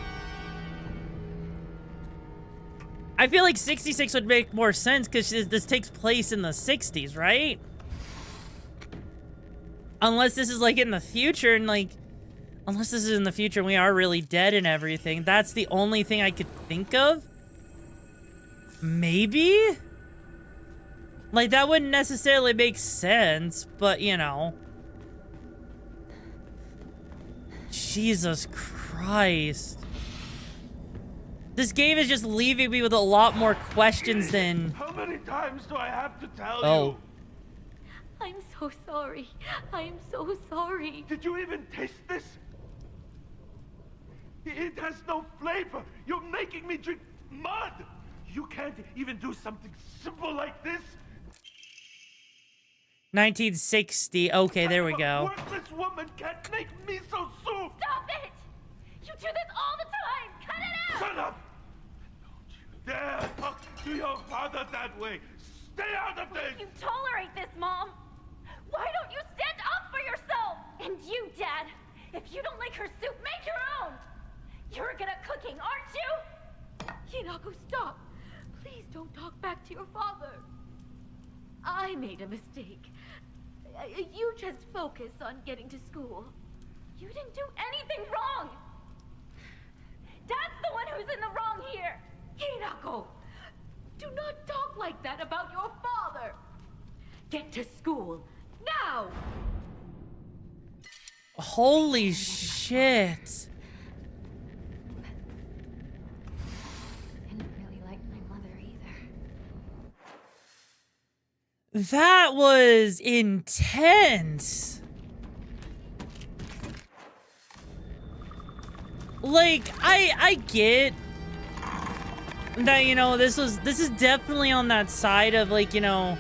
I feel like 66 would make more sense because this takes place in the 60s, right? Unless this is, like, in the future and, like... Unless this is in the future and we are really dead and everything. That's the only thing I could think of. Maybe? Like, that wouldn't necessarily make sense, but, you know. Jesus Christ. This game is just leaving me with a lot more questions than... How many times do I have to tell you? I'm so sorry. I'm so sorry. Did you even taste this? It has no flavor. You're making me drink mud. You can't even do something simple like this. 1960. Okay, there we go. Worthless woman can't make miso soup. Stop it! You do this all the time. Cut it out. Shut up! Don't you dare talk to your father that way. Stay out of this. You tolerate this, Mom. Why don't you stand up for yourself? And you, Dad, if you don't like her soup, make your own. You're good at cooking, aren't you? Hinako, stop. Please don't talk back to your father. I made a mistake. You just focus on getting to school. You didn't do anything wrong. Dad's the one who's in the wrong here. Hinako, do not talk like that about your father. Get to school now. Holy shit. That was intense. Like, I get that, you know, this is definitely on that side of, like, you know,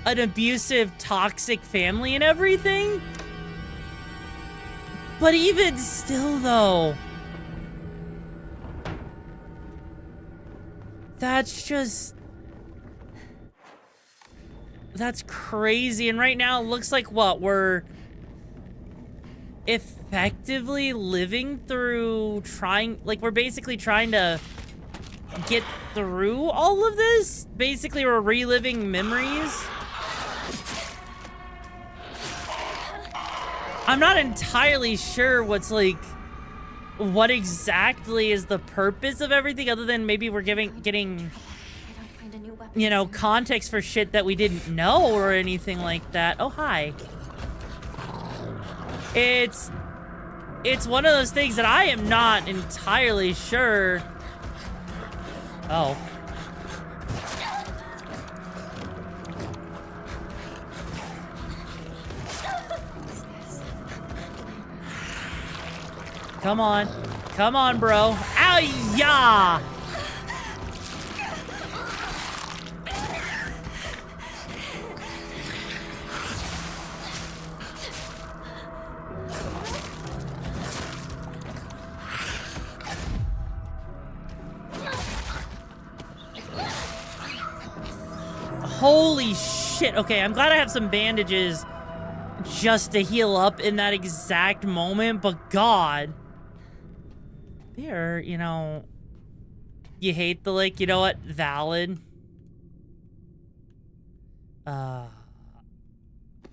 an abusive, toxic family and everything. But even still, though, that's crazy. And right now, it looks like what? We're effectively living through we're basically trying to get through all of this. Basically, we're reliving memories. I'm not entirely sure what exactly is the purpose of everything, other than maybe we're getting, you know, context for shit that we didn't know or anything like that. Oh, hi. It's one of those things that I am not entirely sure. Oh. Come on. Come on, bro. Ow, yeah. Holy shit. Okay, I'm glad I have some bandages just to heal up in that exact moment, but God. There, you know, you hate the, like, you know what? Valid. What?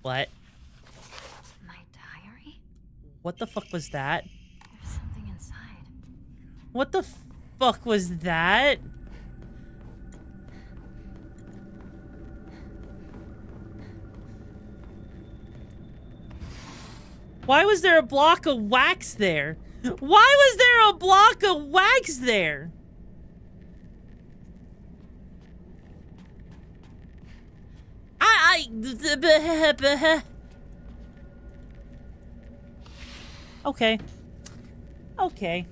My diary? What the fuck was that? There's something inside. What the fuck was that? Why was there a block of wax there? Why was there a block of wax there? Okay. Okay.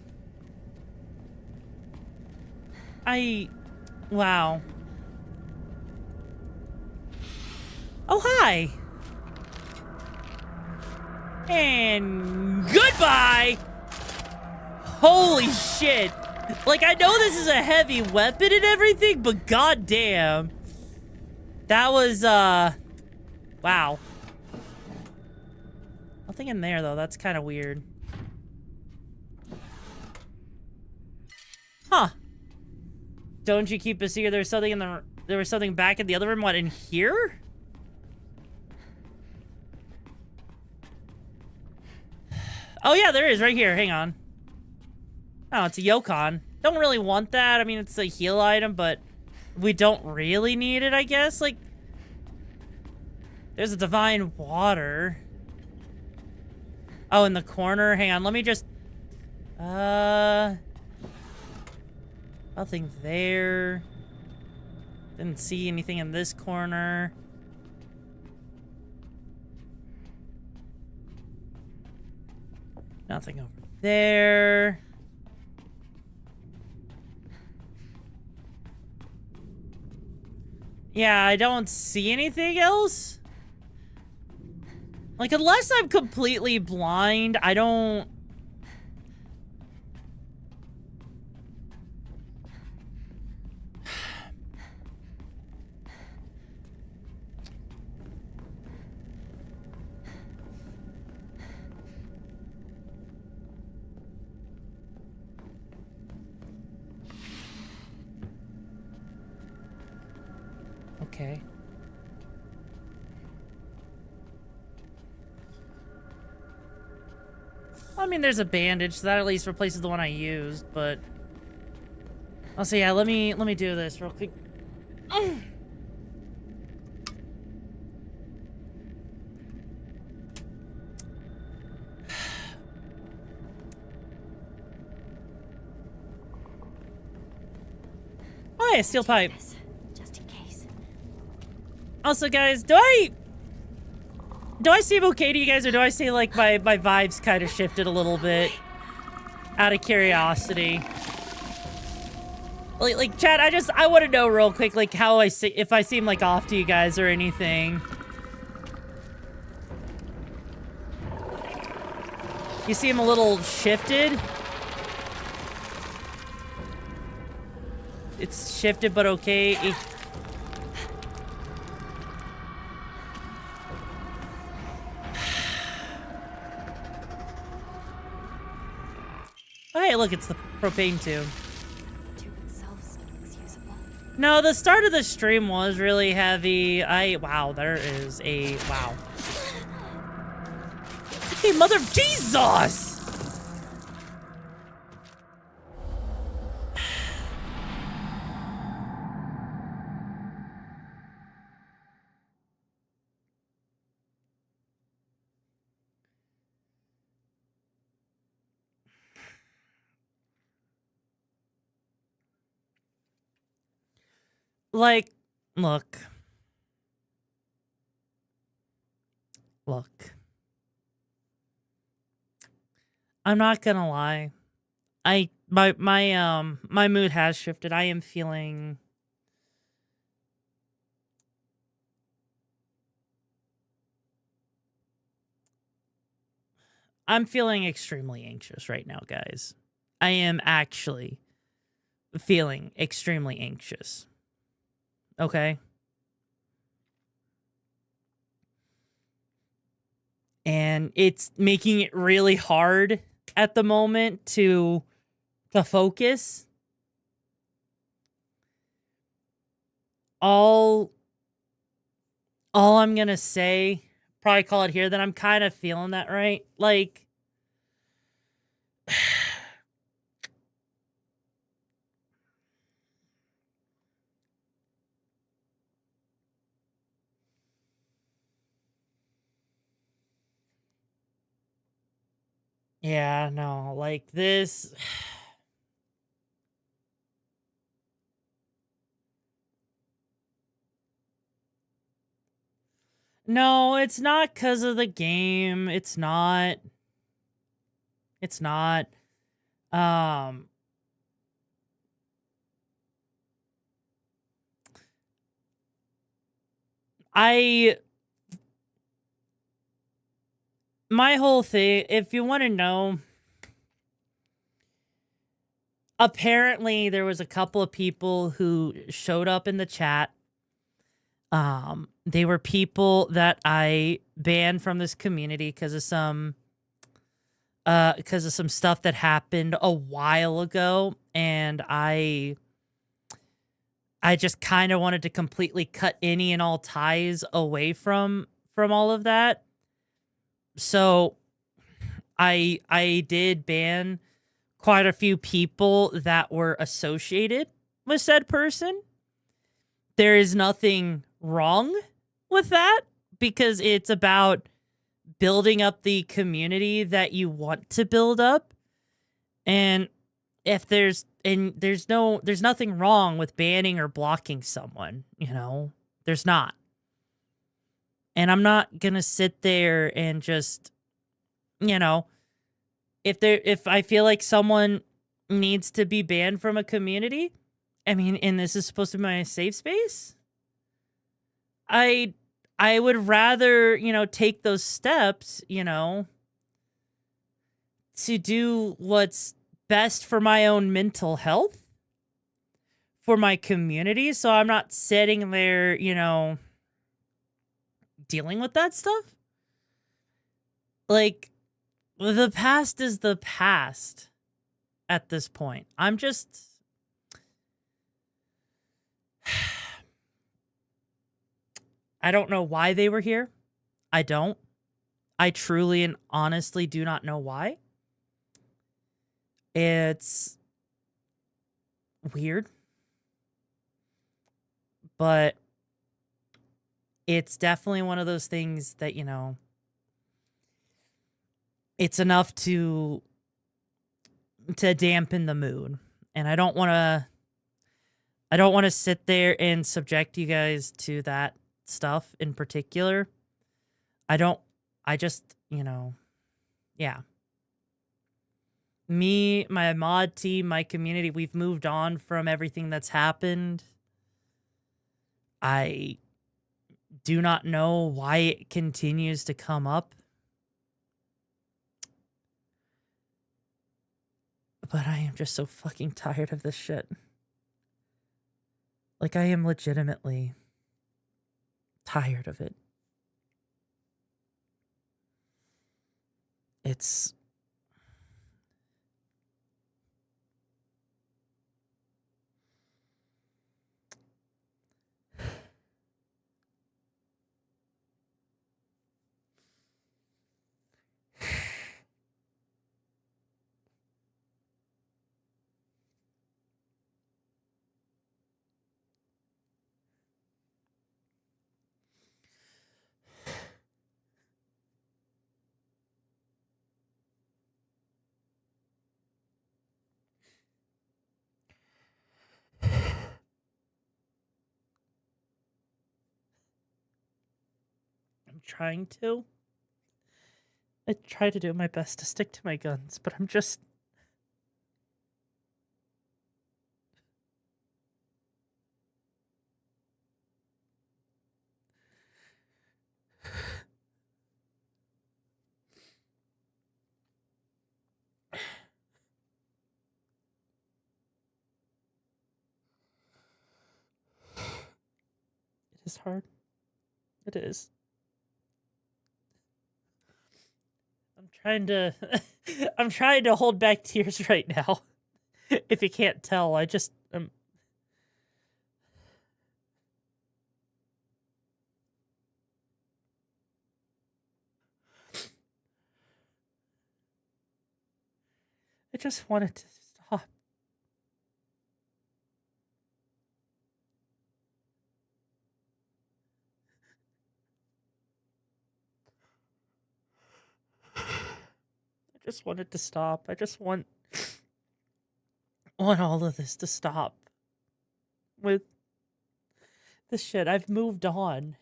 Wow. Oh, hi. And goodbye. Holy shit. Like, I know this is a heavy weapon and everything, but goddamn. That was, wow. Nothing in there, though. That's kind of weird. Huh. Don't you keep a secret? There was something back in the other room. What, in here? Oh, yeah, there is. Right here. Hang on. Oh, it's a Yokon. Don't really want that. I mean, it's a heal item, but we don't really need it, I guess. Like, there's a divine water. Oh, in the corner. Hang on. Let me just... Nothing there. Didn't see anything in this corner. Nothing over there. Yeah, I don't see anything else. Like, unless I'm completely blind, I don't... Okay. I mean, there's a bandage, so that at least replaces the one I used, but... Also, yeah, let me do this real quick. Oh, yeah, steel pipe. Just in case. Also, guys, do I seem okay to you guys, or do I say, like, my vibes kind of shifted a little bit? Out of curiosity. Like chat, I want to know real quick, like how if I seem like off to you guys or anything. You seem a little shifted. It's shifted, but okay. Oh, hey, look, it's the propane tube. No, the start of the stream was really heavy. Wow, there is a, wow. Okay, mother of Jesus! Like, look. Look. I'm not gonna lie. My mood has shifted. I am feeling extremely anxious right now, guys. I am actually feeling extremely anxious. Okay? And it's making it really hard at the moment to focus. All I'm gonna say, probably call it here, that I'm kind of feeling that, right? Like, yeah, no, like this. No, it's not because of the game. It's not. It's not. My whole thing, if you want to know, apparently there was a couple of people who showed up in the chat. They were people that I banned from this community because of some stuff that happened a while ago, and I just kind of wanted to completely cut any and all ties away from all of that. So I did ban quite a few people that were associated with said person. There is nothing wrong with that because it's about building up the community that you want to build up. And if there's nothing wrong with banning or blocking someone, you know, there's not. And I'm not going to sit there and just, you know, if I feel like someone needs to be banned from a community, I mean, and this is supposed to be my safe space, I would rather, you know, take those steps, you know, to do what's best for my own mental health, for my community, so I'm not sitting there, you know, dealing with that stuff. Like, the past is the past at this point. I'm just... I don't know why they were here. I don't. I truly and honestly do not know why. It's weird. But it's definitely one of those things that, you know, it's enough to dampen the mood. And I don't want to sit there and subject you guys to that stuff in particular. I just, you know, yeah. Me, my mod team, my community, we've moved on from everything that's happened. I do not know why it continues to come up. But I am just so fucking tired of this shit. Like, I am legitimately tired of it. It's... I'm trying to. I try to do my best to stick to my guns, but I'm just... It is hard. It is. I'm trying to... I'm trying to hold back tears right now. If you can't tell, I just... I just wanted to stop. I just wanted to stop. I just want all of this to stop. With this shit, I've moved on.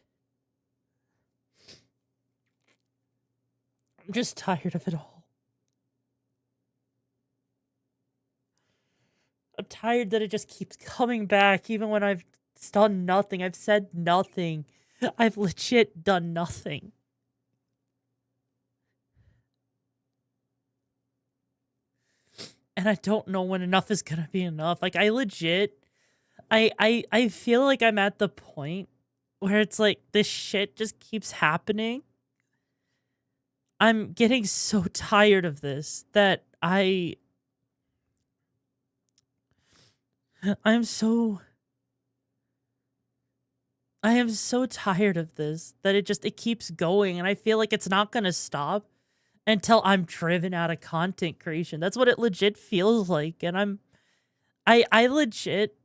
I'm just tired of it all. I'm tired that it just keeps coming back, even when I've done nothing. I've said nothing. I've legit done nothing. And I don't know when enough is gonna be enough. Like, I legit... I feel like I'm at the point where it's like, this shit just keeps happening. I'm getting so tired of this that I am so tired of this that it keeps going, and I feel like it's not gonna stop until I'm driven out of content creation. That's what it legit feels like, and I legit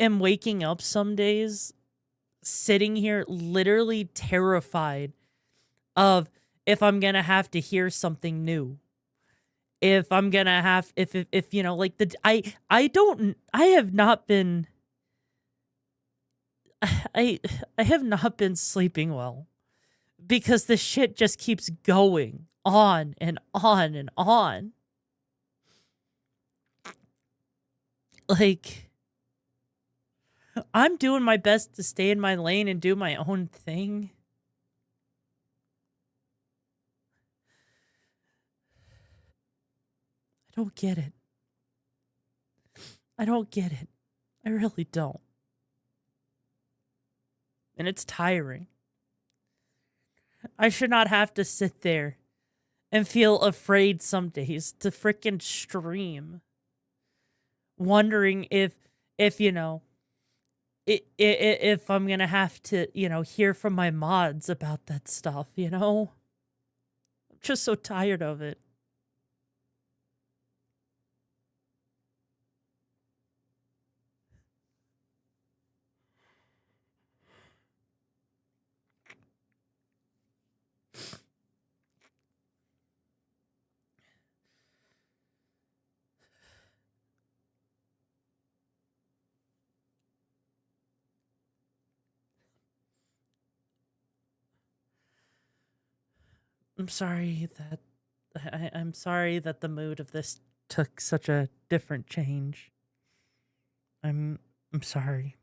am waking up some days sitting here literally terrified of if I'm gonna have to hear something new. If I'm gonna have, if you know, like I have not been, I have not been sleeping well because the shit just keeps going on and on and on. Like, I'm doing my best to stay in my lane and do my own thing. I don't get it. I don't get it. I really don't. And it's tiring. I should not have to sit there and feel afraid some days to frickin' stream. Wondering if you know, if I'm gonna have to, you know, hear from my mods about that stuff, you know? I'm just so tired of it. I'm sorry that I'm sorry that the mood of this took such a different change. I'm sorry.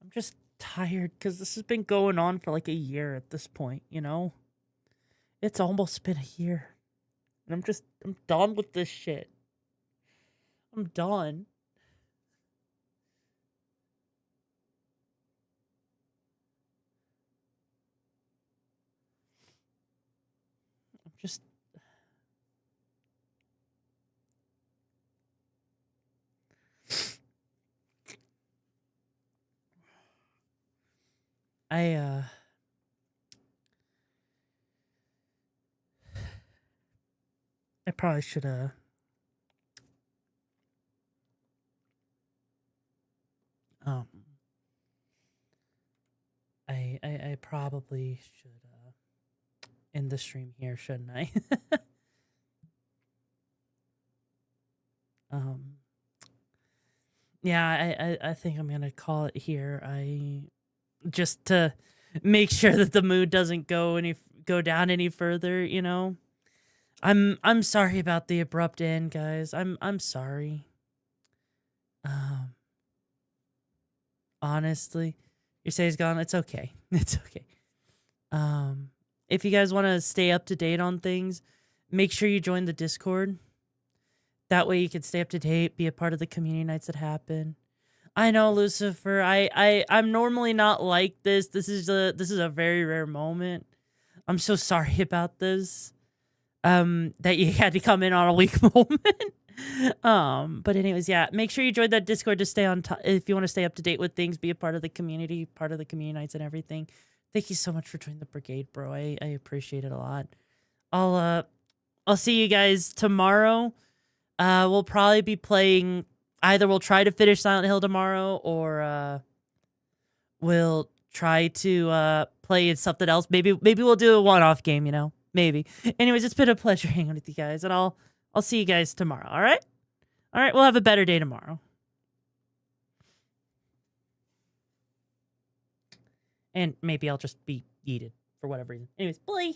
I'm just tired because this has been going on for like a year at this point, you know? It's almost been a year. And I'm done with this shit. I'm done. I'm just... I probably should have... I probably should end the stream here, shouldn't I? Yeah, I think I'm gonna call it here. Just to make sure that the mood doesn't go down any further, you know. I'm sorry about the abrupt end, guys. I'm sorry. Honestly, your say's gone. It's okay. It's okay. If you guys want to stay up to date on things, make sure you join the Discord. That way you can stay up to date, be a part of the community nights that happen. I know, Lucifer. I'm normally not like this. This is a very rare moment. I'm so sorry about this. That you had to come in on a weak moment. But anyways, yeah, make sure you join that Discord to stay on top. If you want to stay up to date with things, be a part of the community nights and everything. Thank you so much for joining the brigade, bro. I appreciate it a lot. I'll see you guys tomorrow. We'll probably be playing, either we'll try to finish Silent Hill tomorrow, or we'll try to play something else. Maybe we'll do a one-off game, you know? Maybe. Anyways, it's been a pleasure hanging with you guys, and I'll see you guys tomorrow, all right? All right, we'll have a better day tomorrow. And maybe I'll just be yeeted for whatever reason. Anyways, bye.